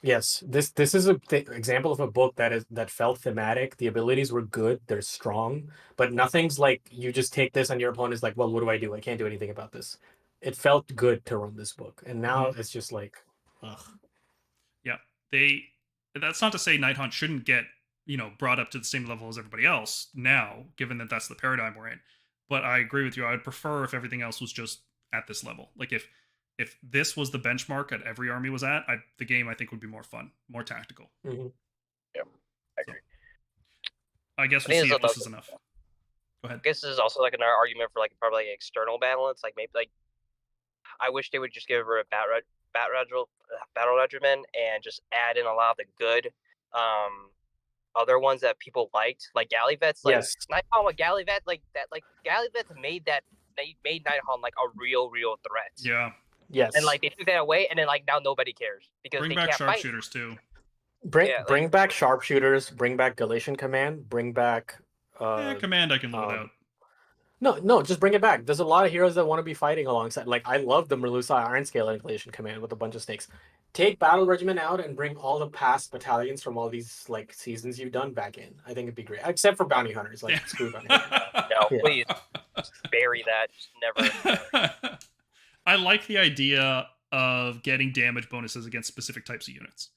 Yes, this is a example of a book that felt thematic. The abilities were good, they're strong, but nothing's like you just take this and your opponent's like, well, what do I do? I can't do anything about this. It felt good to run this book, and now it's just like, ugh. Yeah, that's not to say Nighthaunt shouldn't get, brought up to the same level as everybody else now, given that that's the paradigm we're in. But I agree with you. I would prefer if everything else was just at this level. Like if this was the benchmark that every army was at, the game I think would be more fun, more tactical. Mm-hmm. Yeah, I agree. I guess we'll see if this is enough. Go ahead. I guess this is also like another argument for like probably like external balance. Like maybe like I wish they would just give her a battle regimen and just add in a lot of the good other ones that people liked, like Galley Vets. Like Nighthaunt with Galley Vet, like that, like Galley Vets made Nighthaunt like a real threat. Yeah. Yes. And like they took that away, and then like now nobody cares because bring they back can't sharpshooters fight. too. Bring back sharpshooters. Bring back Galatian Command. Bring back. Command I can live without. No, just bring it back. There's a lot of heroes that want to be fighting alongside. Like I love the Merlusa Ironscale and Galatian Command with a bunch of snakes. Take Battle Regiment out and bring all the past battalions from all these like seasons you've done back in. I think it'd be great, except for bounty hunters. Like screw bounty hunters. No, please, just bury that. Just never. I like the idea of getting damage bonuses against specific types of units.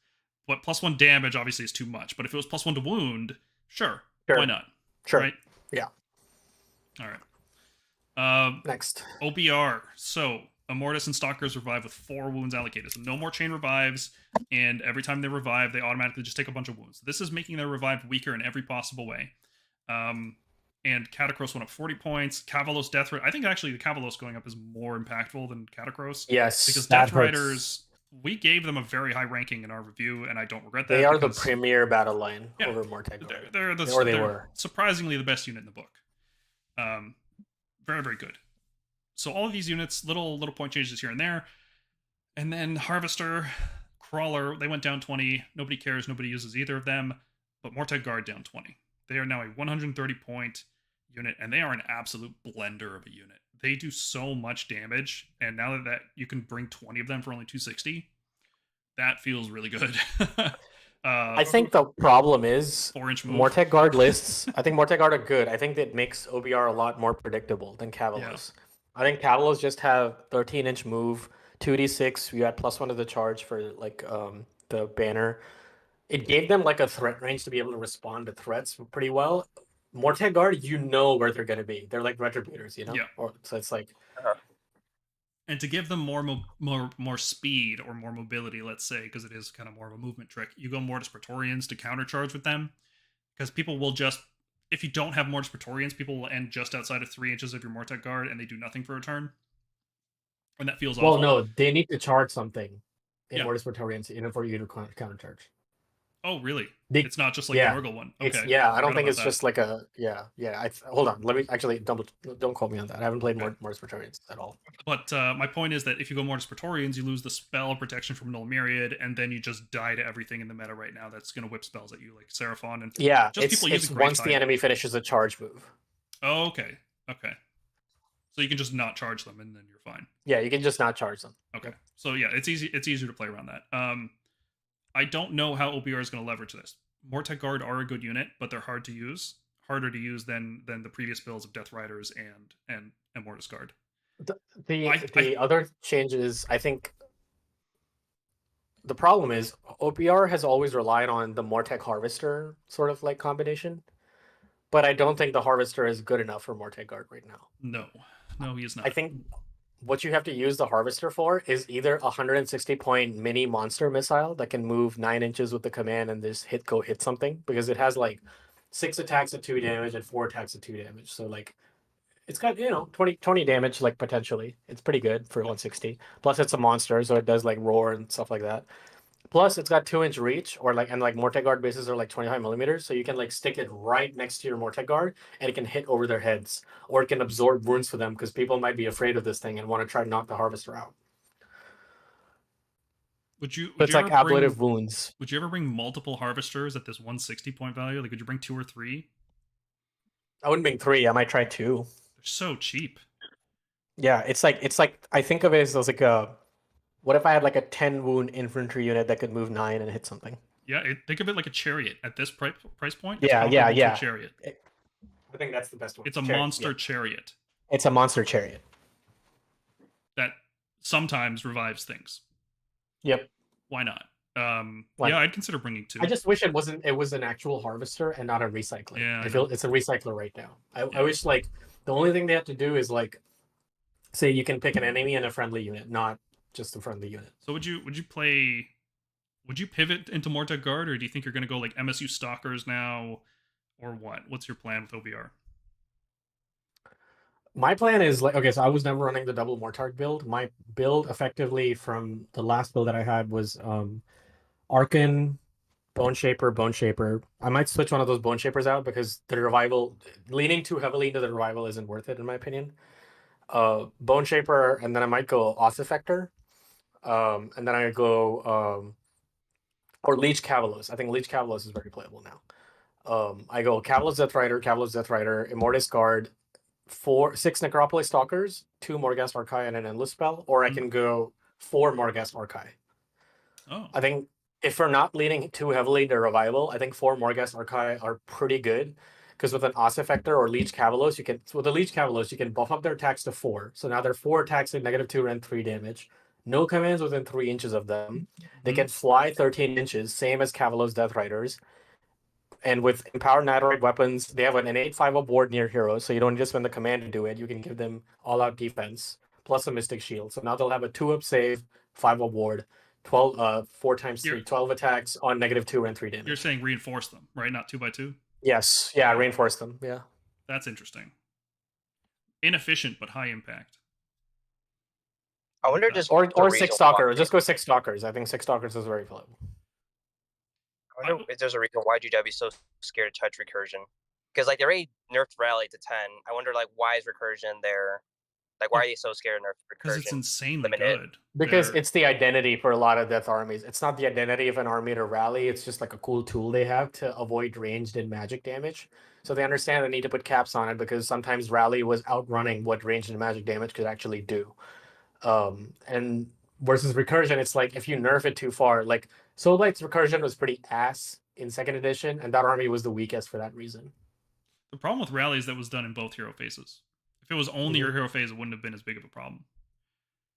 What +1 damage obviously is too much, but if it was +1 to wound, sure. Why not? Sure. Right? Yeah. All right. Next. OBR. So, Immortus and Stalkers revive with 4 wounds allocated. So no more chain revives, and every time they revive, they automatically just take a bunch of wounds. This is making their revive weaker in every possible way. And Catacross went up 40 points. Cavalos Death Riders. I think actually the Cavalos going up is more impactful than Catacross. Yes. Because Death Riders, we gave them a very high ranking in our review, and I don't regret that. They are the premier battle line over Mortec. They're surprisingly the best unit in the book. Very, very good. So all of these units, little point changes here and there. And then Harvester, Crawler, they went down 20. Nobody cares. Nobody uses either of them. But Mortec Guard down 20. They are now a 130-point unit, and they are an absolute blender of a unit. They do so much damage, and now that you can bring 20 of them for only 260, that feels really good. I think the problem is 4-inch move. Mortec Guard lists. I think Mortec Guard are good. I think that makes OBR a lot more predictable than Cavalos. Yeah. I think Cavalos just have 13-inch move, 2d6. You add +1 to the charge for like the banner. It gave them like a threat range to be able to respond to threats pretty well. Mortec Guard, you know where they're going to be. They're like retributors, you know? Yeah. So it's like... And to give them more speed or more mobility, let's say, because it is kind of more of a movement trick, you go Mortis Praetorians to countercharge with them. Because people will just... If you don't have Mortis Praetorians, people will end just outside of 3 inches of your Mortec Guard, and they do nothing for a turn. And that feels awful. Well, no, they need to charge something in Mortis Praetorians in order for you to countercharge. Oh, really? The- It's not just like yeah, the Nurgle one. It's Okay. yeah. I don't forgot think about it's that. just like a yeah. Hold on. Let me actually don't quote me on that. I haven't played Mortis Praetorians at all. But my point is that if you go Mortis Praetorians, you lose the spell protection from Null Myriad, and then you just die to everything in the meta right now that's going to whip spells at you, like Seraphon and Yeah, just it's people using once Great the Tide. enemy finishes a charge move. Oh, okay. Okay. So you can just not charge them, and then you're fine. Yeah, you can just not charge them. Okay. Yep. So yeah, it's easy. It's easier to play around that. I don't know how OBR is going to leverage this. Mortec Guard are a good unit, but they're hard to use. Harder to use than the previous builds of Death Riders and Mortis Guard. The other changes, I think. The problem is OPR has always relied on the Mortec Harvester sort of like combination, but I don't think the Harvester is good enough for Mortec Guard right now. No, he is not. I think what you have to use the Harvester for is either a 160-point mini monster missile that can move 9 inches with the command and just hit something, because it has like 6 attacks at 2 damage and 4 attacks at 2 damage. So like it's got 20 damage like potentially. It's pretty good for 160. Plus it's a monster, so it does like roar and stuff like that. Plus, it's got 2-inch reach, and Mortec Guard bases are like 25 millimeters, so you can like stick it right next to your Mortec Guard, and it can hit over their heads, or it can absorb wounds for them because people might be afraid of this thing and want to try to knock the Harvester out. Would you It's like ablative wounds. Would you ever bring multiple Harvesters at this 160 point value? Like, would you bring 2 or 3? I wouldn't bring 3. I might try 2. They're so cheap. Yeah, it's like I think of it as like a. What if I had like a 10 wound infantry unit that could move 9 and hit something? Yeah, think of it like a chariot at this price point. Yeah. Chariot. I think that's the best one. It's a monster chariot. It's a monster chariot that sometimes revives things. Yep. Why not? Why not? I'd consider bringing 2. I just wish it was an actual harvester and not a recycler. Yeah, I feel it's a recycler right now. I wish like the only thing they have to do is like say you can pick an enemy and a friendly unit, not just a friendly unit. So would you pivot into Mortec Guard, or do you think you're going to go like MSU Stalkers now, or what? What's your plan with OBR? My plan is like, okay, so I was never running the double Mortarch build. My build effectively from the last build that I had was Archon, Bone Shaper. I might switch one of those Bone Shapers out because the revival, leaning too heavily into the revival isn't worth it in my opinion. Bone Shaper, and then I might go Ossiarch, and then I go or Leech Cavalos. I think Leech Cavalos is very playable now. I go Cavalos Death Rider, Immortus Guard, 6 Necropolis Stalkers, 2 Morghast Archai, and an Endless Spell, or I can go 4 Morghast Archai. Oh. I think if we're not leaning too heavily into revival, I think 4 Morghast Archai are pretty good. Because with an Ossiarch or Leech Cavalos, you can buff up their attacks to 4. So now they're 4 attacks at -2 and 3 damage. No commands within 3 inches of them. They can fly 13 inches, same as Cavalos Death Riders. And with empowered Nighthaunt weapons, they have an innate 5-up ward near heroes, so you don't just spend the command to do it. You can give them all-out defense, plus a Mystic Shield. So now they'll have a 2-up save, 5-up ward, 4 times 3, 12 attacks on -2 and 3 damage. You're saying reinforce them, right? Not 2x2? Yes. Yeah, reinforce them. Yeah. That's interesting. Inefficient, but high impact. I wonder just or 6 Stalkers. Just go 6 Stalkers. I think 6 Stalkers is very playable. I wonder if there's a reason why GW is so scared to touch recursion. Because like they already nerfed rally to 10. I wonder like why is recursion there? Like why are they so scared of nerf recursion? Because it's insanely limited. good. Because it's the identity for a lot of death armies. It's not the identity of an army to rally. It's just like a cool tool they have to avoid ranged and magic damage. So they understand they need to put caps on it because sometimes rally was outrunning what ranged and magic damage could actually do. And versus recursion, it's like if you nerf it too far, like Soulblight's recursion was pretty ass in 2nd edition, and that army was the weakest for that reason. The problem with rally is that was done in both hero phases. If it was only your hero phase, it wouldn't have been as big of a problem.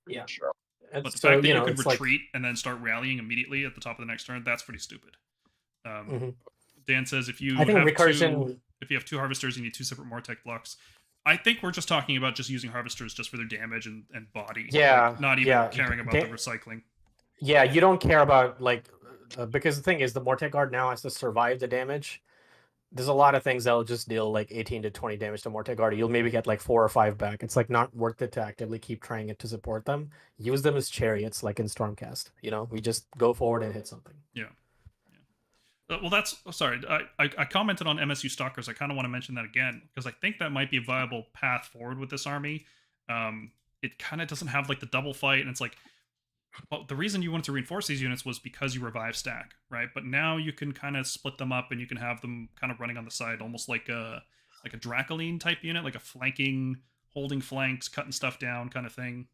Yeah, sure. But the fact that you could retreat and then start rallying immediately at the top of the next turn, that's pretty stupid. Dan says if you have 2 harvesters, you need 2 separate Mortec blocks. I think we're just talking about just using harvesters just for their damage and body. Yeah. Like, not even caring about the recycling. Yeah, you don't care about like because the thing is the Mortec Guard now has to survive the damage. There's a lot of things that'll just deal like 18 to 20 damage to Mortec Guard. You'll maybe get like 4 or 5 back. It's like not worth it to actively keep trying it to support them. Use them as chariots like in Stormcast. We just go forward and hit something. Yeah. Well, that's sorry. I commented on MSU Stalkers. I kind of want to mention that again because I think that might be a viable path forward with this army. It kind of doesn't have like the double fight, and it's like, well, the reason you wanted to reinforce these units was because you revive stack, right? But now you can kind of split them up, and you can have them kind of running on the side, almost like a Dracoline type unit, like a flanking, holding flanks, cutting stuff down kind of thing.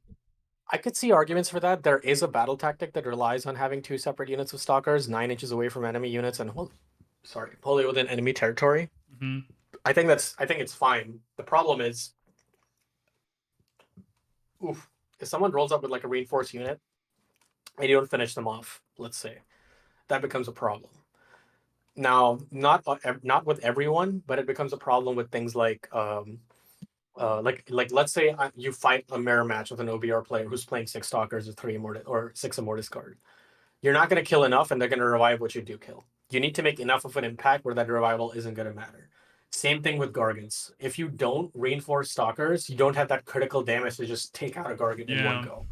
I could see arguments for that. There is a battle tactic that relies on having two separate units of stalkers, 9 inches away from enemy units and wholly within enemy territory. Mm-hmm. I think it's fine. The problem is, if someone rolls up with like a reinforced unit and you don't finish them off, let's say, that becomes a problem. Now, not with everyone, but it becomes a problem with things like let's say you fight a mirror match with an OBR player who's playing 6 stalkers or 3 Immortus or 6 Immortus card. You're not going to kill enough, and they're going to revive what you do kill. You need to make enough of an impact where that revival isn't going to matter. Same thing with Gargants. If you don't reinforce stalkers, you don't have that critical damage to just take out a Gargant in one go.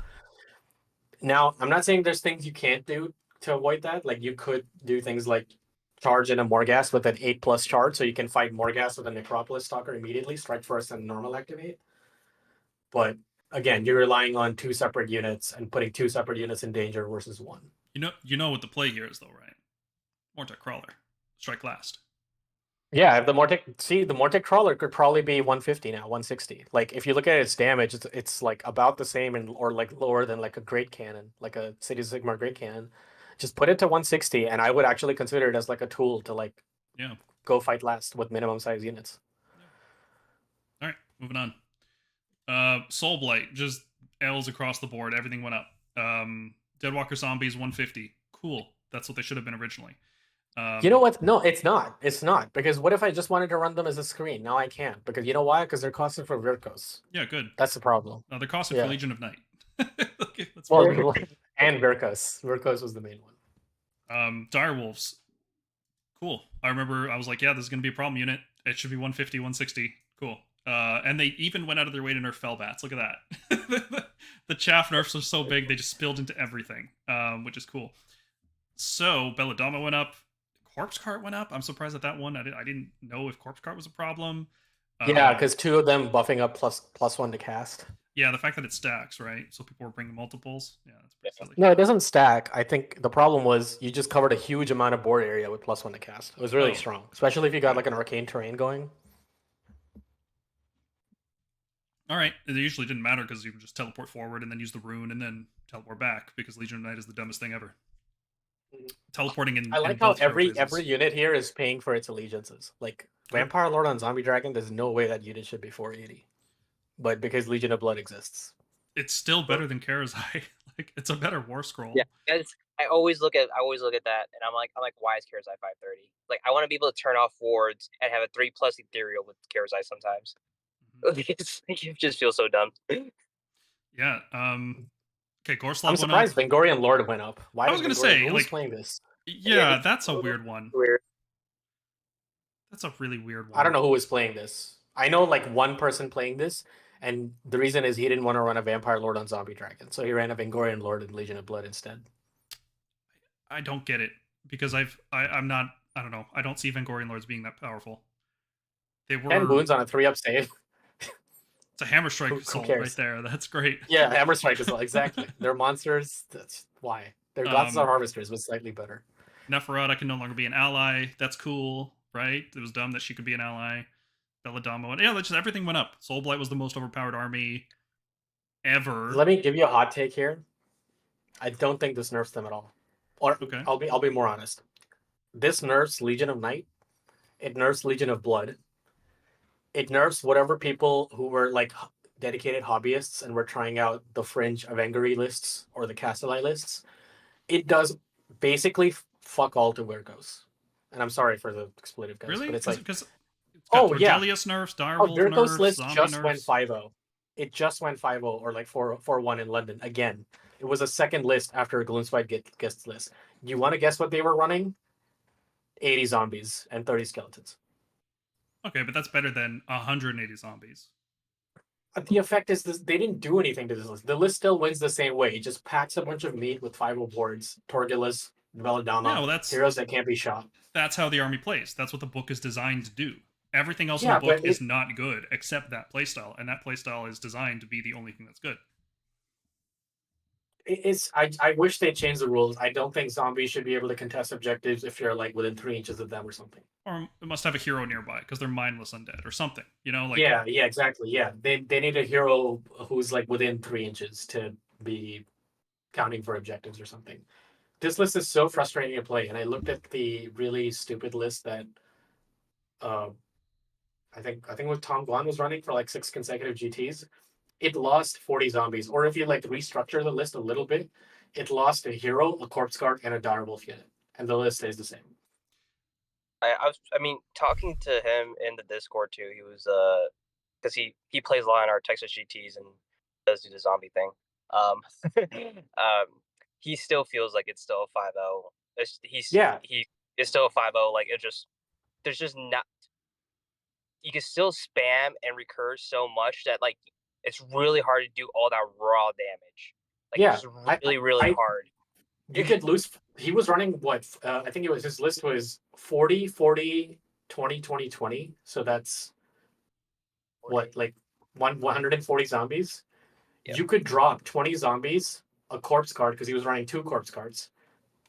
Now, I'm not saying there's things you can't do to avoid that. Like, you could do things like charge in a Morghast with an 8+ charge, so you can fight Morghast with a Necropolis Stalker immediately, strike first and normal activate. But again, you're relying on 2 separate units and putting 2 separate units in danger versus 1. You know what the play here is, though, right? Mortek Crawler, strike last. Yeah, the Mortek Crawler could probably be 150 now, 160. Like, if you look at its damage, it's like about the same or like lower than like a Great Cannon, like a City of Sigmar Great Cannon. Just put it to 160, and I would actually consider it as like a tool to like go fight last with minimum size units. Yeah. All right, moving on. Soulblight, just L's across the board. Everything went up. Deadwalker Zombies 150. Cool. That's what they should have been originally. You know what? No, it's not. It's not. Because what if I just wanted to run them as a screen? Now I can't. Because you know why? Because they're costed for Virkos. Yeah, good. That's the problem. No, they're costed for Legion of Night. Okay, well, and Virkos. Virkos was the main one. Direwolves. Cool. I remember I was like, yeah, this is going to be a problem unit. It should be 150, 160. Cool. And they even went out of their way to nerf Fellbats. Look at that. The chaff nerfs are so big, they just spilled into everything, which is cool. So, Belladonna went up. Corpse Cart went up. I'm surprised at that one. I didn't know if Corpse Cart was a problem. Yeah, because 2 of them buffing up +1 to cast. Yeah, the fact that it stacks, right? So people were bringing multiples. Yeah, that's pretty silly. No, it doesn't stack. I think the problem was you just covered a huge amount of board area with +1 to cast. It was really strong, especially if you got like an arcane terrain going. All right, it usually didn't matter because you would just teleport forward and then use the rune and then teleport back because Legion of Night is the dumbest thing ever. Teleporting in. I like how every unit here is paying for its allegiances. Like Vampire Lord on Zombie Dragon, there's no way that unit should be 480, but because Legion of Blood exists, it's still better than Karazai. Like, it's a better war scroll. Yeah, I always look at that, and I'm like, why is Karazai 530? Like, I want to be able to turn off wards and have a 3+ ethereal with Karazai sometimes. It just feels so dumb. Yeah. Okay, Gorslav. I'm surprised Vengorian Lord went up. Why? I was going to say, who like, was playing this? Yeah, that's a weird one. Weird. That's a really weird one. I don't know who was playing this. I know like one person playing this, and the reason is he didn't want to run a Vampire Lord on Zombie Dragon, so he ran a Vengorian Lord in Legion of Blood instead. I don't get it because I'm not. I don't know. I don't see Vengorian Lords being that powerful. They were 10 boons on a 3-up save. It's a Hammer Strike assault right there. That's great. Yeah, Hammer Strike assault, exactly. They're monsters. That's why. They're Gods are Harvesters, but slightly better. Neferata can no longer be an ally. That's cool, right? It was dumb that she could be an ally. Belladamo. And yeah, just everything went up. Soulblight was the most overpowered army ever. Let me give you a hot take here. I don't think this nerfs them at all. Or okay. I'll be more honest. This nerfs Legion of Night. It nerfs Legion of Blood. It nerfs whatever people who were like dedicated hobbyists and were trying out the Fringe Avengery lists or the Castellite lists. It does basically fuck all to Virkos. And I'm sorry for the expletive guys, really? But it's like because Tordelius nerfs, Direwolf Virkos nerfs, list Zombie just nerfs. went 5-0. It just went 5-0 or like 4-1 in London again. It was a second list after a Gloomspite guest list. You want to guess what they were running? 80 zombies and 30 skeletons. Okay, but that's better than 180 zombies. The effect is this: they didn't do anything to this list. The list still wins the same way. It just packs a bunch of meat with 5 boards, Torgilus, Belladama, Yeah, well, heroes that can't be shot. that's how the army plays. That's what the book is designed to do. Everything else in Yeah, the book but is not good except that playstyle, and that playstyle is designed to be the only thing that's good. I wish they changed the rules. I don't think zombies should be able to contest objectives if you're like within 3 inches of them or something. Or it must have a hero nearby because they're mindless undead or something. You know, like yeah, exactly. Yeah, they need a hero who's like within 3 inches to be counting for objectives or something. This list is so frustrating to play, and I looked at the really stupid list that I think what Tom Guan was running for like 6 consecutive GTs. It lost 40 zombies, or if you like restructure the list a little bit, it lost a hero, a corpse guard, and a direwolf unit, and the list stays the same. I mean, talking to him in the Discord too, he was because he plays a lot in our Texas GTs and does do the zombie thing. He still feels like it's still a 5-0. He is still a 5-0. Like there's just not. You can still spam and recur so much that like it's really hard to do all that raw damage. Like it's really hard. You could lose. He was running what? I think his list was 40, 40, 20, 20, 20. So that's 40. What, like 140 zombies? Yep. You could drop 20 zombies, a corpse card, because he was running 2 corpse cards.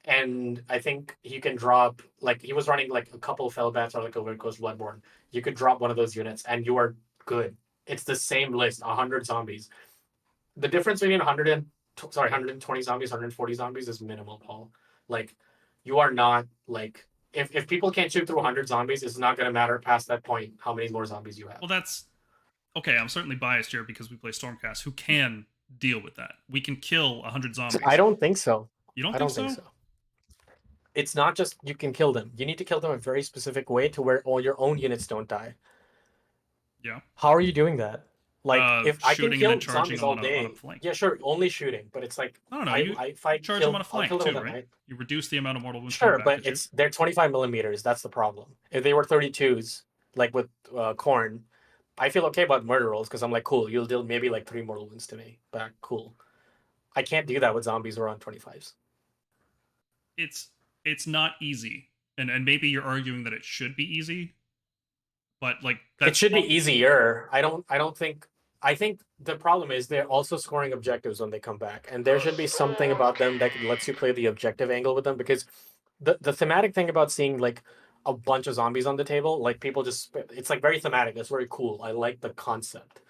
And I think he can drop, like, he was running like a couple of Fellbats or like a Weird Ghost Bloodborne. You could drop one of those units and you are good. It's the same list, 100 zombies. The difference between 120 zombies, 140 zombies is minimal, Paul. Like, you are not, like, if people can't shoot through 100 zombies, it's not going to matter past that point how many more zombies you have. Well, that's, okay, I'm certainly biased here because we play Stormcast, who can deal with that. We can kill 100 zombies. I don't think so. You don't think so? It's not just you can kill them. You need to kill them a very specific way to where all your own units don't die. Yeah. How are you doing that? Like, if I can kill zombies all day, yeah, sure, only shooting, but it's like I don't know. If I charge them on a flank too, right? You reduce the amount of mortal wounds. Sure, but they're 25 millimeters. That's the problem. If they were 32s, like with Khorne, I feel okay about murder rolls because I'm like, cool, you'll deal maybe like 3 mortal wounds to me. But cool. I can't do that with zombies who are on 25s. It's not easy, and maybe you're arguing that it should be easy, but like it should be easier. I think the problem is they're also scoring objectives when they come back, and there should be something about them that lets you play the objective angle with them, because the thematic thing about seeing like a bunch of zombies on the table, like people just, it's like very thematic. It's very cool. I like the concept.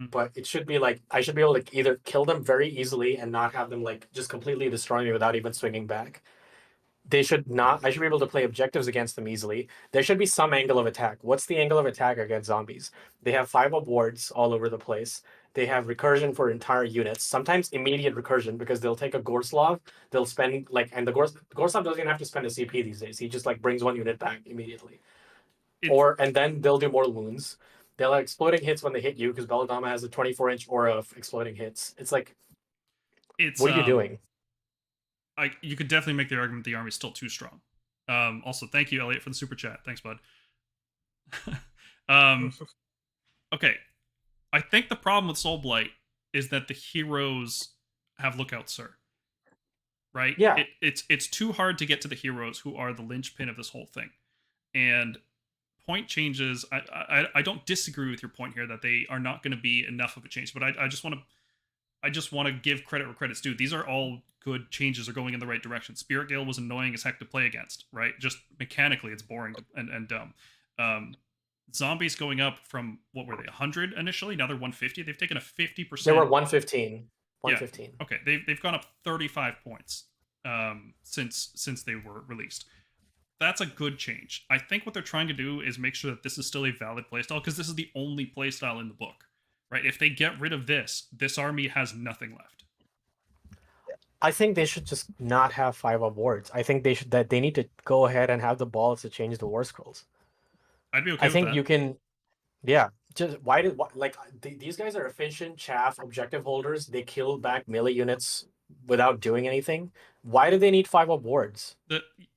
But it should be like I should be able to either kill them very easily and not have them like just completely destroy me without even swinging back. I should be able to play objectives against them easily. There should be some angle of attack. What's the angle of attack against zombies? They have 5-up wards all over the place. They have recursion for entire units. Sometimes immediate recursion because they'll take a Gorslav. They'll spend like, and the Gorslav doesn't even have to spend a CP these days. He just like brings 1 unit back immediately. And then they'll do mortal wounds. They'll have exploding hits when they hit you because Belladama has a 24-inch aura of exploding hits. It's like, what are you doing? You could definitely make the argument the army's still too strong. Also, thank you, Elliot, for the super chat. Thanks, bud. Okay. I think the problem with Soulblight is that the heroes have Lookout Sir. Right? Yeah. It's too hard to get to the heroes who are the linchpin of this whole thing. And point changes, I don't disagree with your point here that they are not going to be enough of a change, but I just want to give credit where credit's due. These are all good changes, are going in the right direction. Spirit Gale was annoying as heck to play against, right? Just mechanically, it's boring and dumb. Zombies going up from, what were they, 100 initially? Now they're 150. They've taken a 50%. They were 115. 115. Yeah. Okay, they've gone up 35 points since they were released. That's a good change. I think what they're trying to do is make sure that this is still a valid playstyle, because this is the only playstyle in the book. Right? If they get rid of this army has nothing left. I think they should just not have 5-up wards. I think they need to go ahead and have the balls to change the war scrolls. I'd be okay with that. I think you can, just these guys are efficient chaff objective holders. They kill back melee units without doing anything. Why do they need 5-up wards?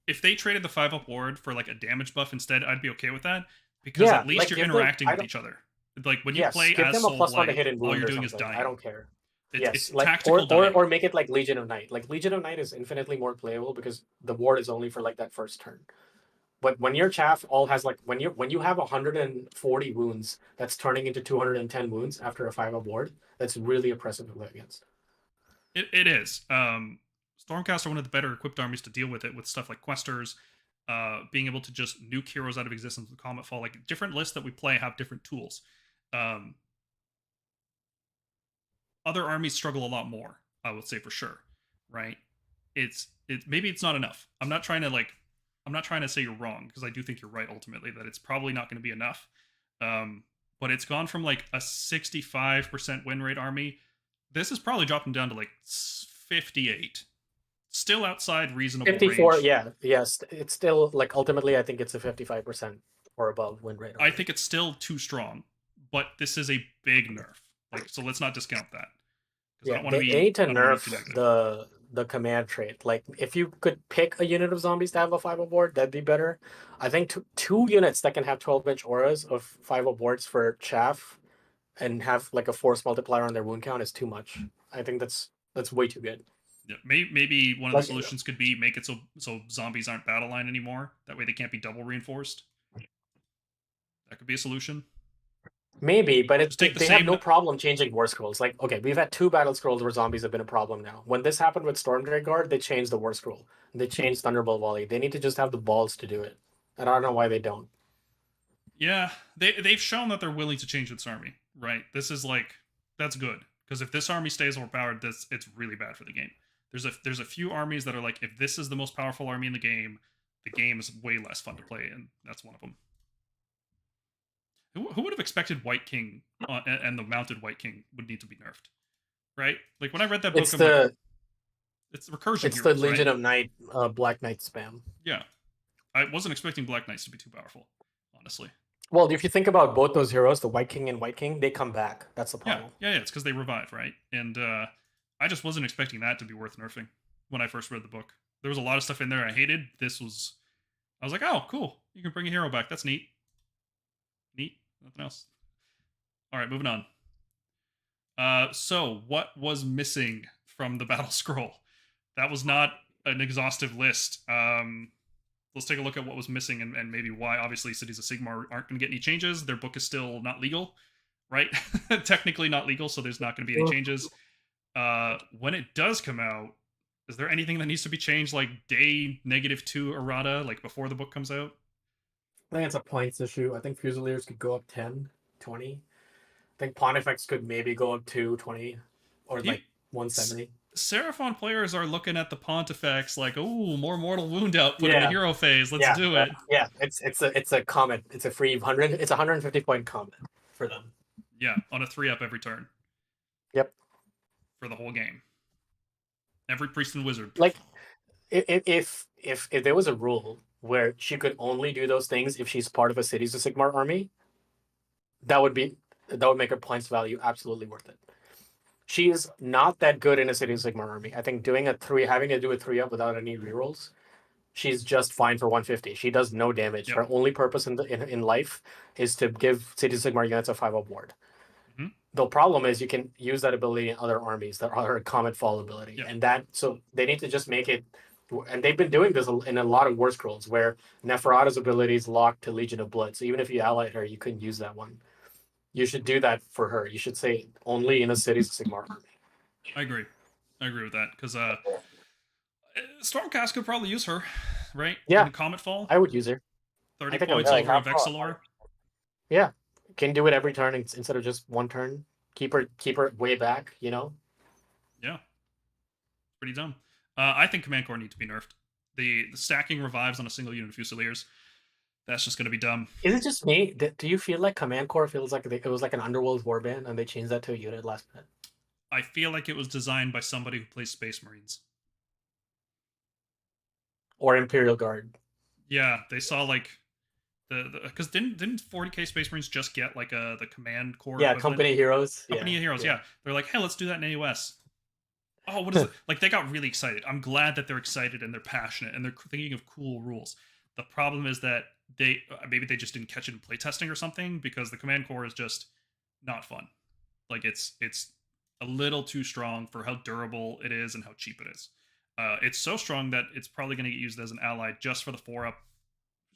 If they traded the 5-up ward for like a damage buff instead, I'd be okay with that, because at least you're interacting with each other. Like when you play as Soulblight, all you're doing is dying. I don't care. It's like tactical or dying. or make it like Legion of Night. Like Legion of Night is infinitely more playable because the ward is only for like that first turn. But when your chaff all has like when you have 140 wounds, that's turning into 210 wounds after a 5-up ward. That's really oppressive to play against. It is. Stormcast are one of the better equipped armies to deal with it, with stuff like Questers, being able to just nuke heroes out of existence with Comet Fall. Like, different lists that we play have different tools. Other armies struggle a lot more, I would say, for sure, right? Maybe it's not enough. I'm not trying to say you're wrong, because I do think you're right ultimately, that it's probably not going to be enough. But it's gone from like a 65% win rate army. This is probably dropping down to like 58. Still outside reasonable 54, range. yeah, yes. It's still like ultimately I think it's a 55% or above win rate. I think it's still too strong, but this is a big nerf. Like, so let's not discount that. Yeah, they need to nerf the command trait. Like, if you could pick a unit of zombies to have a 5-up ward, that'd be better. I think two units that can have 12-inch auras of 5-up wards for chaff and have like a force multiplier on their wound count is too much. I think that's way too good. Yeah, maybe one of the solutions could be make it so zombies aren't battle line anymore. That way they can't be double reinforced. That could be a solution. Maybe, but they have no problem changing war scrolls. Like, okay, we've had 2 battle scrolls where zombies have been a problem now. When this happened with Stormdrake Guard, they changed the war scroll. They changed Thunderbolt Volley. They need to just have the balls to do it. And I don't know why they don't. Yeah, they've shown that they're willing to change this army, right? This is like, that's good, because if this army stays overpowered, it's really bad for the game. There's a few armies that are like, if this is the most powerful army in the game is way less fun to play, and that's one of them. Who would have expected White King and the mounted White King would need to be nerfed, right? Like, when I read that book, it's recursion. It's the Legion of Night, Black Knight spam. Yeah, I wasn't expecting Black Knights to be too powerful, honestly. Well, if you think about both those heroes, the White King and White King, they come back. That's the problem. Yeah, it's because they revive, right? And I just wasn't expecting that to be worth nerfing when I first read the book. There was a lot of stuff in there I hated. I was like, oh, cool. You can bring a hero back. That's neat. Nothing else. All right, moving on. So what was missing from the Battlescroll? That was not an exhaustive list. Let's take a look at what was missing and maybe why. Obviously, Cities of Sigmar aren't going to get any changes. Their book is still not legal, right? Technically not legal, so there's not going to be any changes. When it does come out, is there anything that needs to be changed, like day -2 errata, like before the book comes out? I think it's a points issue. I think Fusiliers could go up 10, 20. I think Pontifex could maybe go up to 20 or like 170. Seraphon players are looking at the Pontifex like, oh, more mortal wound output in the hero phase. Let's do it. Yeah, it's a comet. It's a free 100. It's a 150 point comet for them. Yeah, on a 3-up every turn. Yep. For the whole game. Every priest and wizard. Like, if there was a rule where she could only do those things if she's part of a Cities of Sigmar army, that would make her points value absolutely worth it. She is not that good in a Cities of Sigmar army. I think having to do a 3-up without any rerolls, she's just fine for 150. She does no damage. Yep. Her only purpose in life is to give Cities of Sigmar units a 5-up ward. Mm-hmm. The problem is you can use that ability in other armies that are a Comet Fall ability. Yep. So they need to just make it. And they've been doing this in a lot of war scrolls where Neferata's ability is locked to Legion of Blood. So even if you allied her, you couldn't use that one. You should do that for her. You should say only in a Cities of Sigmar army. I agree with that, because Stormcast could probably use her, right? Yeah. In the Comet Fall. I would use her. 30 points over a Vexilor. Yeah. Can do it every turn instead of just one turn. Keep her way back, you know? Yeah. Pretty dumb. I think Command Core need to be nerfed. The stacking revives on a single unit of Fusiliers. That's just going to be dumb. Is it just me? Do you feel like Command Core feels like it was like an Underworld warband and they changed that to a unit last minute? I feel like it was designed by somebody who plays Space Marines. Or Imperial Guard. Yeah, they saw like because didn't 40k Space Marines just get like the Command Core? Yeah, Company Heroes. Company Heroes. Yeah, they're like, hey, let's do that in AOS. Oh, what is it? Like, they got really excited. I'm glad that they're excited and they're passionate and they're thinking of cool rules. The problem is that maybe they just didn't catch it in playtesting or something, because the Command Core is just not fun. Like, it's a little too strong for how durable it is and how cheap it is. It's so strong that it's probably going to get used as an ally just for the 4-up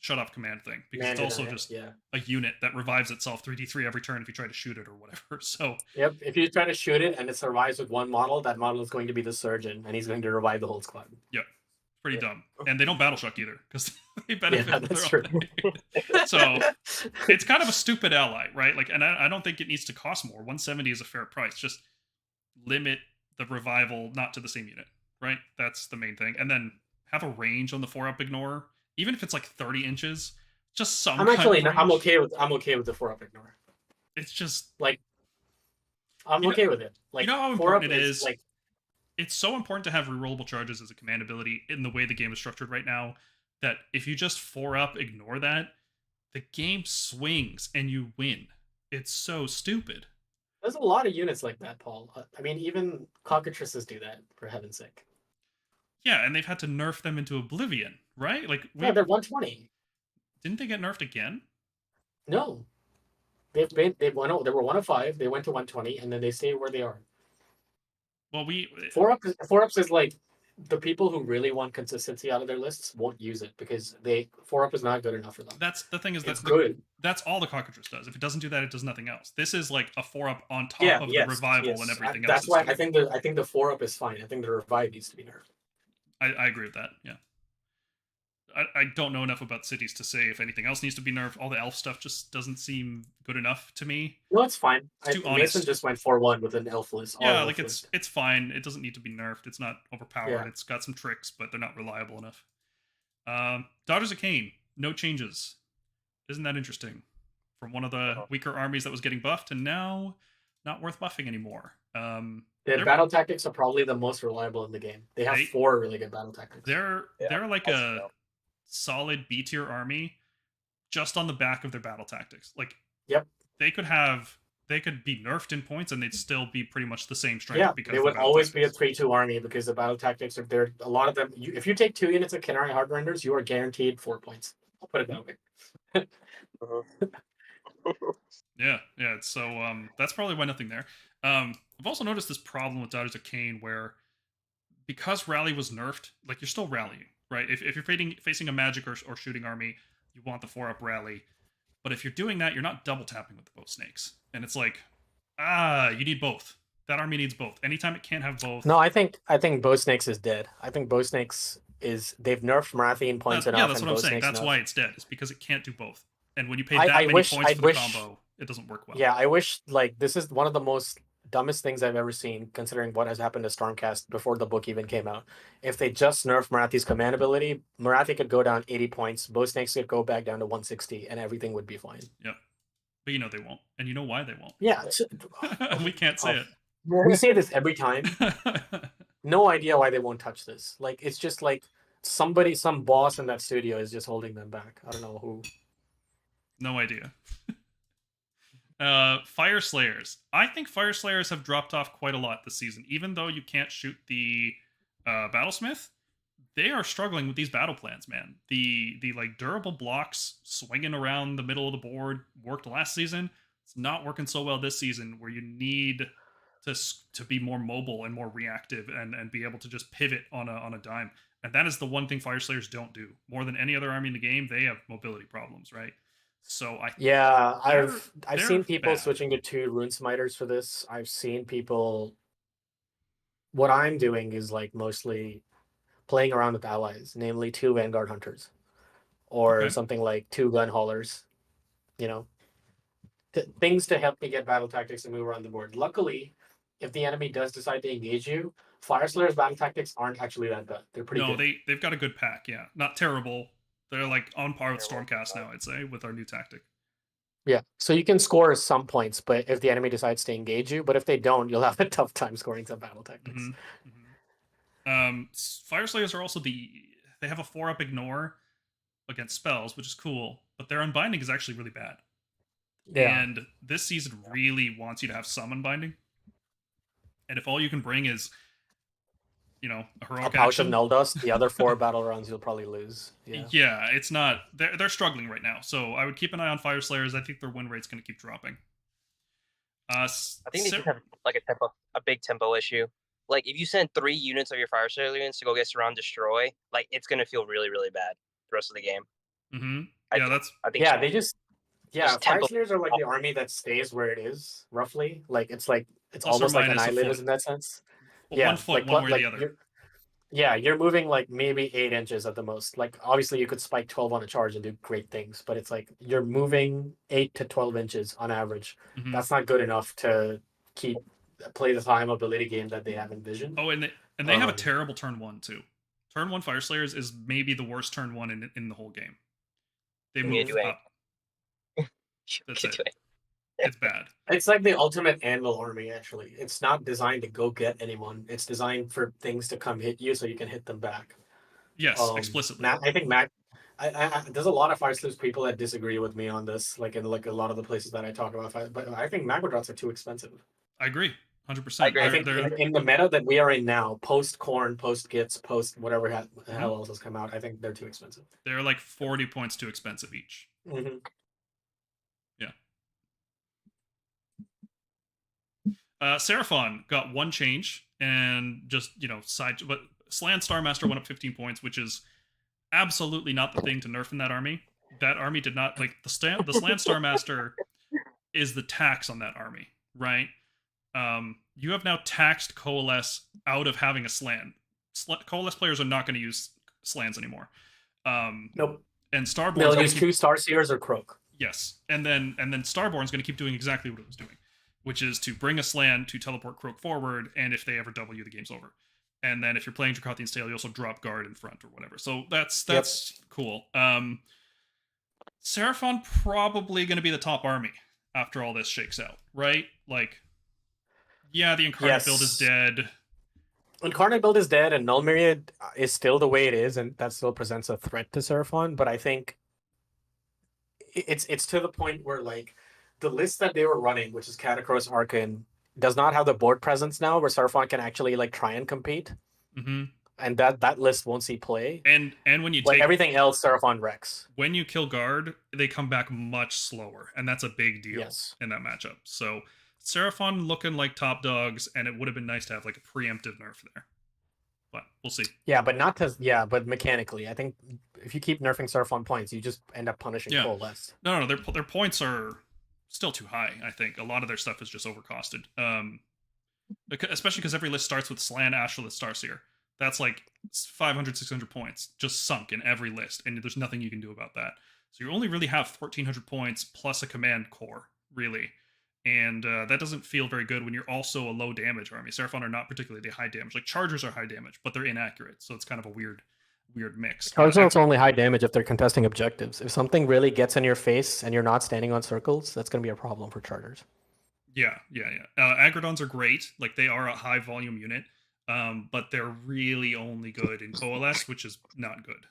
shut off command thing, because it's also just a unit that revives itself 3d3 every turn if you try to shoot it or whatever. So yep, if you try to shoot it and it survives with one model, that model is going to be the surgeon, and he's going to revive the whole squad. Yep, pretty dumb. And they don't battle shock either because they benefit. Yeah, that's true. So it's kind of a stupid ally, right? Like, and I don't think it needs to cost more. 170 is a fair price. Just limit the revival not to the same unit, right? That's the main thing. And then have a range on the 4-up ignore. Even if it's like 30 inches, just some. I'm okay with the 4-up ignore. It's just like I'm okay with it. Like, you know how important it is. Like, it's so important to have rerollable charges as a command ability in the way the game is structured right now. That if you just 4-up ignore that, the game swings and you win. It's so stupid. There's a lot of units like that, Paul. I mean, even cockatrices do that, for heaven's sake. Yeah, and they've had to nerf them into oblivion, right? Like, yeah, they're 120. Didn't they get nerfed again? No, they went. They were 1 of 5. They went to 120, and then they stay where they are. Well, 4-ups is like the people who really want consistency out of their lists won't use it because 4-up is not good enough for them. That's the thing, is that's good. That's all the cockatrice does. If it doesn't do that, it does nothing else. This is like a 4-up on top of the revival and everything else. That's why I think the 4-up is fine. I think the revive needs to be nerfed. I agree with that. Yeah. I don't know enough about cities to say if anything else needs to be nerfed. All the elf stuff just doesn't seem good enough to me. No, it's fine. It's too honest. Mason just went 4-1 with an elf list. Yeah, like it's fine. It doesn't need to be nerfed. It's not overpowered. Yeah. It's got some tricks, but they're not reliable enough. Daughters of Cain, no changes. Isn't that interesting? From one of the weaker armies that was getting buffed, and now not worth buffing anymore. Their battle tactics are probably the most reliable in the game. They have 4 really good battle tactics. They're like a solid B tier army just on the back of their battle tactics. Like, yep, they could be nerfed in points and they'd still be pretty much the same strength. Yeah, because they would always be a 3-2 army because the battle tactics are there. A lot of them, if you take 2 units of Canary Hard Renders, you are guaranteed 4 points. I'll put it that way. Yeah. So that's probably why nothing there. I've also noticed this problem with Daughters of Cain where, because Rally was nerfed, like, you're still rallying, right? If you're facing a magic or shooting army, you want the 4-up rally. But if you're doing that, you're not double tapping with the bow snakes. And it's like, you need both. That army needs both. Anytime it can't have both. No, I think bow snakes is dead. I think bow snakes they've nerfed Marathon points enough. Yeah, that's what I'm saying. That's why it's dead. It's because it can't do both. And when you pay that many points for the combo, it doesn't work well. Yeah, I wish, like, this is one of the most dumbest things I've ever seen, considering what has happened to Stormcast before the book even came out. If they just nerfed Marathi's command ability, Marathi could go down 80 points, bow snakes could go back down to 160, and everything would be fine. Yep. But you know they won't. And you know why they won't. Yeah. We can't say it. We say this every time. No idea why they won't touch this. Like, it's just like some boss in that studio is just holding them back. I don't know who. No idea. Fire Slayers. I think Fire Slayers have dropped off quite a lot this season. Even though you can't shoot the Battlesmith, they are struggling with these battle plans, man. The like durable blocks swinging around the middle of the board worked last season. It's not working so well this season, where you need to be more mobile and more reactive and be able to just pivot on a dime. And that is the one thing Fire Slayers don't do. More than any other army in the game, they have mobility problems, right? So I've seen people bad. switching to 2 Rune Smiters for this. I've seen people. What I'm doing is like mostly playing around with allies, namely 2 Vanguard Hunters, or something like 2 Gun Haulers. You know, things to help me get battle tactics and move around the board. Luckily, if the enemy does decide to engage you, Fire Slayer's battle tactics aren't actually that bad. They're pretty good. No, they've got a good pack. Yeah, not terrible. They're like on par with Stormcast now, I'd say, with our new tactic. Yeah, so you can score some points, but if the enemy decides to engage you, but if they don't, you'll have a tough time scoring some battle tactics. Mm-hmm. Mm-hmm. Fire Slayers are also they have a 4-up ignore against spells, which is cool, but their unbinding is actually really bad. Yeah. And this season really wants you to have some unbinding. And if all you can bring is, a heroic pouch action, of Null Dust, the other 4 battle rounds you'll probably lose. Yeah, it's not. They're struggling right now. So I would keep an eye on Fire Slayers. I think their win rate's going to keep dropping. I think they just have like a big tempo issue. Like if you send 3 units of your fire sailor units to go get surround destroy, like it's gonna feel really really bad the rest of the game. Mm-hmm. I Yeah, think, that's I think Yeah, so. they just Just Fire tempo. Slayers are like the army that stays where it is, roughly. Like it's plus or almost like minus a Annihilators foot. in that sense. Well, Yeah, 1 foot, one way or the other. you're moving like maybe 8 inches at the most. Like obviously you could spike 12 on a charge and do great things, but it's like you're moving 8 to 12 inches on average. Mm-hmm. That's not good enough to play the time ability game that they have envisioned. Oh, and they have a terrible turn 1 too. Turn 1 Fire Slayers is maybe the worst turn 1 in the whole game. They move up. That's it. It's bad. It's like the ultimate anvil army, actually. It's not designed to go get anyone. It's designed for things to come hit you so you can hit them back. Yes, explicitly. I think there's a lot of Fire Slayers people that disagree with me on this, like in like a lot of the places that I talk about. But I think Maggotrots are too expensive. I agree, 100%. I agree. I think in the meta that we are in now, post Corn, post Gits, post whatever the hell else has come out, I think they're too expensive. They're like 40 points too expensive each. Mm-hmm. Yeah. Seraphon got 1 change and just, but Slan Starmaster went up 15 points, which is absolutely not the thing to nerf in that army. That army did not, like, the Slan Starmaster is the tax on that army, right? You have now taxed Coalesce out of having a Slan. Coalesce players are not going to use Slans anymore. Nope. And Starborn. They'll use 2 Starseers or Croak. Yes, and then Starborn's going to keep doing exactly what it was doing, which is to bring a Slan to teleport Croak forward, and if they ever W, the game's over. And then if you're playing Dracothian's Tale, you also drop guard in front or whatever. So that's cool. Seraphon probably going to be the top army after all this shakes out, right? Like, yeah, the Incarnate build is dead. Incarnate build is dead, and Null Myriad is still the way it is, and that still presents a threat to Seraphon. But I think it's to the point where, like, the list that they were running, which is Catacross Arcane, does not have the board presence now where Seraphon can actually like try and compete. Mm-hmm. And that list won't see play. And when you like take everything else, Seraphon wrecks. When you kill guard, they come back much slower, and that's a big deal in that matchup. So Seraphon looking like top dogs, and it would have been nice to have like a preemptive nerf there. But we'll see. Yeah, but but mechanically, I think if you keep nerfing Seraphon points, you just end up punishing Coalesce. No, their points are still too high. I think a lot of their stuff is just overcosted. Especially because every list starts with Slan, Astrolith, Starseer. That's like 500, 600 points just sunk in every list, and there's nothing you can do about that. So you only really have 1,400 points plus a command core, really. And that doesn't feel very good when you're also a low damage army. Seraphon are not particularly high damage. Like, Chargers are high damage, but they're inaccurate, so it's kind of a weird mix. Chargers are only high damage if they're contesting objectives. If something really gets in your face and you're not standing on circles, that's going to be a problem for Chargers. Yeah. Agrodons are great. Like, they are a high volume unit. But they're really only good in Coalesce, which is not good.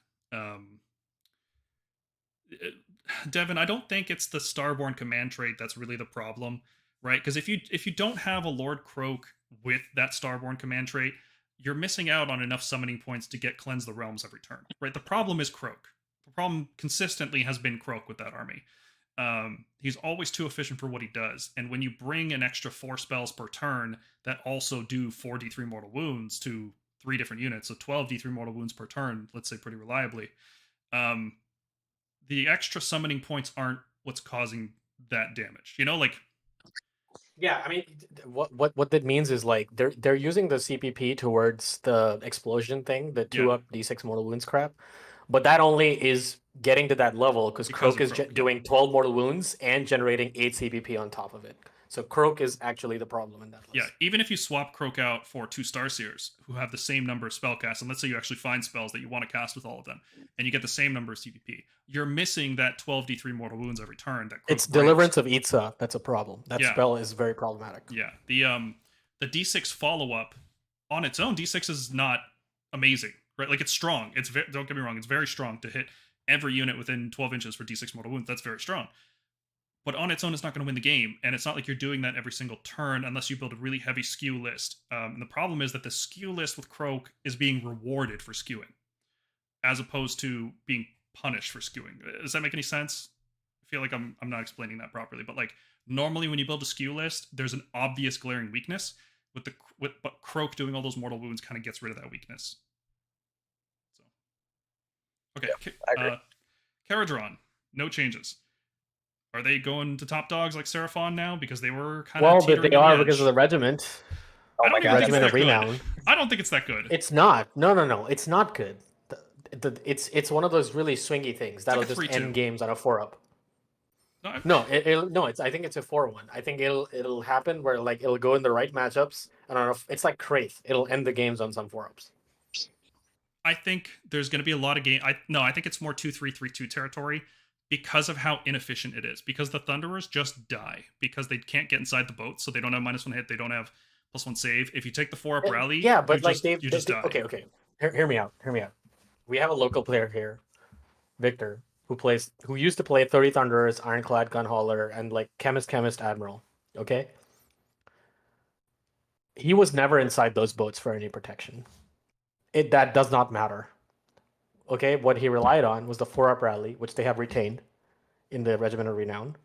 Devin, I don't think it's the Starborn command trait that's really the problem, right? Because if you don't have a Lord Croak with that Starborn command trait, you're missing out on enough summoning points to get Cleanse the Realms every turn, right? The problem is Croak. The problem consistently has been Croak with that army. He's always too efficient for what he does, and when you bring an extra 4 spells per turn that also do 4 D3 mortal wounds to 3 different units, so 12 D3 mortal wounds per turn, let's say pretty reliably, the extra summoning points aren't what's causing that damage. Yeah, I mean, what that means is like they're using the CPP towards the explosion thing, the 2-up D6 mortal wounds crap, but that only is getting to that level because Croak is doing 12 mortal wounds and generating 8 CPP on top of it. So Croak is actually the problem in that list. Yeah, even if you swap Croak out for 2 Starseers who have the same number of spell casts, and let's say you actually find spells that you want to cast with all of them, and you get the same number of CPP, you're missing that 12 D3 mortal wounds every turn. It's Deliverance of Itza that's a problem. That spell is very problematic. Yeah, the D6 follow-up on its own, D6 is not amazing, right? Like, it's strong. Don't get me wrong, it's very strong to hit every unit within 12 inches for D6 mortal wounds. That's very strong. But on its own, it's not going to win the game, and it's not like you're doing that every single turn unless you build a really heavy skew list. And the problem is that the skew list with Croak is being rewarded for skewing, as opposed to being punished for skewing. Does that make any sense? I feel like I'm not explaining that properly, but like Normally, when you build a skew list, there's an obvious glaring weakness. But Croak doing all those mortal wounds kind of gets rid of that weakness. So, okay, I agree. Caradron, no changes. Are they going to top dogs like Seraphon now because they were kind of Well, but they are because of the regiment. Oh I my don't god, even think Regiment it's of that good. Renown. I don't think it's that good. It's not. No. It's not good. It's one of those really swingy things that'll like a just 3-2. end games on a 4-up. No, No, I think it's a 4-1. I think it'll happen where like it'll go in the right matchups, and it's like Kraith. It'll end the games on some 4-ups. I think there's going to be a lot of game. I think it's more 2-3-3-2 territory because of how inefficient it is. Because the Thunderers just die because they can't get inside the boat, so they don't have -1 hit. They don't have +1 save. If you take the 4-up rally, yeah, but you like just die. Okay. Hear me out. We have a local player here, Victor, who used to play 30 Thunderers, Ironclad Gunhauler, and like Chemist Admiral. Okay, he was never inside those boats for any protection. That does not matter. Okay, what he relied on was the 4-up rally, which they have retained in the Regiment of Renown.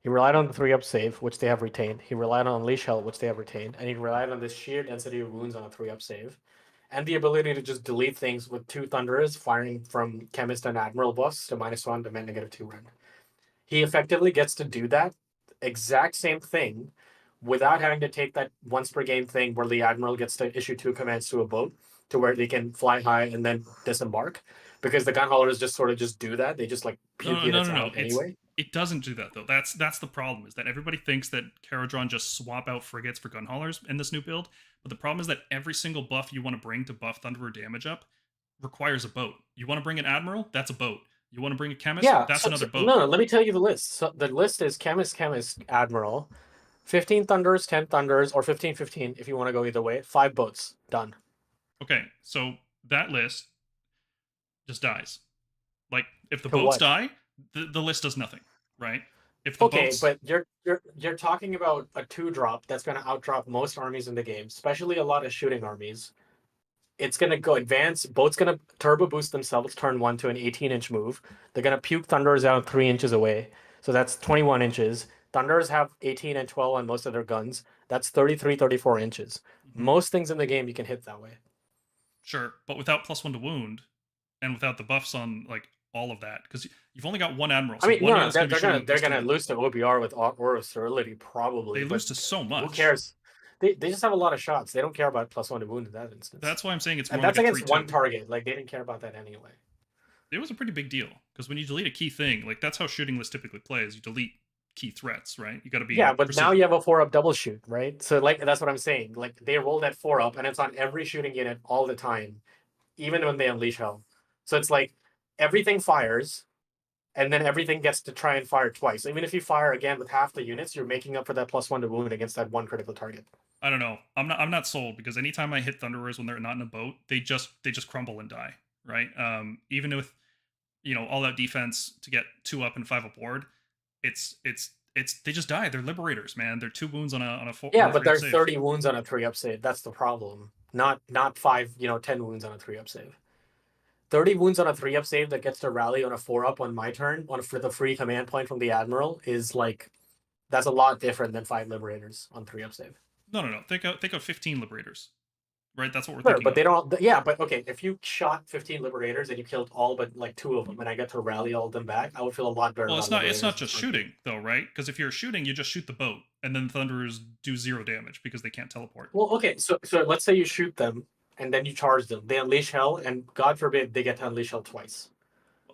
He relied on the 3-up save, which they have retained. He relied on Unleash Hell, which they have retained, and he relied on this sheer density of wounds on a 3-up save, and the ability to just delete things with 2 Thunderers firing from Chemist and Admiral buffs to -1 to -2 run. He effectively gets to do that exact same thing without having to take that once per game thing where the Admiral gets to issue 2 commands to a boat to where they can fly high and then disembark, because the Gunhaulers just sort of just do that. They just like puke units out anyway. It doesn't do that though. That's the problem, is that everybody thinks that Caradron just swap out frigates for Gunhaulers in this new build, but the problem is that every single buff you want to bring to buff Thunderer damage up requires a boat. You want to bring an Admiral? That's a boat. You want to bring a Chemist? Yeah, That's another boat. No, let me tell you the list. So the list is Chemist, Admiral, 15 Thunders, 10 Thunders, or 15 if you want to go either way. 5 boats. Done. Okay, so that list just dies. Like, if the For boats what? die, the list does nothing, right? If the Okay, boats... but you're talking about a 2-drop that's going to outdrop most armies in the game, especially a lot of shooting armies. It's going to go advance. Boat's going to turbo boost themselves turn 1 to an 18-inch move. They're going to puke Thunderers out 3 inches away. So that's 21 inches. Thunderers have 18 and 12 on most of their guns. That's 33, 34 inches. Most things in the game you can hit that way. Sure, but without +1 to wound, and without the buffs on like all of that, because you've only got one Admiral. So I mean, one no, they're gonna gonna lose to OBR with Aura Sterility probably. They lose to so much. Who cares? They just have a lot of shots. They don't care about +1 to wound in that instance. That's why I'm saying it's more and that's like against 3-2. one target. Like they didn't care about that anyway. It was a pretty big deal because when you delete a key thing, like that's how shooting list typically plays. You delete key threats, right? You got to be but precision. now you have a 4-up double shoot, right? So like that's what I'm saying. Like they roll that 4-up, and it's on every shooting unit all the time, even when they unleash hell. So it's like everything fires, and then everything gets to try and fire twice. So even if you fire again with half the units, you're making up for that +1 to wound against that one critical target. I don't know. I'm not sold, because anytime I hit Thunderers when they're not in a boat, they just crumble and die, right? Even with all that defense to get 2 up and 5 aboard, it's they just die. They're Liberators, man. They're 2 wounds on a 4. Yeah, but there's 30 wounds on a 3-up save. That's the problem. Not 5, 10 wounds on a 3-up save. 30 wounds on a 3-up save that gets to rally on a 4-up on my turn for the free command point from the Admiral is like, that's a lot different than 5 Liberators on 3-up save. No. Think of 15 Liberators, right? That's what we're Sure, thinking. but they don't. Yeah, but okay. If you shot 15 Liberators and you killed all but like 2 of them, and I get to rally all of them back, I would feel a lot better. Well, it's not just shooting though, right? Because if you're shooting, you just shoot the boat, and then Thunderers do 0 damage because they can't teleport. Well, okay. So let's say you shoot them and then you charge them. They unleash hell, and God forbid they get to unleash hell twice.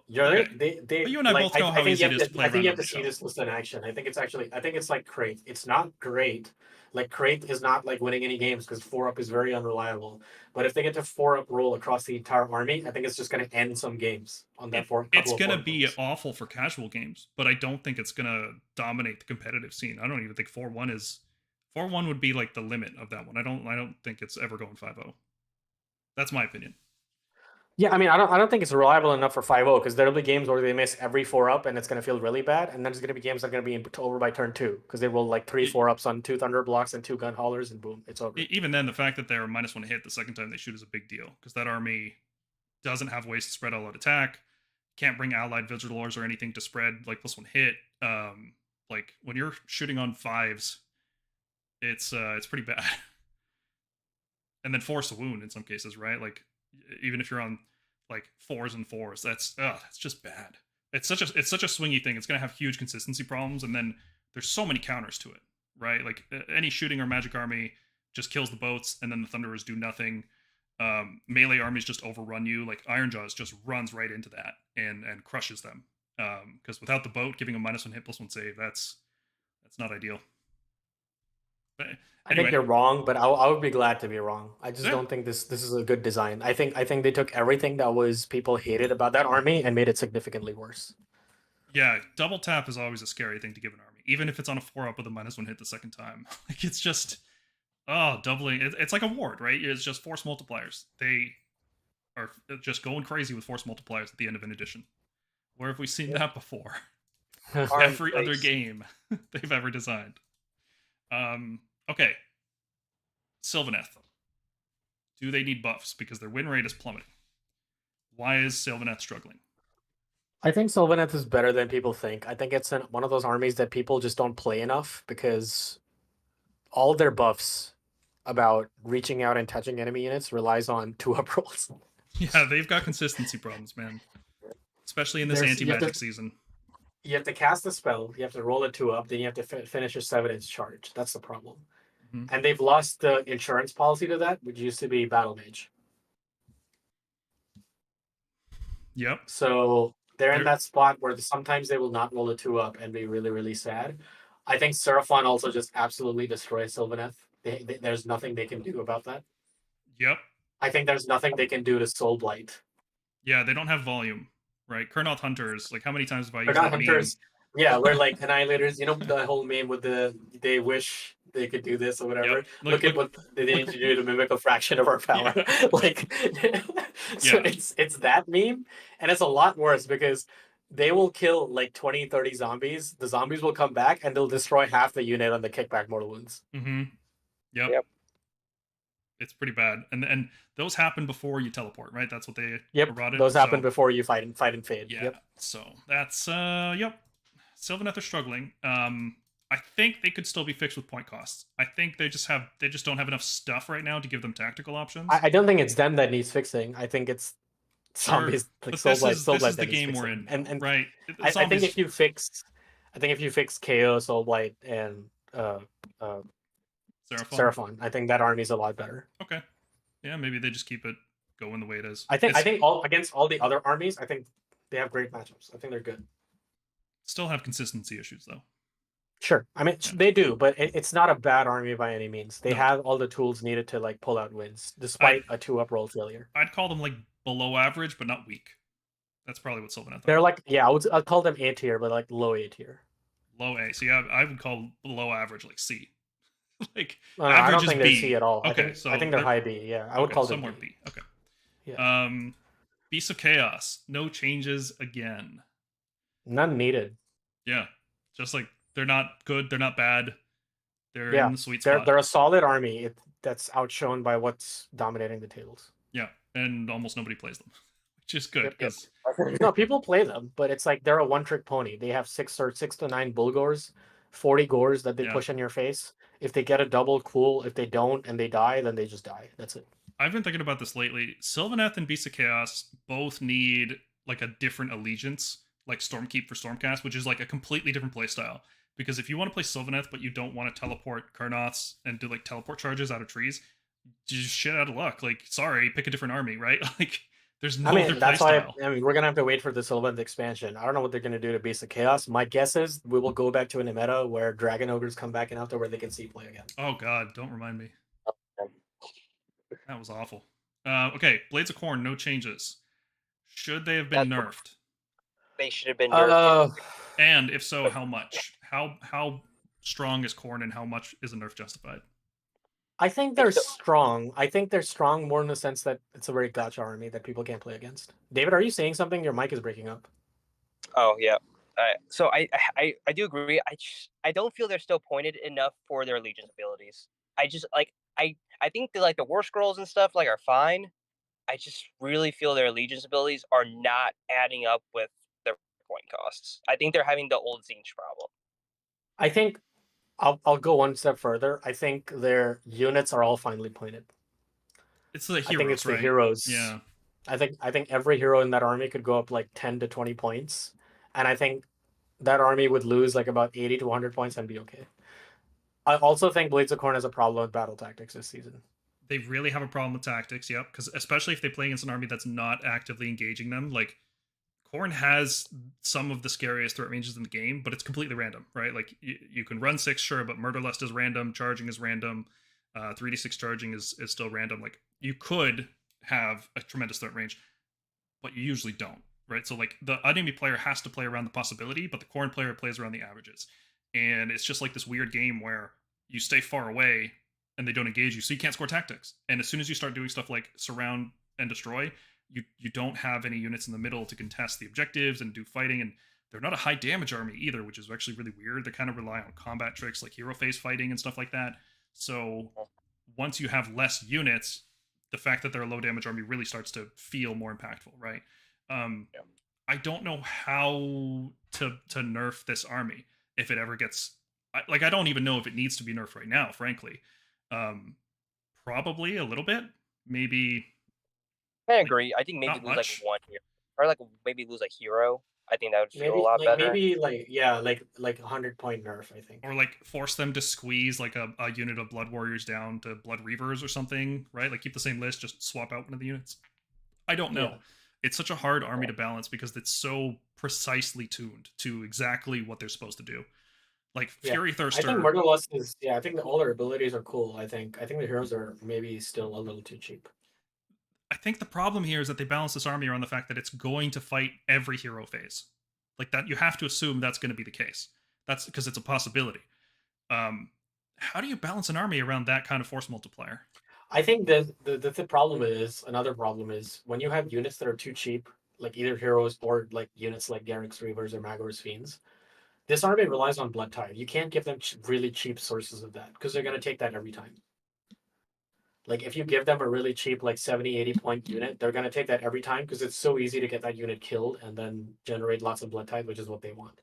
But you and I both know how easy it is to play. I think you have to see this list in action. I think it's like Kraith. It's not great. Like Kraith is not like winning any games because 4-up is very unreliable. But if they get to 4-up roll across the entire army, I think it's just going to end some games on that 4. It's going to be awful for casual games, but I don't think it's going to dominate the competitive scene. I don't even think 4-1 is 4-1 would be like the limit of that one. I don't think it's ever going 5-0. That's my opinion. Yeah, I mean, I don't think it's reliable enough for 5-0 because there'll be games where they miss every 4-up and it's going to feel really bad, and then there's going to be games that are going to be over by turn 2 because they roll like 3 4-ups on 2 Thunder blocks and 2 gun haulers, and boom, it's over. Even then, the fact that they're -1 hit the second time they shoot is a big deal because that army doesn't have ways to spread all out attack, can't bring allied vigilors or anything to spread like +1 hit. Like when you're shooting on 5s, it's pretty bad. And then force a wound in some cases, right? Like even if you're on like 4s and 4s, that's just bad. It's such a swingy thing. It's gonna have huge consistency problems, and then there's so many counters to it, right? Like any shooting or magic army just kills the boats, and then the Thunderers do nothing. Melee armies just overrun you. Like Ironjaws just runs right into that and crushes them. Because without the boat giving a -1 hit +1 save, that's not ideal. But anyway, I think you're wrong, but I would be glad to be wrong. I just Yeah. don't think this is a good design. I think they took everything that was people hated about that army and made it significantly worse. Yeah, double tap is always a scary thing to give an army, even if it's on a 4-up with a -1 hit the second time. Like it's just doubling. It's like a ward, right? It's just force multipliers. They are just going crazy with force multipliers at the end of an edition. Where have we seen that before? Every other game they've ever designed. Okay. Sylvaneth. Do they need buffs? Because their win rate is plummeting. Why is Sylvaneth struggling? I think Sylvaneth is better than people think. I think it's one of those armies that people just don't play enough because all their buffs about reaching out and touching enemy units relies on 2-up rolls. Yeah, they've got consistency problems, man. Especially in this anti-magic season. You have to cast a spell, you have to roll a 2-up, then you have to finish your 7-inch charge. That's the problem. Mm-hmm. And they've lost the insurance policy to that, which used to be Battle Mage. Yep. So they're in that spot where sometimes they will not roll a 2-up and be really, really sad. I think Seraphon also just absolutely destroys Sylvaneth. There's nothing they can do about that. Yep. I think there's nothing they can do to Soulblight. Yeah, they don't have volume, right? Kurnoth Hunters, like how many times have I used Kurnoth that Hunters, yeah, we're like Annihilators. You know the whole meme with they wish they could do this or whatever. Yep. Look at what they need to do to mimic a fraction of our power. Yeah. Like, so Yeah. it's that meme, and it's a lot worse because they will kill like 20, 30 zombies. The zombies will come back and they'll destroy half the unit on the kickback mortal wounds. Mm-hmm. Yep. It's pretty bad, and those happen before you teleport, right? That's what they eroded. Those happen before you fight and fade. Yeah. Yep. So that's Sylvaneth are struggling. I think they could still be fixed with point costs. I think they just don't have enough stuff right now to give them tactical options. I don't think it's them that needs fixing. I think it's zombies. Like this is the game we're in, and right? I think if you fix KO, Soulblight, and Seraphon, I think that army's a lot better. Okay. Yeah, maybe they just keep it going the way it is. I think against all the other armies, I think they have great matchups. I think they're good. Still have consistency issues though. Sure. I mean, they do, but it's not a bad army by any means. They have all the tools needed to like pull out wins, despite a 2-up roll failure. I'd call them like below average, but not weak. That's probably what Sylvaneth. They're like, I'd call them A tier, but like low A tier. Low A. So yeah, I would call below average like C. Like average I don't think they're C at all. Okay, I think they're high B. Yeah, I would call them somewhere B. Okay. Yeah. Beasts of Chaos. No changes again. None needed. Yeah, just like they're not good. They're not bad. They're in the sweet spot. They're a solid army. That's outshone by what's dominating the tables. Yeah, and almost nobody plays them, which is good. Yep. No, people play them, but it's like they're a one-trick pony. They have 6 to 9 Bulgors, 40 Gores that they push in your face. If they get a double, cool. If they don't and they die, then they just die. That's it. I've been thinking about this lately. Sylvaneth and Beasts of Chaos both need like a different allegiance, like Stormkeep for Stormcast, which is like a completely different playstyle. Because if you want to play Sylvaneth, but you don't want to teleport Kurnoths and do like teleport charges out of trees, just shit out of luck. Like, sorry, pick a different army, right? Like, there's no other playstyle. We're gonna have to wait for the Sylvaneth expansion. I don't know what they're gonna do to Beasts of Chaos. My guess is we will go back to a meta where Dragon Ogres come back in Andtor where they can see play again. Oh god, don't remind me. That was awful. Okay, Blades of Corn, no changes. Should they have been nerfed? They should have been nerfed. And if so, how much? How strong is Corn, and how much is a nerf justified? I think they're strong. I think they're strong more in the sense that it's a very gotcha army that people can't play against. David, are you saying something? Your mic is breaking up. Oh yeah. So I do agree. I don't feel they're still pointed enough for their Legion's abilities. I just like I think the War Scrolls and stuff like are fine. I just really feel their Legion's abilities are not adding up with their point costs. I think they're having the old Zinch problem. I think I'll go one step further. I think their units are all finely pointed. It's the I think heroes, it's the right? heroes. Yeah. I think every hero in that army could go up like 10 to 20 points, and I think that army would lose like about 80 to 100 points and be okay. I also think Blades of Corn has a problem with battle tactics this season. They really have a problem with tactics, yep, because especially if they play against an army that's not actively engaging them. Like, Khorne has some of the scariest threat ranges in the game, but it's completely random, right? Like, you can run 6, sure, but Murderlust is random, charging is random, 3d6 charging is still random. Like, you could have a tremendous threat range, but you usually don't, right? So, like, the enemy player has to play around the possibility, but the Khorne player plays around the averages. And it's just like this weird game where you stay far away and they don't engage you, so you can't score tactics. And as soon as you start doing stuff like surround and destroy, you don't have any units in the middle to contest the objectives and do fighting. And they're not a high damage army either, which is actually really weird. They kind of rely on combat tricks like hero phase fighting and stuff like that. So once you have less units, the fact that they're a low damage army really starts to feel more impactful, right? Yeah. I don't know how to nerf this army if it ever gets, like, I don't even know if it needs to be nerfed right now, frankly. Probably a little bit, maybe. I agree. I think maybe Not lose much. like one hero, or like maybe lose a hero. I think that would feel a lot Maybe better. maybe like 100-point nerf, I think. Or like force them to squeeze like a unit of Blood Warriors down to Blood Reavers or something, right? Like, keep the same list, just swap out one of the units. I don't know. Yeah. It's such a hard army to balance because it's so precisely tuned to exactly what they're supposed to do. Like, Fury Thirster. I think Murderlust is I think all their abilities are cool. I think the heroes are maybe still a little too cheap. I think the problem here is that they balance this army around the fact that it's going to fight every hero phase. Like, that, you have to assume that's going to be the case. That's because it's a possibility. How do you balance an army around that kind of force multiplier? I think the problem is another problem is when you have units that are too cheap, like either heroes or like units like Garrick's Reavers or Magor's Fiends. This army relies on Blood Tide. You can't give them really cheap sources of that because they're going to take that every time. Like, if you give them a really cheap, like 70, 80 point unit, they're going to take that every time because it's so easy to get that unit killed and then generate lots of Blood Tide, which is what they want.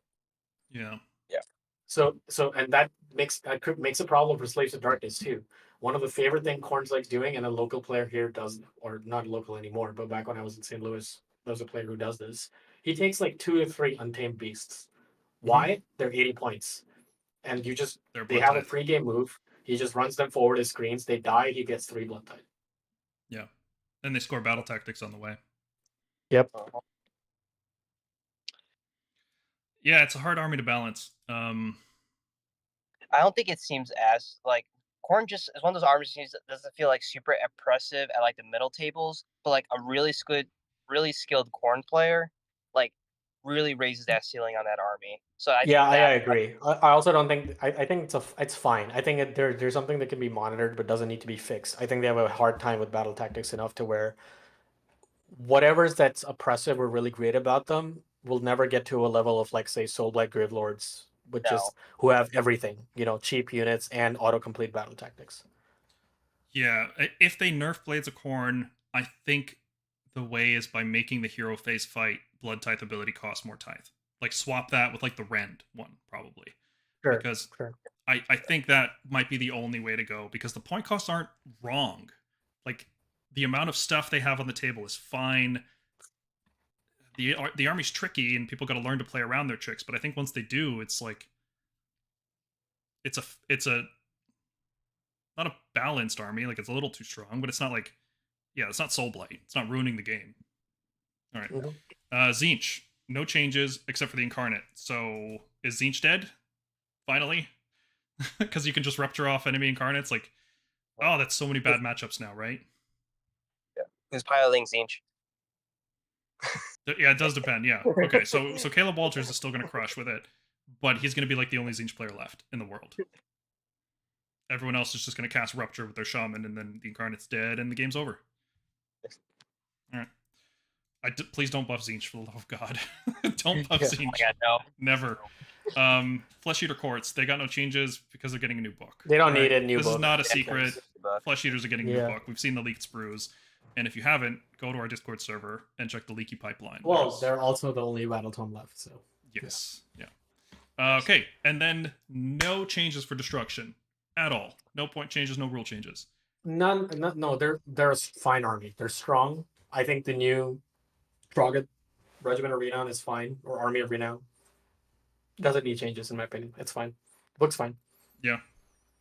Yeah. Yeah. So and that makes a problem for Slaves of Darkness too. One of the favorite thing Khorne's likes doing, and a local player here does, or not local anymore, but back when I was in St. Louis, there was a player who does this. He takes like 2 or 3 Untamed Beasts. Why? They're 80 points. And they have a free game move. He just runs them forward as screens. They die. He gets 3 Blood Tide. Yeah. And they score battle tactics on the way. Yep. Yeah, it's a hard army to balance. I don't think it seems as like Khorne just is one of those armies that doesn't feel like super impressive at like the middle tables, but like a really skilled Khorne player like really raises that ceiling on that army. So I agree. I also don't think I think it's fine. I think there's something that can be monitored but doesn't need to be fixed. I think they have a hard time with battle tactics enough to where whatever's that's oppressive or really great about them will never get to a level of like say Soulblight Gravelords, who have everything, cheap units and autocomplete battle tactics. Yeah, if they nerf Blades of Khorne, I think the way is by making the hero phase fight Blood Tithe ability cost more tithe. Like, swap that with like the Rend one, probably. Sure. Because I think that might be the only way to go, because the point costs aren't wrong. Like, the amount of stuff they have on the table is fine. The army's tricky and people got to learn to play around their tricks, but I think once they do, it's like it's a not a balanced army. Like, it's a little too strong, but it's not like, it's not Soulblight. It's not ruining the game. All right. Tzeentch, no changes except for the Incarnate. So is Tzeentch dead? Finally? Because you can just rupture off enemy Incarnates. Like, oh, that's so many bad matchups now, right? Yeah. Who's piloting Tzeentch? Yeah, it does depend. Yeah. Okay, so Caleb Walters is still going to crush with it, but he's going to be like the only Tzeentch player left in the world. Everyone else is just going to cast Rupture with their Shaman, and then the Incarnate's dead, and the game's over. All right. Please don't buff Tzeentch, for the love of God. Don't buff Tzeentch. Oh my God, no. Never. Flesh Eater Courts, they got no changes because they're getting a new book. They don't need a new book. This is not a secret. Flesh Eaters are getting a new book. We've seen the leaked sprues. And if you haven't, go to our Discord server and check the leaky pipeline. Well, they're also the only Battle Tome left, so. Yes. Yeah. Okay, and then no changes for destruction at all. No point changes, no rule changes. No, they're a fine army. They're strong. I think the new Dragon Regiment of Renown is fine, or Army of Renown. Doesn't need changes in my opinion. It's fine. Looks fine. Yeah.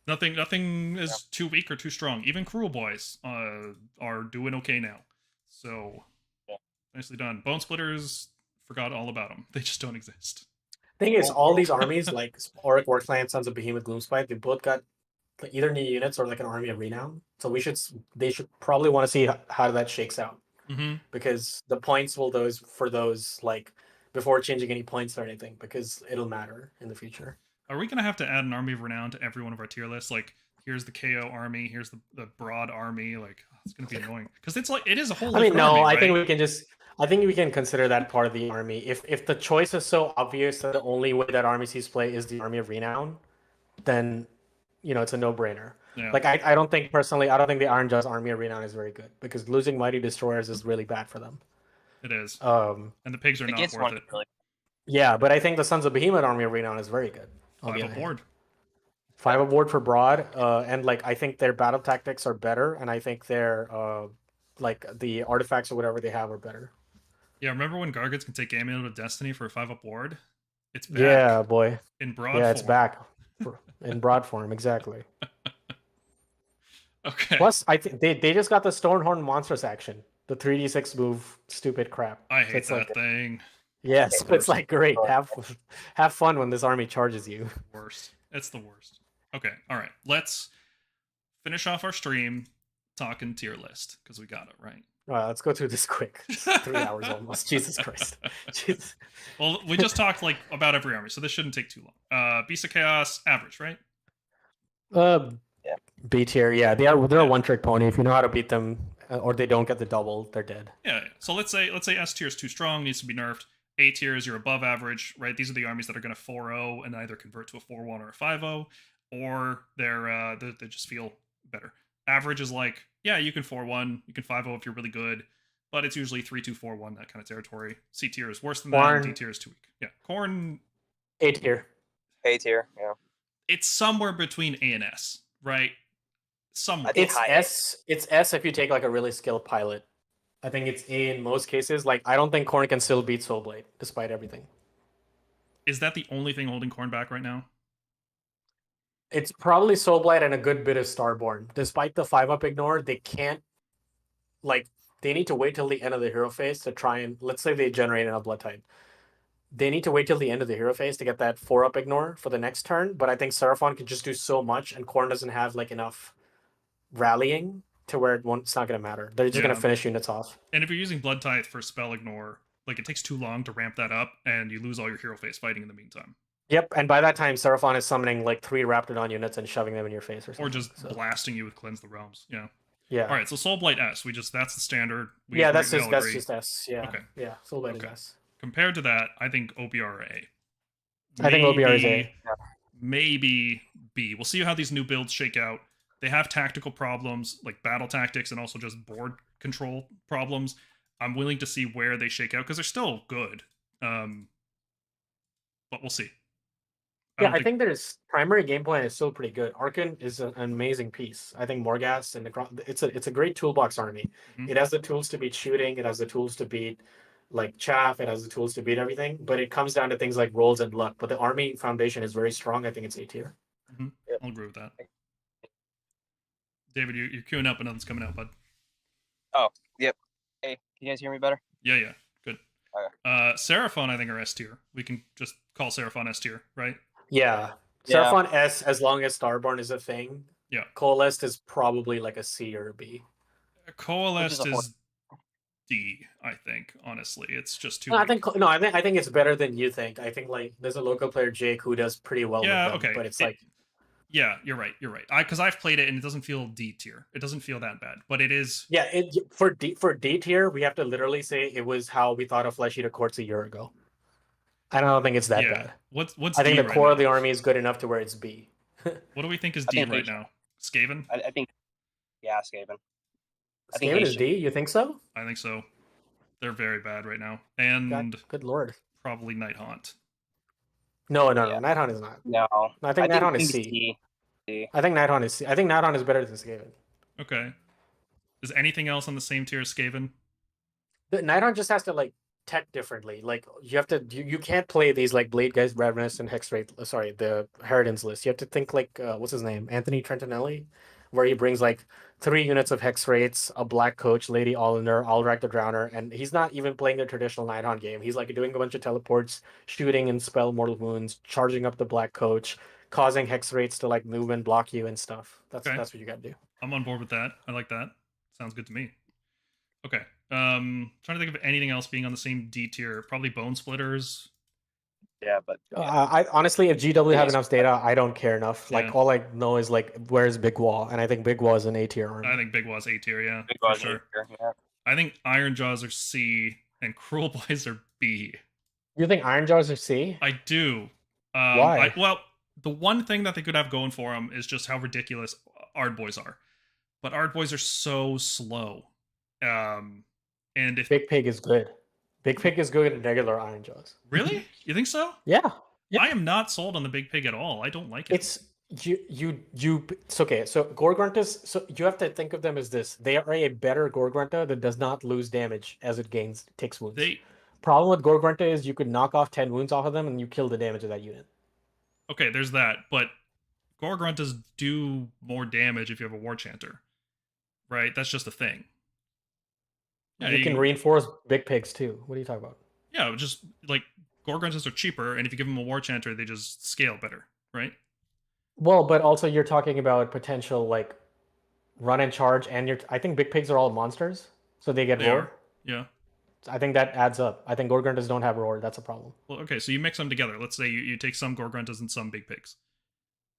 Nothing is too weak or too strong. Even Cruel Boys are doing okay now. So, nicely done. Bone Splitters, forgot all about them. They just don't exist. Thing is, all these armies, like Auric Warclan, Sons of Behemoth, Gloomspite, they both got either new units or like an Army of Renown. So they should probably want to see how that shakes out. Mm-hmm. Because the points will for those like before changing any points or anything, because it'll matter in the future. Are we gonna have to add an Army of Renown to every one of our tier lists? Like, here's the KO army, here's the broad army. Like, it's gonna be annoying because it's like it is a whole. I mean, no, army, I right? think we can just. I think we can consider that part of the army. If the choice is so obvious that the only way that army sees play is the Army of Renown, then it's a no-brainer. Yeah. Like I don't think personally, I don't think the Iron Jaw's Army of Renown is very good because losing Mighty Destroyers is really bad for them. It is. And the pigs are not worth it. Really. Yeah, but I think the Sons of Behemoth Army of Renown is very good. 5 aboard. 5 aboard for broad, and like I think their battle tactics are better, and I think their like the artifacts or whatever they have are better. Yeah, remember when Gargants can take Amulet of Destiny for a 5 aboard? It's back. Yeah, boy. In broad form. Yeah, it's back. In broad form, exactly. Okay. Plus, I think they just got the Stormhorn Monstrous action. The 3d6 move, stupid crap. I hate it's that thing. Yes, but it's like great. Have fun when this army charges you. Worst. It's the worst. Okay, all right. Let's finish off our stream talking tier list because we got it right. Let's go through this quick. It's 3 hours almost. Jesus Christ. Jesus. Well, we just talked like about every army, so this shouldn't take too long. Beast of Chaos, average, right? B tier, yeah. They're a one-trick pony. If you know how to beat them, or they don't get the double, they're dead. Yeah. So let's say S tier is too strong, needs to be nerfed. A tier is you're above average, right? These are the armies that are going to 4-0 and either convert to a 4-1 or a 5-0, or they just feel better. Average is like, yeah, you can 4-1, you can 5-0 if you're really good, but it's usually 3-2-4-1, that kind of territory. C tier is worse than that, and D tier is too weak. Yeah, Khorne. A tier. A tier, yeah. It's somewhere between A and S, right? Somewhere. It's S. It's S if you take like a really skilled pilot. I think it's A in most cases. Like I don't think Khorne can still beat Soulblight despite everything. Is that the only thing holding Khorne back right now? It's probably Soulblight and a good bit of Starborn. Despite the 5-up ignore, they can't they need to wait till the end of the hero phase to try and let's say they generate enough blood type. They need to wait till the end of the hero phase to get that 4-up ignore for the next turn, but I think Seraphon can just do so much and Khorne doesn't have like enough rallying to where it's not going to matter. They're just going to finish units off. And if you're using Blood Tithe for spell ignore, like it takes too long to ramp that up and you lose all your hero phase fighting in the meantime. Yep, and by that time, Seraphon is summoning like 3 Raptidon units and shoving them in your face or something. Or just blasting you with Cleanse the Realms. Yeah. Yeah. All right, so Soulblight S. That's the standard. That's just S. Yeah. Okay. Yeah, Soulblight is S. Compared to that, I think OBR A. I think OBR is A. Maybe B. We'll see how these new builds shake out. They have tactical problems, like battle tactics, and also just board control problems. I'm willing to see where they shake out because they're still good. But we'll see. I think there's primary game plan is still pretty good. Arkan is an amazing piece. I think Morghast and it's a great toolbox army. Mm-hmm. It has the tools to beat shooting. It has the tools to beat like chaff. It has the tools to beat everything. But it comes down to things like rolls and luck. But the army foundation is very strong. I think it's A tier. Mm-hmm. Yep. I'll agree with that. David, you're queuing up and nothing's coming out, bud. Oh, yep. Hey, can you guys hear me better? Yeah, good. Okay. Seraphon, I think, are S tier. We can just call Seraphon S tier, right? Yeah. Seraphon S, as long as Starborn is a thing. Yeah. Coalesced is probably like a C or a B. Coalesced is D, I think. Honestly, it's just too. I think it's better than you think. I think like there's a local player Jake who does pretty well. Yeah. with them, okay. But it's Yeah, you're right. Because I've played it and it doesn't feel D tier. It doesn't feel that bad, but it is. Yeah, for D tier, we have to literally say it was how we thought of Flesh Eater Courts a year ago. I don't think it's that bad. What's I think D the right core now? of the army is good enough to where it's B. What do we think is D right now? Skaven? I think, yeah, Skaven. Skaven is D. You think so? I think so. They're very bad right now, and good lord, probably Nighthaunt. No, no, Yeah. no. Nighthaunt is not. No, I think Nighthaunt it's is gonna C. be C. I think Nighthaunt is C. I think Nighthaunt is better than Skaven. Okay. Is anything else on the same tier as Skaven? The Nighthaunt just has to like tech differently. Like you have to, you can't play these like Blade Guys, Ravenous, and Hexrate. Sorry, the Harridan's list. You have to think like what's his name, Anthony Trentinelli, where he brings like 3 units of Hexrates, a Black Coach, Lady Allender, Alrak the Drowner, and he's not even playing the traditional Nighthaunt game. He's like doing a bunch of teleports, shooting and spell mortal wounds, charging up the Black Coach, causing Hexrates to like move and block you and stuff. That's Okay. that's what you got to do. I'm on board with that. I like that. Sounds good to me. Okay. Trying to think of anything else being on the same D tier. Probably Bone Splitters. Yeah, but I honestly, if GW have Yes. enough data, I don't care enough. Like Yeah. all I know is like where's Big Wall, and I think Big Wall is an A tier army. I think Big Waw's A tier, yeah. Big For Waw's sure. yeah. I think Iron Jaws are C and Cruel Blaze are B. You think Iron Jaws are C? I do. Why? Well, the one thing that they could have going for them is just how ridiculous Ardboys are. But Ardboys are so slow. And if Big Pig is good. Big Pig is good in regular Iron Jaws. really, you think so? Yeah. Yeah. I am not sold on the Big Pig at all. I don't like it. It's it's okay. So Gorgruntas, so you have to think of them as this. They are a better Gorgrunta that does not lose damage as it takes wounds. Problem with Gorgrunta is you could knock off 10 wounds off of them and you kill the damage of that unit. Okay, there's that, but Gorgruntas do more damage if you have a War Chanter. Right? That's just a thing. Yeah, You can reinforce Big Pigs too. What are you talking about? Yeah, just like Gorgruntas are cheaper, and if you give them a War Chanter, they just scale better, right? Well, but also you're talking about potential like run and charge, and I think Big Pigs are all monsters, so they get They roar. are. Yeah. I think that adds up. I think Gorgruntas don't have roar. That's a problem. Well, okay, so you mix them together. Let's say you take some Gorgruntas and some Big Pigs.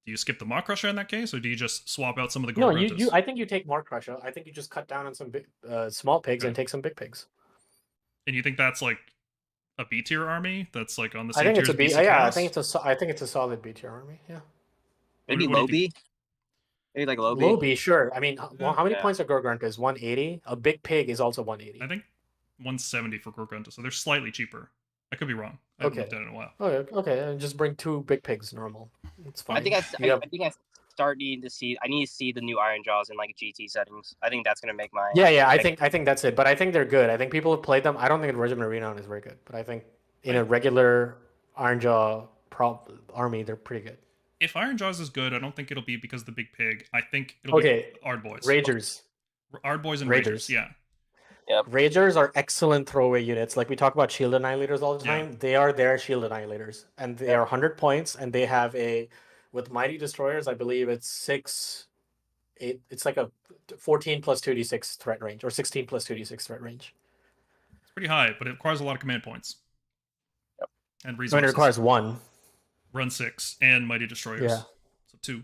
Do you skip the Maw Crusher in that case, or do you just swap out some of the No, Gorgruntas? I think you take Mark Crusher. I think you just cut down on some big, small pigs and take some big pigs. And you think that's like a B tier army? That's like on the same I think tier it's a as B. BC Yeah, Chaos? I think it's a solid B tier army. Yeah. Maybe what do low you B. Maybe like low B. Low B, sure. I mean, Yeah. how many Yeah. points are Gorgruntas? 180. A big pig is also 180. I think 170 for Gorgrunta, so they're slightly cheaper. I could be wrong. I haven't looked at it in a while. Okay, okay. Just bring 2 big pigs. Normal. It's fine. I think You have- I think I start needing to see. I need to see the new Iron Jaws in like GT settings. I think that's gonna make my. Yeah. I think that's it. But I think they're good. I think people have played them. I don't think the Regiment Renown is very good, but I think in a regular Iron Jaw army, they're pretty good. If Iron Jaws is good, I don't think it'll be because of the Big Pig. I think it'll be Ardboys. Ragers. Ardboys and Ragers. Ragers, yeah. Ragers are excellent throwaway units. Like we talk about Shield Annihilators all the Yeah. time. They are their Shield Annihilators. And they are 100 points. And they have with Mighty Destroyers, I believe it's 8. It's like a 14 plus 2d6 threat range, or 16 plus 2d6 threat range. It's pretty high, but it requires a lot of command points. Yep. And So resources. it requires 1. Run 6 and Mighty Destroyers. Yeah. So 2.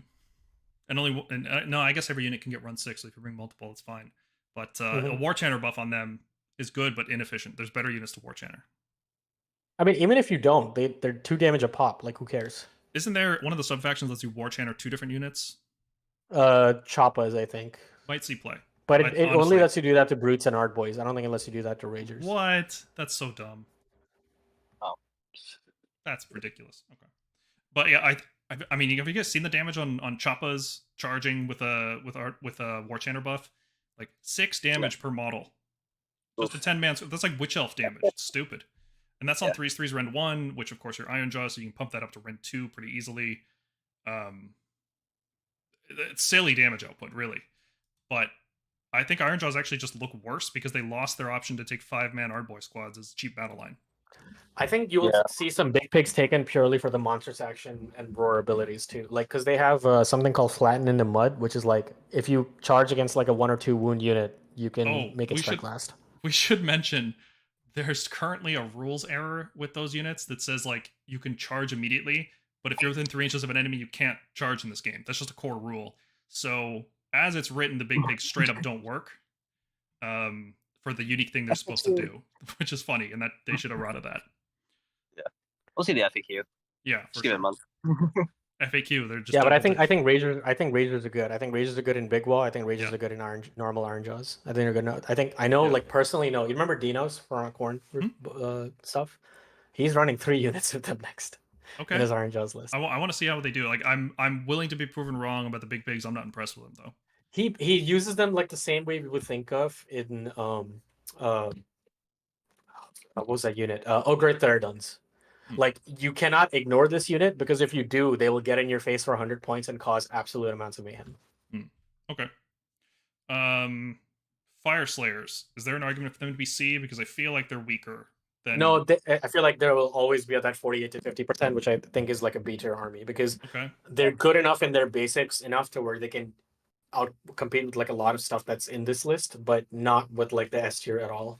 And no, I guess every unit can get run 6, so if you bring multiple, it's fine. But a War Chanter buff on them is good, but inefficient. There's better units to War Chanter. I mean, even if you don't, they're 2 damage a pop. Like, who cares? Isn't there one of the sub-factions lets you War Chanter 2 different units? Choppas, I think. Might see play. But But it only honestly- lets you do that to Brutes and Art Boys. I don't think it lets you do that to Ragers. What? That's so dumb. Oh. That's ridiculous. Okay. But yeah, I mean, have you guys seen the damage on Choppas charging with a War Chanter buff? Like 6 damage per model. Just a 10-man. That's like Witch Elf damage. It's stupid. And that's on 3s, Rend 1, which of course are Iron Jaw, so you can pump that up to Rend 2 pretty easily. It's silly damage output, really. But I think Iron Jaws actually just look worse because they lost their option to take 5-man Ardboy squads as cheap battle line. I think you'll see some big pigs taken purely for the monsters action and roar abilities too. Like, because they have something called Flatten in the Mud, which is like if you charge against like a 1 or 2 wound unit, you can make it strike last. We should mention there's currently a rules error with those units that says like you can charge immediately, but if you're within 3 inches of an enemy, you can't charge in this game. That's just a core rule. So as it's written, the big pigs straight up don't work for the unique thing they're supposed to do, which is funny, and that they should have run of that. Yeah, we'll see the FAQ. Yeah, Just give it a month. FAQ. They're just but I think Ragers are good. I think Ragers are good in Big Wall. I think Ragers are good in normal Iron Jaws. I think they're good. I know like personally know. You remember Dinos for our corn stuff? He's running 3 units of them next. Okay. in his Iron Jaws list. I want to see how they do. Like I'm willing to be proven wrong about the big pigs. I'm not impressed with them though. He uses them like the same way we would think of in what was that unit? Ogre Theridons. Like, you cannot ignore this unit, because if you do, they will get in your face for 100 points and cause absolute amounts of mayhem. Okay. Fire Slayers. Is there an argument for them to be C? Because I feel like they're weaker than. No, I feel like there will always be at that 48 to 50%, which I think is like a B tier army, because they're good enough in their basics enough to where they can out compete with like a lot of stuff that's in this list, but not with like the S tier at all.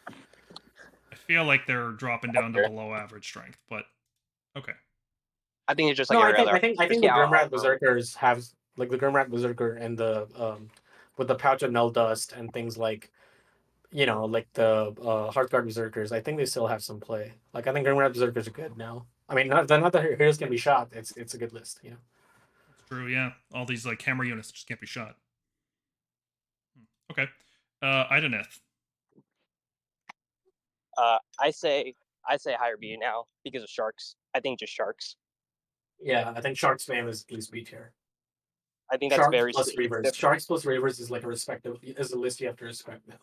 I feel like they're dropping down to below average strength, but okay. I think it's just like No, every other. I think the Grimrat Berserkers have like the Grimrat Berserker and the with the Pouch of Null Dust and things like, you know, like the Hearthguard Berserkers. I think they still have some play. Like, I think Grimrat Berserkers are good now. I mean, not that heroes can be shot. It's a good list, you know. It's true, yeah. All these like hammer units just can't be shot. Okay. Idoneth. I say higher B now because of sharks. I think just sharks. Yeah, I think Sharks spam is B tier. I think that's Sharks very plus Reavers. Sharks plus Reavers is like a list you have to respect now.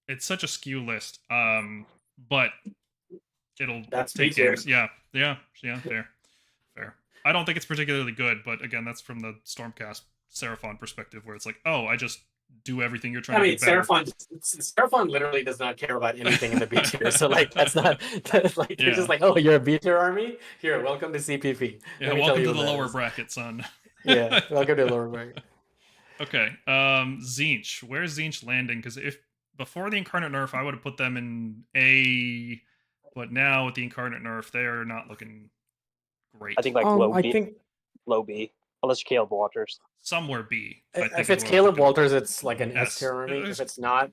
It's such a skew list. But it'll That's take B-tier. games. Yeah, fair. I don't think it's particularly good, but again, that's from the Stormcast Seraphon perspective, where it's like, oh, I just do everything you're trying to do better. Seraphon literally does not care about anything in the B tier. So like that's like they're just like, oh, you're a B tier army? Here, welcome to CPP. Yeah, welcome to the lower bracket, son. Yeah, welcome to the lower bracket. Okay. Tzeentch. Where's Tzeentch landing? Because if before the Incarnate Nerf, I would have put them in A, but now with the Incarnate Nerf, they're not looking great. I think like low B, unless Caleb Walters. Somewhere B. If it's Caleb Walters, it's like an S tier army. If it's not,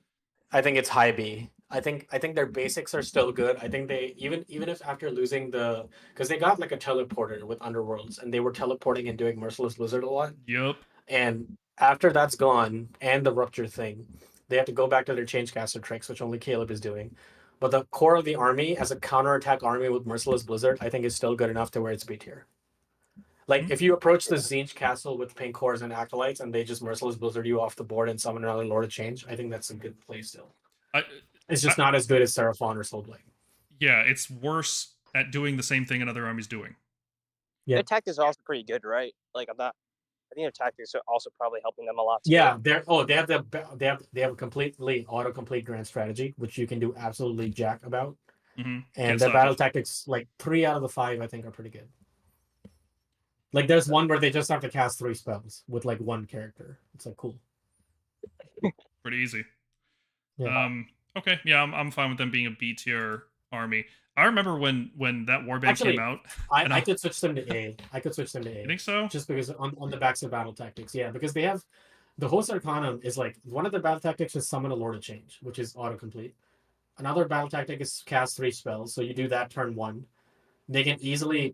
I think it's high B. I think their basics are still good. I think they even if after losing because they got like a teleporter with Underworlds, and they were teleporting and doing Merciless Blizzard a lot. Yep. And after that's gone, and the Rupture thing, they have to go back to their Changecaster tricks, which only Caleb is doing. But the core of the army, as a counterattack army with Merciless Blizzard, I think is still good enough to where it's B tier. Like, if you approach the Tzeentch Castle with Pink Cores and Acolytes, and they just Merciless Blizzard you off the board and summon another Lord of Change, I think that's a good play still. It's just not as good as Seraphon or Soulblight. Yeah, it's worse at doing the same thing another army's doing. Yeah, their tactics are also pretty good, right? Like I think their tactics are also probably helping them a lot. Too. Yeah, they have a completely autocomplete grand strategy, which you can do absolutely jack about. Mm-hmm. And their battle tactics, like 3 out of the 5, I think are pretty good. Like, there's one where they just have to cast 3 spells with like 1 character. It's like cool. Pretty easy. Yeah. Okay, yeah, I'm fine with them being a B tier army. I remember when that Warband came out. I could switch them to A. You think so? Just because on the backs of battle tactics, yeah, because they have the Host Arcanum is like one of the battle tactics is summon a Lord of Change, which is autocomplete. Another battle tactic is cast 3 spells, so you do that turn 1. They can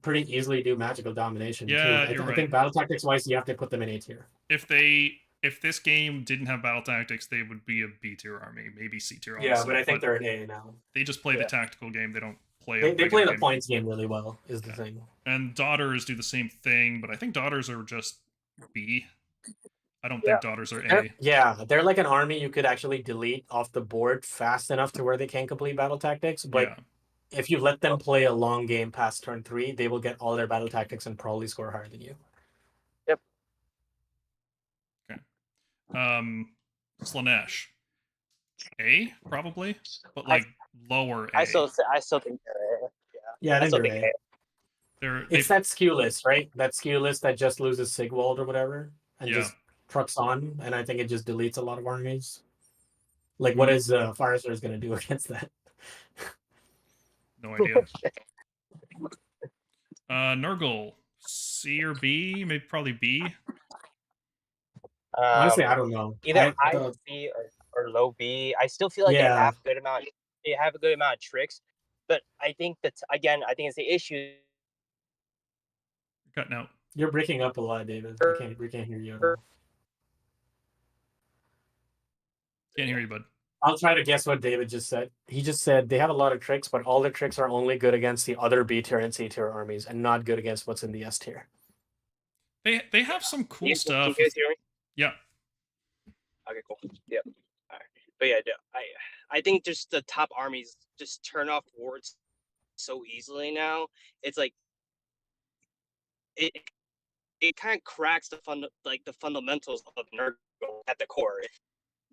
pretty easily do magical domination. Yeah, too. I think battle tactics wise, you have to put them in A tier. If this game didn't have battle tactics, they would be a B tier army, maybe C tier. Yeah, but I think they're an A now. They just play the tactical game. They don't play. They play the points game really well. Is the thing. And Daughters do the same thing, but I think Daughters are just B. I don't think Daughters are A. Yeah, they're like an army you could actually delete off the board fast enough to where they can complete battle tactics, but if you let them play a long game past turn 3, they will get all their battle tactics and probably score higher than you. Yep. Okay. Slaanesh. A, probably, but like lower A. I still think they're A. Yeah, I think they're A. It's that skew list, right? That skew list that just loses Sigwald or whatever, and just trucks on, and I think it just deletes a lot of armies. Like, what is Firestar's going to do against that? No idea. Nurgle, C or B? Maybe probably B. Honestly, I don't know. Either high C or low B. I still feel like they have a good amount. They have a good amount of tricks, but I think that again, I think it's the issue. You're cutting out. You're breaking up a lot, David. We can't hear you at all. Can't hear you, bud. I'll try to guess what David just said. He just said they have a lot of tricks, but all their tricks are only good against the other B tier and C tier armies, and not good against what's in the S tier. They have some cool Can stuff. you guys hear me? Yeah. Okay, cool. Yep. All right. But yeah, I think just the top armies just turn off wards so easily now. It's like it kind of cracks the fundamentals of Nurgle at the core.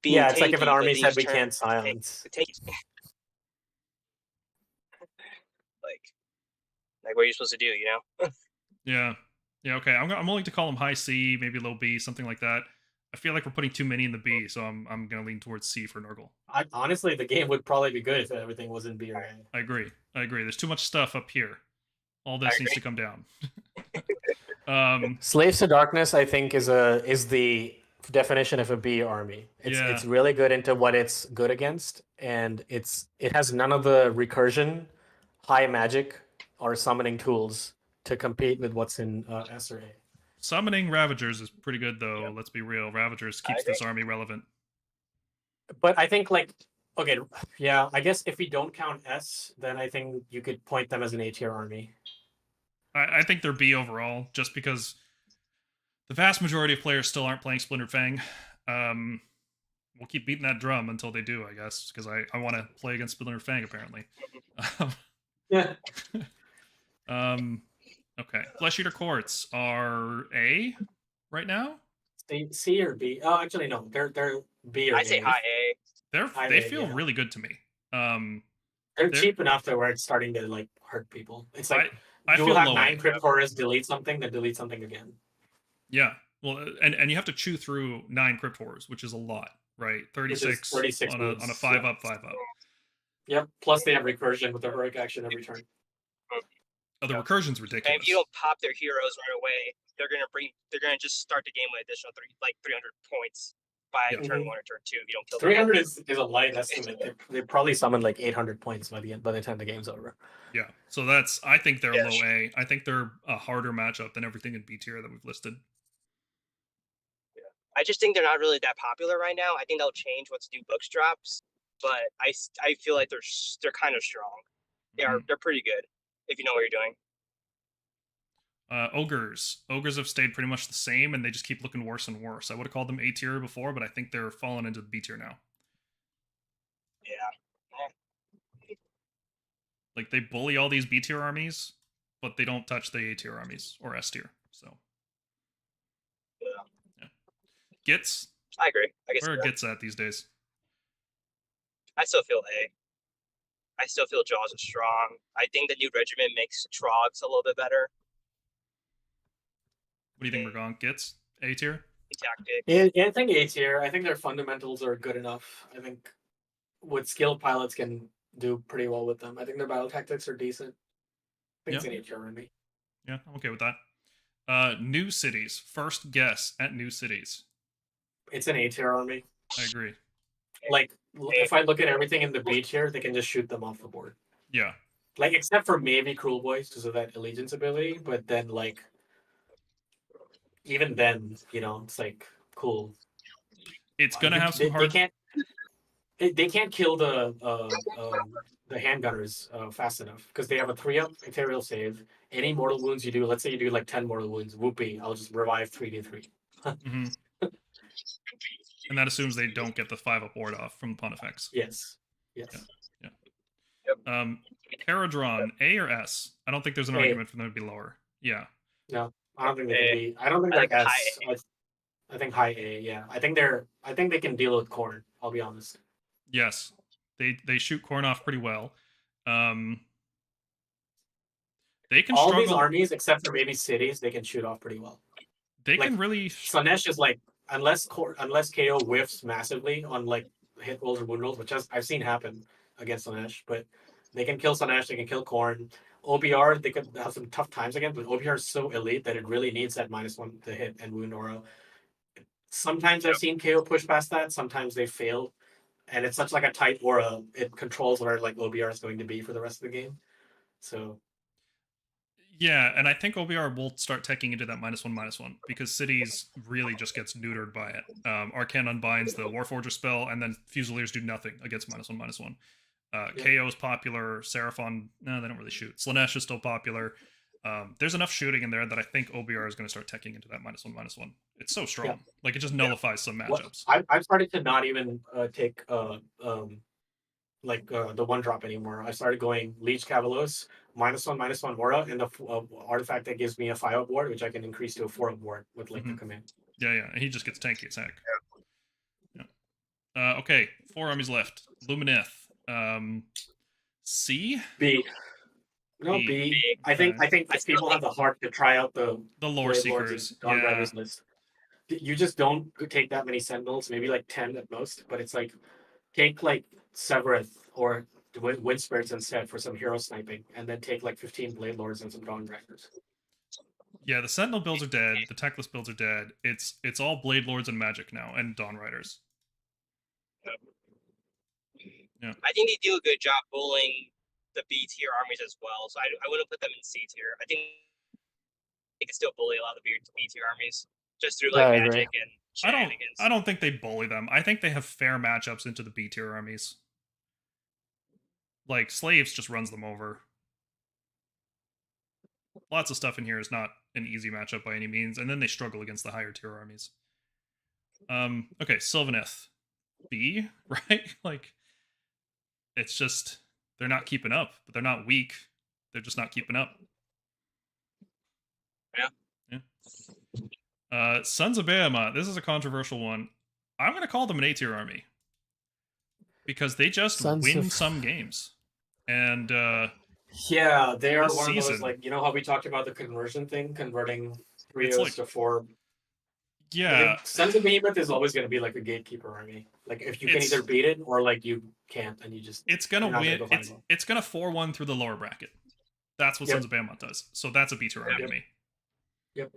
Being Yeah, it's like if an tanky, army they said just we turn can't silence. tanky. like what are you supposed to do? You know? Yeah. Yeah, okay. I'm willing to call them high C, maybe low B, something like that. I feel like we're putting too many in the B, so I'm gonna lean towards C for Nurgle. Honestly, the game would probably be good if everything was in B or A. I agree. There's too much stuff up here. All this needs to come down. Slaves to Darkness, I think, is the definition of a B army. It's really good into what it's good against, and it has none of the recursion, high magic, or summoning tools to compete with what's in S or A. Summoning Ravagers is pretty good, though. Yep. Let's be real. Ravagers keeps this army relevant. But I think, like, okay, yeah, I guess if we don't count S, then I think you could point them as an A tier army. I think they're B overall, just because the vast majority of players still aren't playing Splintered Fang. We'll keep beating that drum until they do, I guess, because I want to play against Splintered Fang, apparently. Yeah. Okay. Flesh Eater Courts are A right now? C or B? Oh, actually, no. They're B or A. I say high A. They feel really good to me. They're cheap enough to where it's starting to like hurt people. It's like I you'll feel have low 9 A. Crypt Horrors delete something, then delete something again. Yeah. Well, and you have to chew through 9 Crypt Horrors, which is a lot, right? 36 on a 5-up, 5-up. Yep. Plus they have recursion with their heroic action every turn. Oh, the recursion's ridiculous. And if you don't pop their heroes right away, they're gonna just start the game with additional 300 points by turn 1 or turn 2 if you don't kill them. 300 is a light estimate. They probably summon like 800 points by the time the game's over. Yeah. So I think they're low A. I think they're a harder matchup than everything in B tier that we've listed. Yeah. I just think they're not really that popular right now. I think they'll change once new books drops, but I feel like they're kind of strong. They're pretty good if you know what you're doing. Ogres have stayed pretty much the same, and they just keep looking worse and worse. I would have called them A tier before, but I think they're falling into the B tier now. Yeah. Like, they bully all these B tier armies, but they don't touch the A tier armies or S tier. So yeah. Gits. I agree. I guess where are Gits at these days? I still feel A. I still feel Jaws is strong. I think the new regiment makes Trogs a little bit better. What do you think, Mergon? Gits? A tier? Tactic. Yeah, I think A tier. I think their fundamentals are good enough. I think what skilled pilots can do pretty well with them. I think their battle tactics are decent. I think it's an A tier army. Yeah, I'm okay with that. New cities. First guess at new cities. It's an A tier army. I agree. Like, if I look at everything in the B tier, they can just shoot them off the board. Yeah. Like, except for maybe Cruel Boys because of that allegiance ability, but then, like, even then, it's like, cool. It's gonna have some hard... They can't kill the handgunners fast enough because they have a 3-up ethereal save. Any mortal wounds you do, let's say you do like 10 mortal wounds, whoopee, I'll just revive 3d3. Mm-hmm. And that assumes they don't get the 5-up ward off from the Pontifex. Yes. Yeah. Paradron, A or S? I don't think there's an argument for them to be lower. Yeah. No, I don't think they can be. I don't think they're S. I think high A. Yeah, I think they can deal with Khorne. I'll be honest. Yes, they shoot Khorne off pretty well. They can all struggle. These armies, except for maybe cities, they can shoot off pretty well. They can really. Slaanesh is like unless KO whiffs massively on like hit rolls or wound rolls, which I've seen happen against Slaanesh, but they can kill Slaanesh, they can kill Khorne. OBR, they could have some tough times again, but OBR is so elite that it really needs that -1 to hit and wound aura. Sometimes I've seen KO push past that, sometimes they fail, and it's such like a tight aura, it controls where like OBR is going to be for the rest of the game. So Yeah, and I think OBR will start taking into that -1/-1 because cities really just gets neutered by it. Arcane unbinds the Warforger spell, and then Fusiliers do nothing against -1/-1. KO is popular. Seraphon, no, they don't really shoot. Slaanesh is still popular. There's enough shooting in there that I think OBR is going to start teching into that -1/-1. It's so strong. Like, it just nullifies some matchups. I've started to not even take the 1-drop anymore. I started going Leech Cavalos, -1/-1 aura, and the artifact that gives me a 5-up ward, which I can increase to a 4-up ward with like the command. Yeah, and he just gets tanky as heck. Yeah. Okay, 4 armies left. Lumineth. C? B. No, B. I think people have the heart to try out the lore seekers. Dawnriders list. You just don't take that many sentinels, maybe like 10 at most, but it's like take like Severeth or Wind Spirits instead for some hero sniping, and then take like 15 Blade Lords and some Dawnriders. Yeah, the Sentinel builds are dead. The Techless builds are dead. It's all Blade Lords and Magic now, and Dawnriders. Yeah. I think they do a good job bullying the B tier armies as well, so I wouldn't put them in C tier. I think they can still bully a lot of the B tier armies just through like magic and shenanigans. I don't think they bully them. I think they have fair matchups into the B tier armies. Like, Slaves just runs them over. Lots of stuff in here is not an easy matchup by any means, and then they struggle against the higher tier armies. Okay, Sylvaneth. B, right? Like, it's just, they're not keeping up, but they're not weak. They're just not keeping up. Yeah. Sons of Behemoth. This is a controversial one. I'm going to call them an A-tier army. Because they just win some games. And, yeah, they are one of those, like, you know how we talked about the conversion thing? Converting 3-0s to 4. Yeah. Sons of Behemoth is always going to be like a gatekeeper army. Like, if you can either beat it or like you can't, and you just it's gonna win. It's gonna 4-1 through the lower bracket. That's what Sons of Behemoth does. So that's a B-tier army to me. Yep.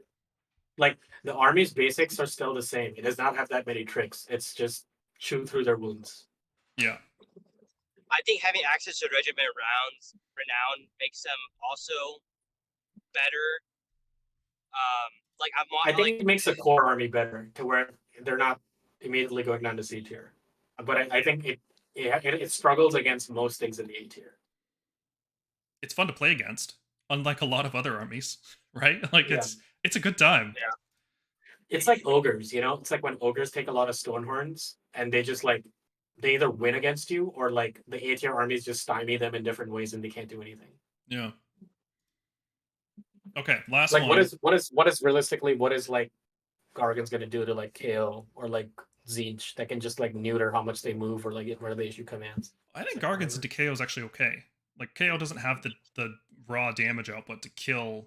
Like, the army's basics are still the same. It does not have that many tricks. It's just chew through their wounds. Yeah. I think having access to Regiment Rounds Renown makes them also better. I think it makes the core army better to where they're not immediately going down to C tier. But I think it struggles against most things in the A tier. It's fun to play against, unlike a lot of other armies, right? Like, it's a good time. Yeah. It's like ogres, you know? It's like when ogres take a lot of Stonehorns and they just like they either win against you or like the A tier armies just stymie them in different ways and they can't do anything. Yeah. Okay, last like one. What is realistically what is like Gargan's gonna do to like KO or like Zinch that can just like neuter how much they move or like where they issue commands? I think Gargan's into KO is actually okay. Like, KO doesn't have the raw damage output to kill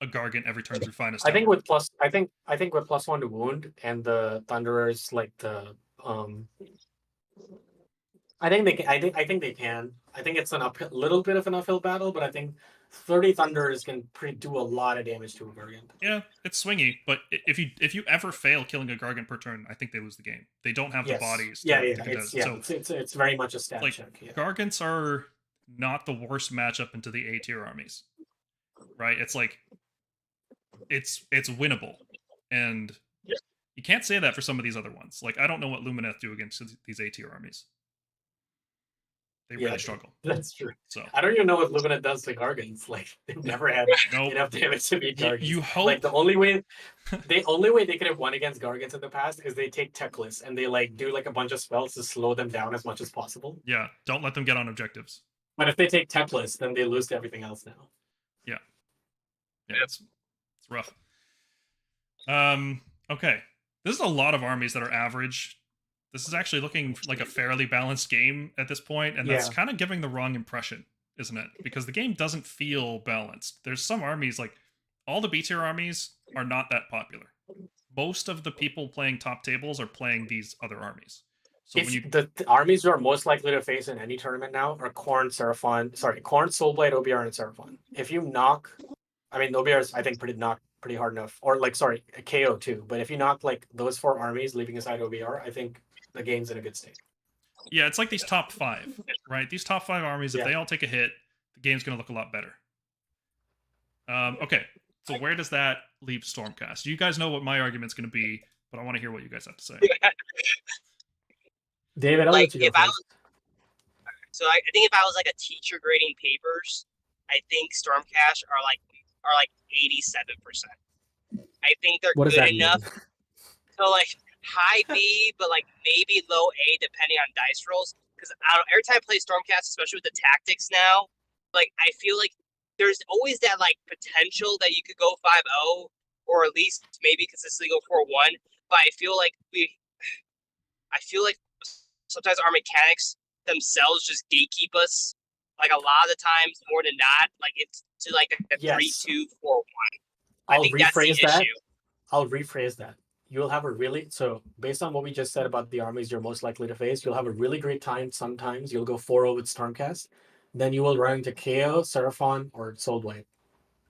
a Gargant every turn through Finest. I think with +1 to wound and the Thunderers like the I think they can. I think it's a little bit of an uphill battle, but I think 30 Thunderers can do a lot of damage to a Gargant. Yeah, it's swingy, but if you ever fail killing a Gargant per turn, I think they lose the game. They don't have the bodies. It's very much a stat check. Yeah. Gargants are not the worst matchup into the A tier armies, right? It's like it's winnable, and you can't say that for some of these other ones. Like, I don't know what Lumineth do against these A tier armies. They really struggle. That's true. So I don't even know what Lumineth does to Gargants. Like, they've never had enough damage to beat Gargants. You hope. Like, the only way they could have won against Gargants in the past is they take Techless and they like do like a bunch of spells to slow them down as much as possible. Yeah, don't let them get on objectives. But if they take Techless, then they lose to everything else now. Yeah, it's rough. Okay, this is a lot of armies that are average. This is actually looking like a fairly balanced game at this point, and that's kind of giving the wrong impression, isn't it? Because the game doesn't feel balanced. There's some armies, like all the B-tier armies are not that popular. Most of the people playing top tables are playing these other armies. So the armies you are most likely to face in any tournament now are Khorne, Soulblight, OBR, and Seraphon. If you knock, I mean, OBR is, I think, pretty hard enough. Or KO too. But if you knock like those 4 armies, leaving aside OBR, I think the game's in a good state. Yeah, it's like these top 5, right? These top 5 armies, if they all take a hit, the game's going to look a lot better. Okay, so where does that leave Stormcast? You guys know what my argument's going to be, but I want to hear what you guys have to say. David, I'll Like let you go if I first. I think if I was like a teacher grading papers, I think Stormcast are like 87%. I think they're What does good that enough. mean? So like high B, but like maybe low A depending on dice rolls. Because every time I play Stormcast, especially with the tactics now, like I feel like there's always that like potential that you could go 5-0 or at least maybe consistently go 4-1. But I feel like sometimes our mechanics themselves just gatekeep us. Like a lot of the times, more than not, like it's to like a Yes. 3-2, 4-1. I think that's the issue. I'll rephrase that. You'll have a really, so based on what we just said about the armies you're most likely to face, you'll have a really great time sometimes. You'll go 4-0 with Stormcast. Then you will run into KO, Seraphon, or Soulblight.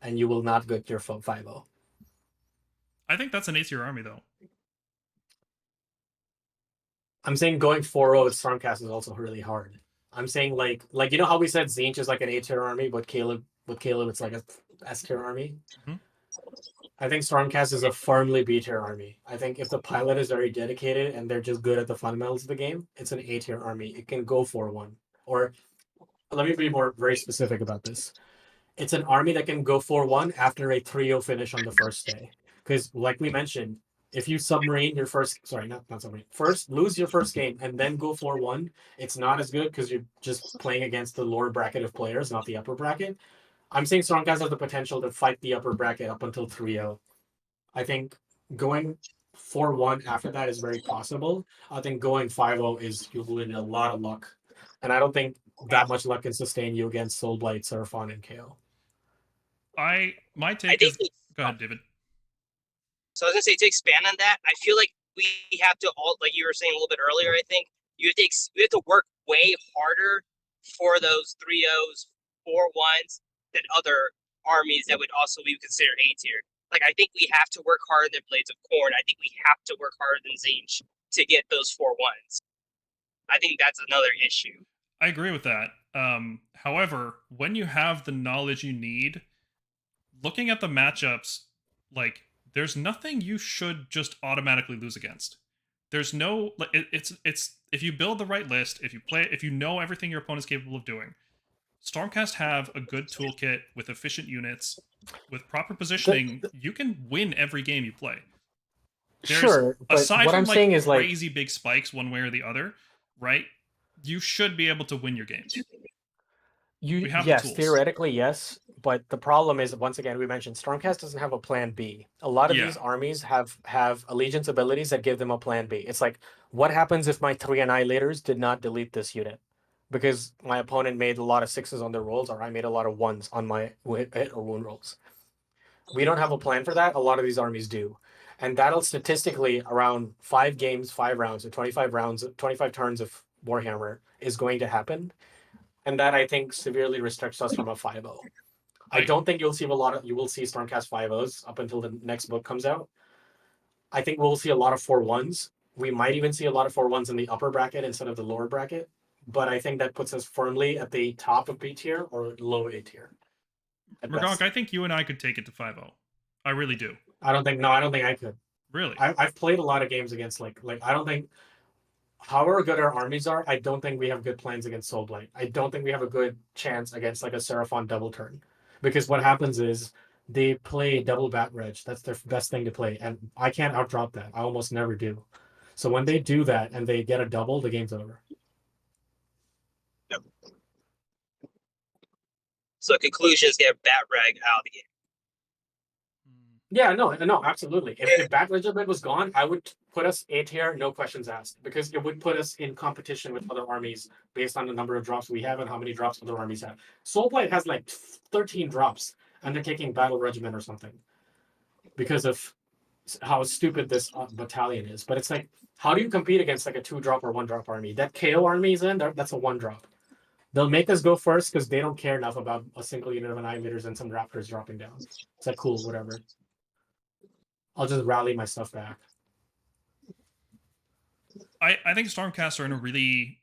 And you will not get your 5-0. I think that's an A-tier army, though. I'm saying going 4-0 with Stormcast is also really hard. I'm saying like you know how we said Tzeentch is like an A-tier army, but Caleb it's like a S-tier army. Mhm. I think Stormcast is a firmly B-tier army. I think if the pilot is very dedicated and they're just good at the fundamentals of the game, it's an A-tier army. It can go 4-1. Or let me be very specific about this. It's an army that can go 4-1 after a 3-0 finish on the first day. Because like we mentioned, if you submarine your first, sorry, not submarine, first lose your first game and then go 4-1, it's not as good because you're just playing against the lower bracket of players, not the upper bracket. I'm saying Stormcast has the potential to fight the upper bracket up until 3-0. I think going 4-1 after that is very possible. I think going 5-0 is you will need a lot of luck. And I don't think that much luck can sustain you against Soulblight, Seraphon, and KO. My take is go ahead, David. So I was gonna say to expand on that, I feel like we have to all, like you were saying a little bit earlier. I think we have to work way harder for those 3-0s, 4-1s than other armies that would also be considered A tier. Like I think we have to work harder than Blades of Corn. I think we have to work harder than Tzeentch to get those 4-1s. I think that's another issue. I agree with that. However, when you have the knowledge you need, looking at the matchups, like there's nothing you should just automatically lose against. There's no it's if you build the right list, if you know everything your opponent's capable of doing, Stormcast have a good toolkit with efficient units, with proper positioning, you can win every game you play. Sure, but aside what from I'm saying is like crazy big spikes one way or the other, right? You should be able to win your games. We have the tools. Theoretically, yes. But the problem is, once again, we mentioned Stormcast doesn't have a plan B. A lot of these armies have allegiance abilities that give them a plan B. It's like, what happens if my 3 Annihilators did not delete this unit? Because my opponent made a lot of 6s on their rolls, or I made a lot of 1s on my hit or wound rolls. We don't have a plan for that. A lot of these armies do. And that'll statistically, around 5 games, 5 rounds, or 25 turns of Warhammer is going to happen. And that I think severely restricts us from a 5-0. I don't think you will see Stormcast 5-0s up until the next book comes out. I think we'll see a lot of 4-1s. We might even see a lot of 4-1s in the upper bracket instead of the lower bracket. But I think that puts us firmly at the top of B tier or low A tier. Mergonk, I think you and I could take it to 5-0. I really do. I don't think I could. Really? I've played a lot of games against like I don't think, however good our armies are, I don't think we have good plans against Soulblight. I don't think we have a good chance against like a Seraphon double turn. Because what happens is they play double Bat Reg. That's their best thing to play. And I can't outdrop that. I almost never do. So when they do that and they get a double, the game's over. Yep. So conclusions, get Bat Reg out of the game. Yeah, no, absolutely. If Bat Regiment was gone, I would put us A tier, no questions asked, because it would put us in competition with other armies based on the number of drops we have and how many drops other armies have. Soulblight has like 13 drops, and they're taking Battle Regiment or something because of how stupid this battalion is. But it's like, how do you compete against like a 2-drop or 1-drop army? That KO army is in, that's a 1-drop. They'll make us go first because they don't care enough about a single unit of Annihilators and some Raptors dropping down. It's like, cool, whatever. I'll just rally my stuff back. I think Stormcast are in a really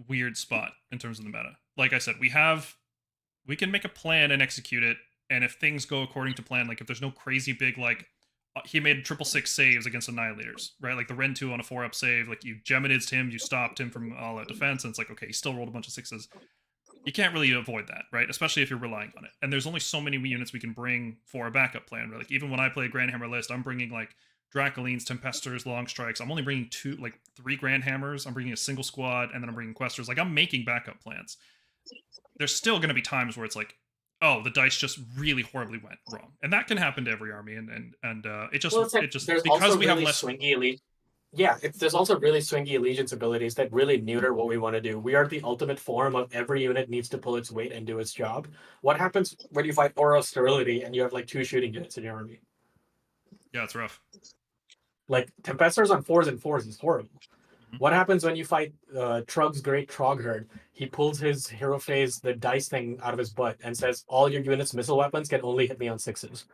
weird spot in terms of the meta. Like I said, we can make a plan and execute it and if things go according to plan, like if there's no crazy big like he made 666 saves against Annihilators, right? Like the Ren 2 on a 4-up save, like you Geminids him, you stopped him from all out defense, and it's like, okay, he still rolled a bunch of 6s. You can't really avoid that, right? Especially if you're relying on it. And there's only so many units we can bring for a backup plan, right? Like even when I play a Grand Hammer list, I'm bringing like Dracolines, Tempestors, Long Strikes. I'm only bringing 3 Grand Hammers. I'm bringing a single squad, and then I'm bringing Questers. Like I'm making backup plans. There's still going to be times where it's like, oh, the dice just really horribly went wrong, and that can happen to every army, and it just because we have less swingy allegiance. Yeah, there's also really swingy allegiance abilities that really neuter what we want to do. We are the ultimate form of every unit needs to pull its weight and do its job. What happens when you fight Aura of Sterility and you have like 2 shooting units in your army? Yeah, it's rough. Like Tempestors on 4s and 4s is horrible. What happens when you fight Trug's Great Trogherd? He pulls his hero phase, the dice thing, out of his butt and says, all your units' missile weapons can only hit me on 6s.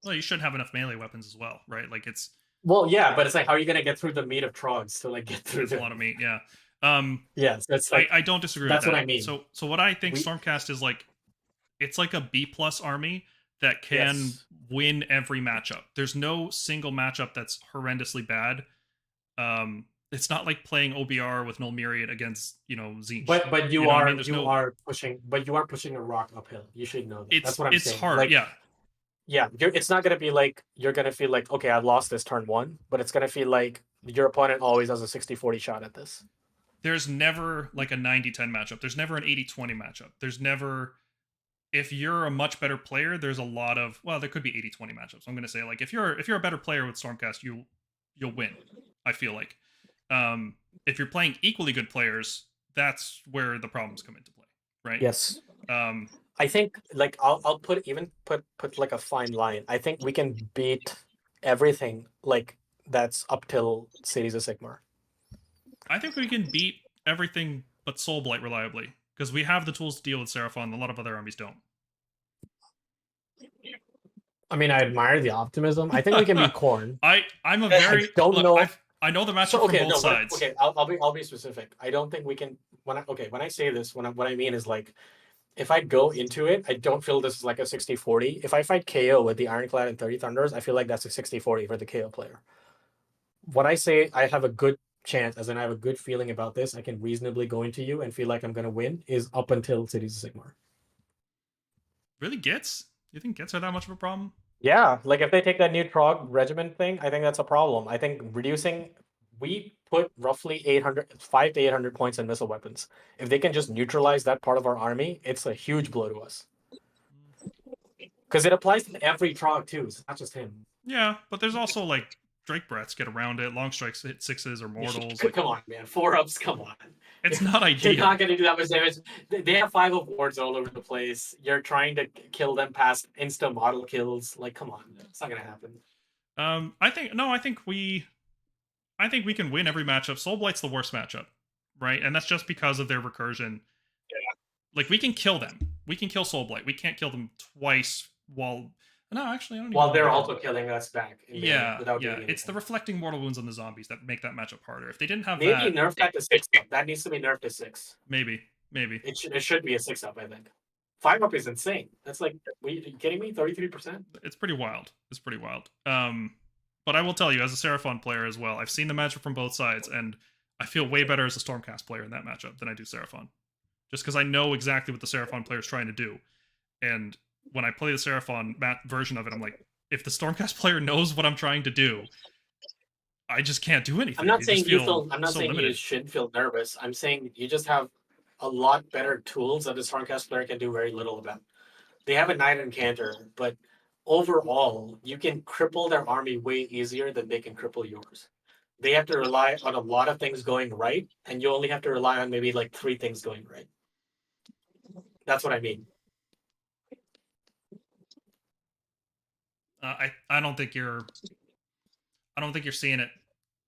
Well, you should have enough melee weapons as well, right? Like it's... Well, yeah, but it's like, how are you going to get through the meat of Trogs to like get through a lot of meat, yeah. Yes, that's like, I don't disagree with that. That's what I mean. So what I think Stormcast is like, it's like a B+ army that can win every matchup. There's no single matchup that's horrendously bad. It's not like playing OBR with Null Myriad against Tzeentch. But you are pushing a rock uphill. You should know that. That's what I'm saying. It's hard, like, yeah. Yeah, it's not gonna be like you're gonna feel like, okay, I lost this turn 1, but it's gonna feel like your opponent always has a 60-40 shot at this. There's never like a 90-10 matchup. There's never an 80-20 matchup. There's never, if you're a much better player, there's a lot of, well, there could be 80-20 matchups. I'm gonna say like if you're a better player with Stormcast, you'll win. I feel like. If you're playing equally good players, that's where the problems come into play, right? Yes. I think like I'll put like a fine line. I think we can beat everything like that's up till Cities of Sigmar. I think we can beat everything but Soulblight reliably because we have the tools to deal with Seraphon. A lot of other armies don't. I mean, I admire the optimism. I think we can beat Khorne. I'm a very I don't know. I know the matchup from both sides. Okay, I'll be specific. I don't think we can. When I say this, what I mean is like, if I go into it, I don't feel this is like a 60-40. If I fight KO with the Ironclad and 30 Thunders, I feel like that's a 60-40 for the KO player. When I say I have a good chance, as in I have a good feeling about this, I can reasonably go into you and feel like I'm going to win, is up until Cities of Sigmar. Really, Gits? You think Gits are that much of a problem? Yeah, like if they take that new Trog regiment thing, I think that's a problem. I think we put roughly 500 to 800 points in missile weapons. If they can just neutralize that part of our army, it's a huge blow to us. Because it applies to every Trog too, it's not just him. Yeah, but there's also like Drake Breaths get around it, Long Strikes hit 6s or Mortals. Come on, man, 4-ups, come on. It's not ideal. You're not going to do that much damage. They have 5 awards all over the place. You're trying to kill them past insta model kills. Like, come on, it's not going to happen. I think we can win every matchup. Soulblight's the worst matchup, right? And that's just because of their recursion. Yeah. Like we can kill them. We can kill Soulblight. We can't kill them twice while. No, actually, I don't. While they're also killing us back. Yeah. It's the reflecting mortal wounds on the zombies that make that matchup harder. If they didn't have maybe that, nerf that to 6-up. That needs to be nerfed to 6. Maybe. It should be a 6-up. I think 5-up is insane. That's like, are you kidding me? 33%. It's pretty wild. But I will tell you, as a Seraphon player as well, I've seen the matchup from both sides, and I feel way better as a Stormcast player in that matchup than I do Seraphon. Just because I know exactly what the Seraphon player is trying to do. And when I play the Seraphon version of it, I'm like, if the Stormcast player knows what I'm trying to do, I just can't do anything. I'm not saying limited. you should feel nervous. I'm saying you just have a lot better tools that the Stormcast player can do very little about. They have a Knight Incanter, but overall, you can cripple their army way easier than they can cripple yours. They have to rely on a lot of things going right, and you only have to rely on maybe like 3 things going right. That's what I mean. I don't think you're seeing it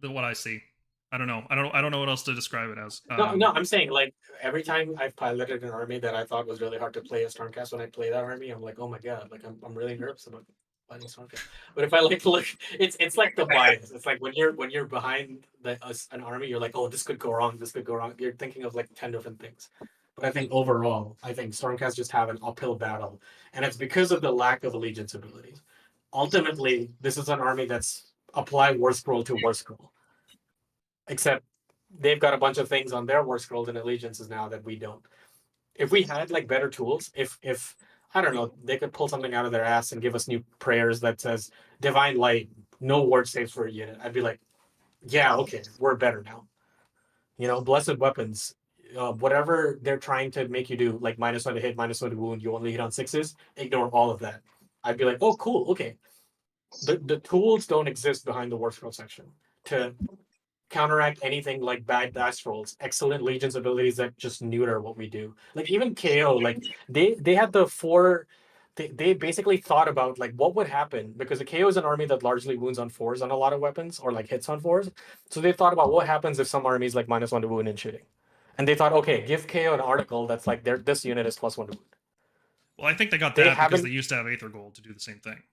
what I see. I don't know. I don't know what else to describe it as. No, I'm saying like every time I've piloted an army that I thought was really hard to play as Stormcast, when I play that army, I'm like, oh my god, like I'm really nervous about playing Stormcast. But if I like look, it's like the bias. It's like when you're behind an army, you're like, oh, this could go wrong. This could go wrong. You're thinking of like 10 different things. But I think overall, I think Stormcast just have an uphill battle, and it's because of the lack of allegiance abilities. Ultimately, this is an army that's apply War Scroll to War Scroll, except they've got a bunch of things on their War Scrolls and allegiances now that we don't. If we had like better tools, if I don't know, they could pull something out of their ass and give us new prayers that says Divine Light, no ward saves for a unit, I'd be like, yeah, okay, we're better now. You know, Blessed Weapons, whatever they're trying to make you do, like -1 to hit, -1 to wound, you only hit on 6s, ignore all of that. I'd be like, oh, cool, okay. The tools don't exist behind the War Scroll section to counteract anything like bad dice rolls, excellent legions abilities that just neuter what we do. Like even KO, like they had the four. They basically thought about like what would happen because the KO is an army that largely wounds on 4s on a lot of weapons or like hits on 4s. So they thought about what happens if some armies like -1 to wound and shooting, and they thought, okay, give KO an article that's like this unit is +1 to wound. Well, I think they got They that because haven't- they used to have Aether Gold to do the same thing.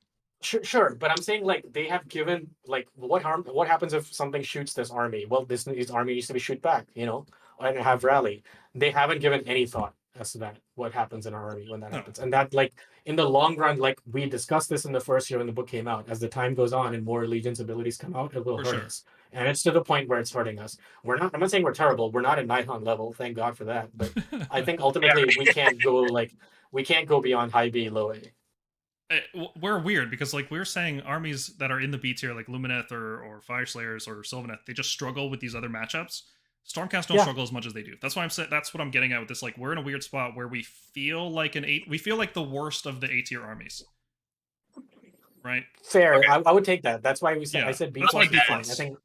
Sure, but I'm saying like they have given like what happens if something shoots this army? Well, this army needs to be shoot back, you know, and have rally. They haven't given any thought as to that what happens in our army when that No. happens, and that like in the long run, like we discussed this in the first year when the book came out. As the time goes on and more allegiance abilities come out, it will For hurt sure. us, and it's to the point where it's hurting us. We're not. I'm not saying we're terrible. We're not at Nighthaunt level, thank God for that. But I think ultimately we can't go beyond high B, low A. We're weird because like we're saying armies that are in the B tier like Lumineth or Fire Slayers or Sylvaneth, they just struggle with these other matchups. Stormcast don't struggle as much as they do. That's why I'm saying that's what I'm getting at with this. Like we're in a weird spot where we feel like we feel like the worst of the A tier armies, right? Fair. Okay. I would take that. That's why we said Yeah, I said B that's plus why B B fine. I plus. think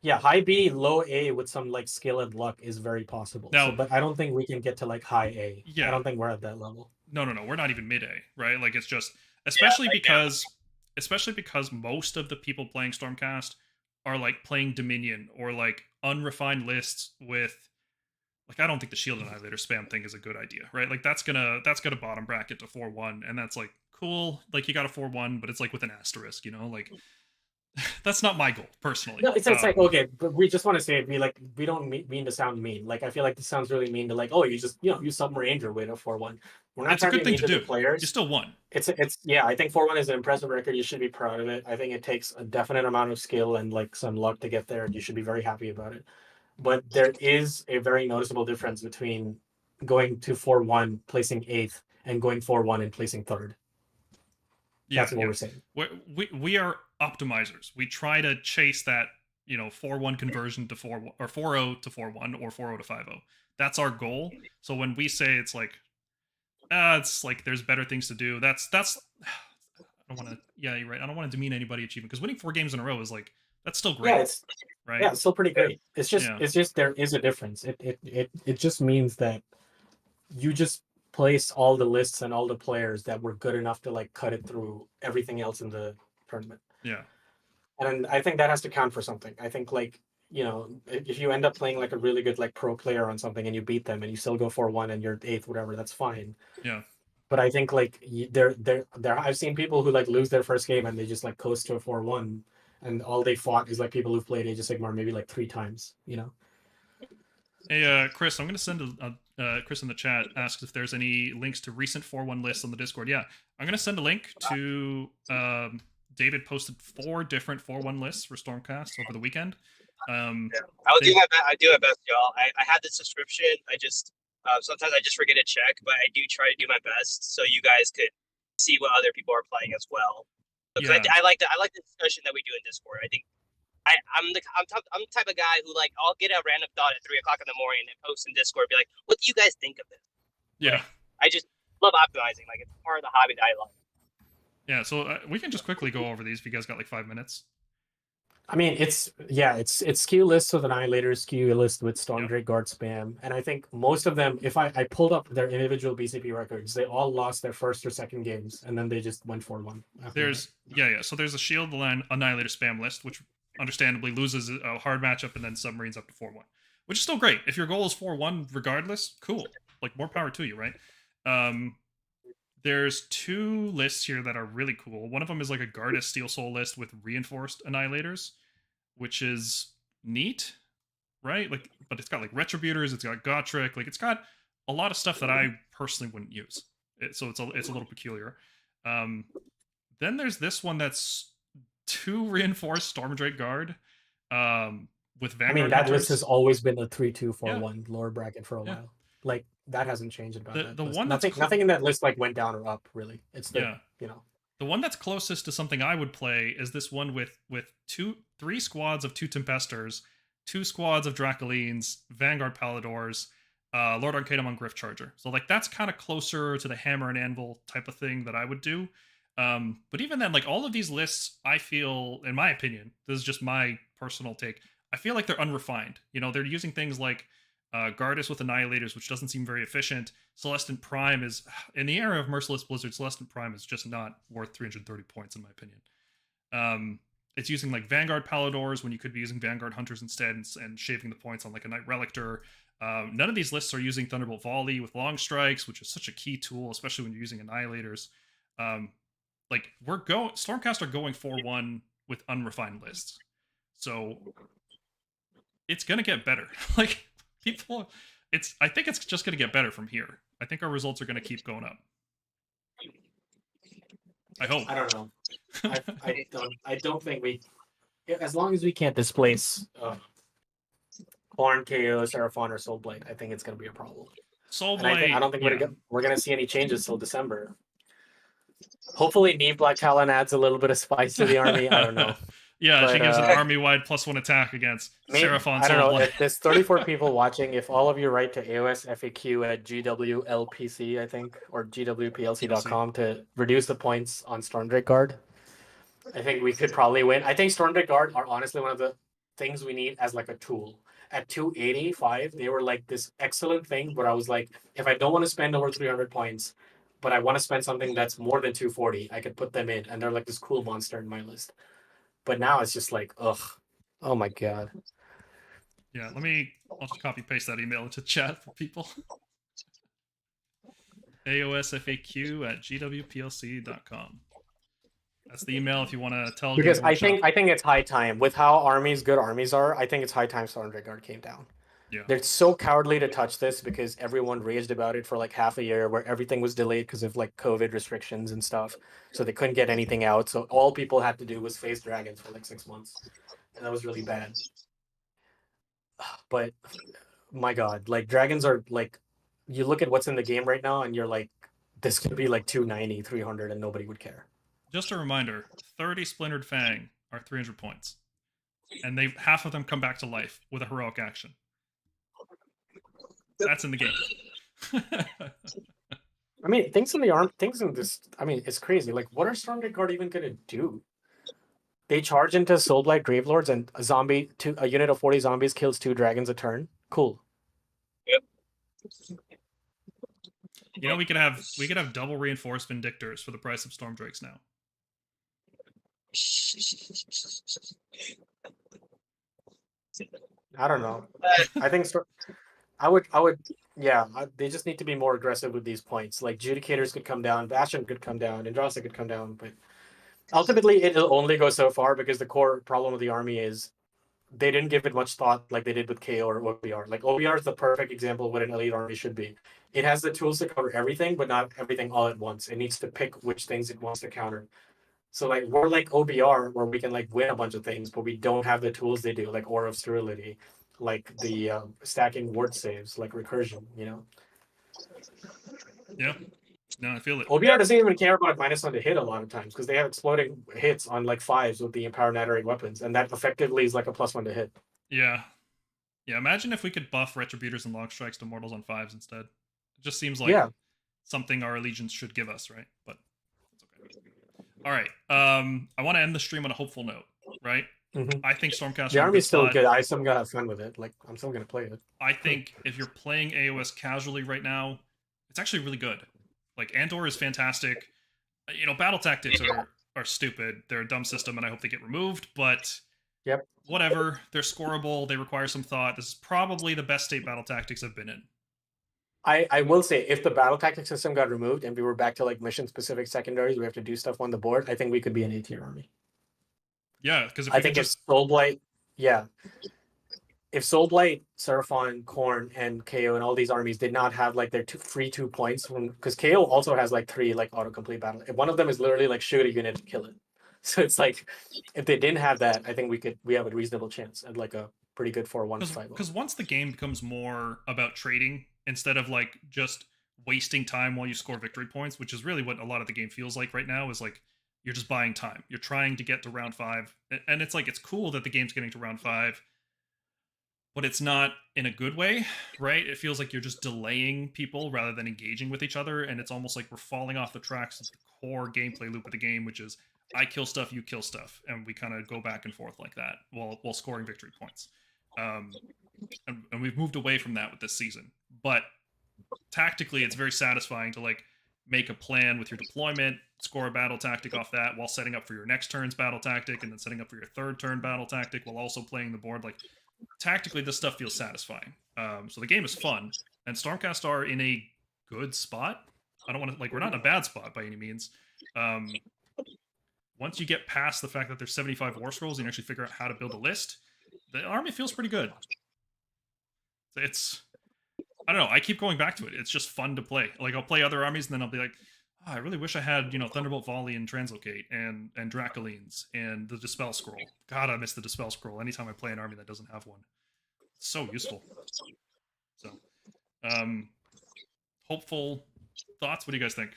high B, low A with some like skill and luck is very possible. Now- But I don't think we can get to like high A. Yeah. I don't think we're at that level. No, we're not even mid A, right? Like it's just especially because most of the people playing Stormcast are like playing Dominion or like unrefined lists with like I don't think the Shield Annihilator spam thing is a good idea, right? Like that's gonna bottom bracket to 4-1, and that's like cool. Like you got a 4-1, but it's like with an asterisk, you know, like that's not my goal personally. No, it's like okay, but we just want to say it. We don't mean to sound mean. Like I feel like this sounds really mean to like you just you submarine your way to 4-1. We're not It's a trying good to thing mean to to do. the players. You still won. It's yeah. I think 4-1 is an impressive record. You should be proud of it. I think it takes a definite amount of skill and like some luck to get there, and you should be very happy about it. But there is a very noticeable difference between going to 4-1, placing 8th, and going 4-1 and placing 3rd. That's what we're saying. We are optimizers. We try to chase that 4-1 conversion to 4 or 4-0 to 4-1 or 4-0 to 5-0. That's our goal. So when we say it's like there's better things to do. That's I don't want to. Yeah, you're right. I don't want to demean anybody achievement because winning 4 games in a row is like that's still great. Yeah, it's right. Yeah, it's still pretty great. It's just there is a difference. It just means that you just place all the lists and all the players that were good enough to like cut it through everything else in the tournament. Yeah. And I think that has to count for something. I think like if you end up playing like a really good like pro player on something and you beat them and you still go 4-1 and you're 8th, whatever, that's fine. Yeah. But I think like there I've seen people who like lose their first game and they just like coast to a 4-1 and all they fought is like people who've played Age of Sigmar maybe like 3 times, Hey, Chris, I'm going to send Chris in the chat asks if there's any links to recent 4-1 lists on the Discord. Yeah, I'm going to send a link to David posted 4 different 4-1 lists for Stormcast over the weekend. I do my best, y'all. I have the subscription. I just sometimes I just forget to check, but I do try to do my best so you guys could see what other people are playing as well. Because I like the discussion that we do in Discord. I think I'm the type of guy who like I'll get a random thought at 3:00 in the morning and post in Discord, be like, "What do you guys think of this?" Yeah, I just love optimizing. Like it's part of the hobby that I love. Yeah, so we can just quickly go over these if you guys got like 5 minutes. I mean, it's skew lists with Annihilator, skew list with Stormdrake Guard spam, and I think most of them, if I pulled up their individual BCP records, they all lost their first or second games, and then they just went 4-1. So there's a Shield Annihilator spam list, which understandably loses a hard matchup and then submarines up to 4-1, which is still great. If your goal is 4-1 regardless, cool. Like more power to you, right? There's 2 lists here that are really cool. One of them is like a Gardas Steel Soul list with reinforced Annihilators, which is neat, right? Like, but it's got like Retributors, it's got Gotrek, like it's got a lot of stuff that I personally wouldn't use. So it's a little peculiar. Then there's this one that's 2 reinforced Stormdrake Guard with Vanguard I mean, that Hunters. list has always been a 3-2-4-1 lower bracket for a Yeah. while. Like that hasn't changed about that. The list. one that's nothing in that list like went down or up really. It's the The one that's closest to something I would play is this one with 3 squads of 2 Tempestors, 2 squads of Dracolines, Vanguard Paladors, Lord Arcanum on Griff Charger. So like that's kind of closer to the Hammer and Anvil type of thing that I would do. But even then, like all of these lists, I feel, in my opinion, this is just my personal take, I feel like they're unrefined. You know, they're using things like Gardas with Annihilators, which doesn't seem very efficient. Celestant Prime is, in the era of Merciless Blizzard, Celestant Prime is just not worth 330 points, in my opinion. It's using like Vanguard Paladors when you could be using Vanguard Hunters instead and shaving the points on like a Knight Relictor. None of these lists are using Thunderbolt Volley with Long Strikes, which is such a key tool, especially when you're using Annihilators. Like Stormcast are going 4-1 with unrefined lists. So it's gonna get better. Like people, I think it's just gonna get better from here. I think our results are gonna keep going up. I hope. I don't know. I don't think we, as long as we can't displace Horn, KO, Seraphon, or Soulblight, I think it's gonna be a problem. Soulblight. I don't think we're gonna see any changes till December. Hopefully, Neve Black Talon adds a little bit of spice to the army. I don't know. Yeah, but, she gives an army-wide +1 attack against Seraphon. I don't know. If there's 34 people watching, if all of you write to AOS FAQ at GWLPC, I think, or GWPLC.com to reduce the points on Stormdrake Guard, I think we could probably win. I think Stormdrake Guard are honestly one of the things we need as like a tool. At 285, they were like this excellent thing, but I was like, if I don't want to spend over 300 points, but I want to spend something that's more than 240, I could put them in, and they're like this cool monster in my list. But now it's just like, ugh, oh my god. Yeah, I'll just copy paste that email into chat for people. AOSFAQ at GWPLC.com. That's the email if you want to tell. Because I think it's high time with how good armies are. I think it's high time Stormdrake Guard came down. Yeah. They're so cowardly to touch this because everyone raged about it for like half a year where everything was delayed because of like COVID restrictions and stuff. So they couldn't get anything out. So all people had to do was face dragons for like 6 months. And that was really bad. But my god, like dragons are like, you look at what's in the game right now and you're like, this could be like 290, 300 and nobody would care. Just a reminder, 30 Splintered Fang are 300 points. And half of them come back to life with a heroic action. That's in the game. I mean, things in this, I mean, it's crazy. Like, what are Stormdrake Guard even gonna do? They charge into Soulblight Gravelords and a unit of 40 zombies kills 2 dragons a turn. Cool. Yep. You know, we could have double reinforced Vindictors for the price of Stormdrakes now. I don't know. I think they just need to be more aggressive with these points. Like Judicators could come down, Bastion could come down, Andrasa could come down, but ultimately it'll only go so far because the core problem of the army is they didn't give it much thought like they did with KO or OBR. Like OBR is the perfect example of what an elite army should be. It has the tools to cover everything, but not everything all at once. It needs to pick which things it wants to counter. So like we're like OBR where we can like win a bunch of things, but we don't have the tools they do, like Aura of Sterility, like the stacking ward saves, like recursion, you know? Yeah. No, I feel it. OBR doesn't even care about -1 to hit a lot of times because they have exploding hits on like 5s with the Empower Nattering weapons, and that effectively is like a +1 to hit. Yeah. Yeah, imagine if we could buff Retributors and Long Strikes to Mortals on 5s instead. It just seems like something our allegiance should give us, right? But it's okay. All right. I want to end the stream on a hopeful note, right? Mm-hmm. I think Stormcast. The army's still good. I'm still gonna have fun with it. Like I'm still gonna play it. I think if you're playing AOS casually right now, it's actually really good. Like Andtor is fantastic. You know, battle tactics are stupid. They're a dumb system, and I hope they get removed. But whatever. They're scoreable. They require some thought. This is probably the best state battle tactics I've been in. I will say, if the battle tactic system got removed and we were back to like mission-specific secondaries, we have to do stuff on the board, I think we could be an A-tier army. Yeah, because I think if Soulblight, if Soulblight, Seraphon, Khorne, and KO and all these armies did not have like their free 2 points, because KO also has like 3 like autocomplete battle. If one of them is literally like shoot a unit and kill it. So it's like if they didn't have that, I think we have a reasonable chance at like a pretty good 4-1 fight. Because once the game becomes more about trading instead of like just wasting time while you score victory points, which is really what a lot of the game feels like right now, is like you're just buying time. You're trying to get to round 5, and it's like it's cool that the game's getting to round 5, but it's not in a good way, right? It feels like you're just delaying people rather than engaging with each other, and it's almost like we're falling off the tracks of the core gameplay loop of the game, which is I kill stuff, you kill stuff, and we kind of go back and forth like that while scoring victory points. And we've moved away from that with this season. But tactically, it's very satisfying to like make a plan with your deployment, score a battle tactic off that while setting up for your next turn's battle tactic, and then setting up for your third turn battle tactic while also playing the board. Like tactically, this stuff feels satisfying. So the game is fun, and Stormcast are in a good spot. I don't want to like we're not in a bad spot by any means. Once you get past the fact that there's 75 war scrolls and you actually figure out how to build a list, the army feels pretty good. It's I don't know. I keep going back to it. It's just fun to play. Like I'll play other armies and then I'll be like, oh, I really wish I had Thunderbolt Volley and Translocate and Dracolines and the Dispel Scroll. God, I miss the Dispel Scroll. Anytime I play an army that doesn't have one, it's so useful. So, hopeful thoughts. What do you guys think?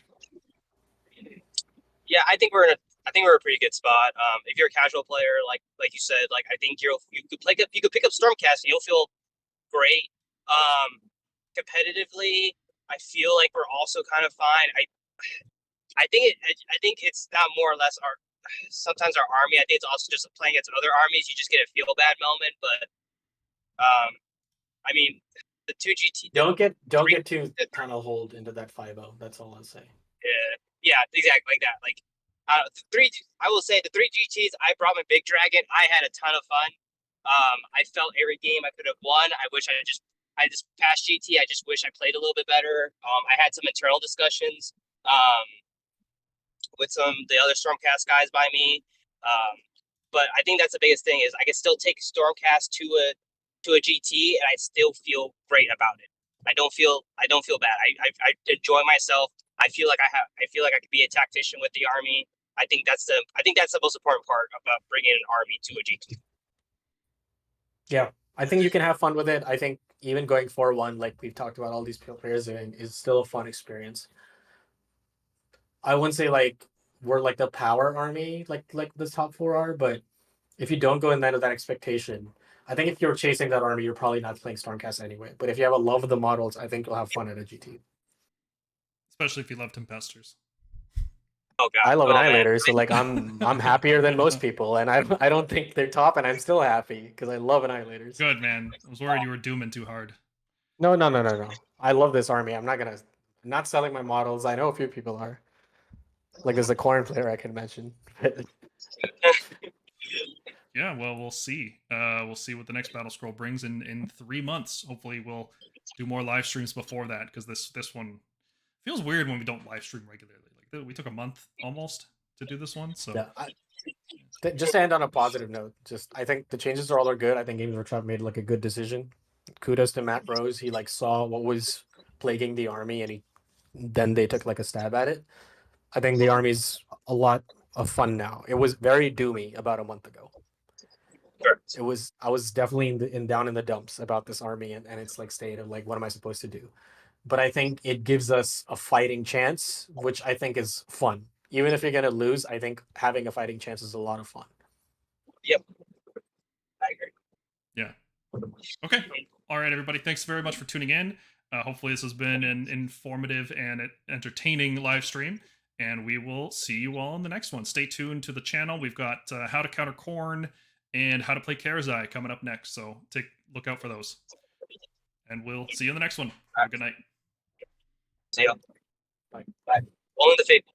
Yeah, I think we're in a pretty good spot. If you're a casual player, like you said, like I think you could pick up Stormcast and you'll feel great. Competitively, I feel like we're also kind of fine. I think it's not more or less sometimes our army. I think it's also just playing against other armies. You just get a feel bad moment, but I mean, the 2 GT don't get too tunnel hold into that 5-0. That's all I'll say. Yeah, exactly like that. Like I will say the 3 GTs. I brought my big dragon. I had a ton of fun. I felt every game I could have won. I wish I just passed GT. I just wish I played a little bit better. I had some internal discussions with some the other Stormcast guys by me. But I think that's the biggest thing is I can still take Stormcast to a GT and I still feel great about it. I don't feel bad. I enjoy myself. I feel like I could be a tactician with the army. I think that's the most important part about bringing an army to a GT. Yeah, I think you can have fun with it. I think even going 4-1, like we've talked about all these players doing, is still a fun experience. I wouldn't say like we're like the power army like the top 4 are, but if you don't go in that with that expectation, I think if you're chasing that army, you're probably not playing Stormcast anyway. But if you have a love of the models, I think you'll have fun at a GT. Especially if you love Tempesters. Oh God, I love Annihilator, so like I'm happier than most people, and I don't think they're top, and I'm still happy because I love Annihilators. Good, man. I was worried you were dooming too hard. No. I love this army. I'm not selling my models. I know a few people are. Like there's a Khorne player I can mention. Yeah, well, we'll see. We'll see what the next Battlescroll brings in 3 months. Hopefully, we'll do more live streams before that because this one feels weird when we don't live stream regularly. Like we took a month almost to do this one. So yeah, just to end on a positive note, I think the changes are all good. I think Games Workshop made like a good decision. Kudos to Matt Rose. He like saw what was plaguing the army, and then they took like a stab at it. I think the army's a lot of fun now. It was very doomy about a month ago. Sure. I was definitely down in the dumps about this army and its like state of like what am I supposed to do? But I think it gives us a fighting chance, which I think is fun. Even if you're gonna lose, I think having a fighting chance is a lot of fun. Yep, I agree. Yeah. Okay. All right, everybody. Thanks very much for tuning in. Hopefully, this has been an informative and entertaining live stream. And we will see you all in the next one. Stay tuned to the channel. We've got how to counter Khorne and how to play Karazai coming up next. So look out for those. And we'll see you in the next one. Have a good night. See ya. Bye. Only the fake.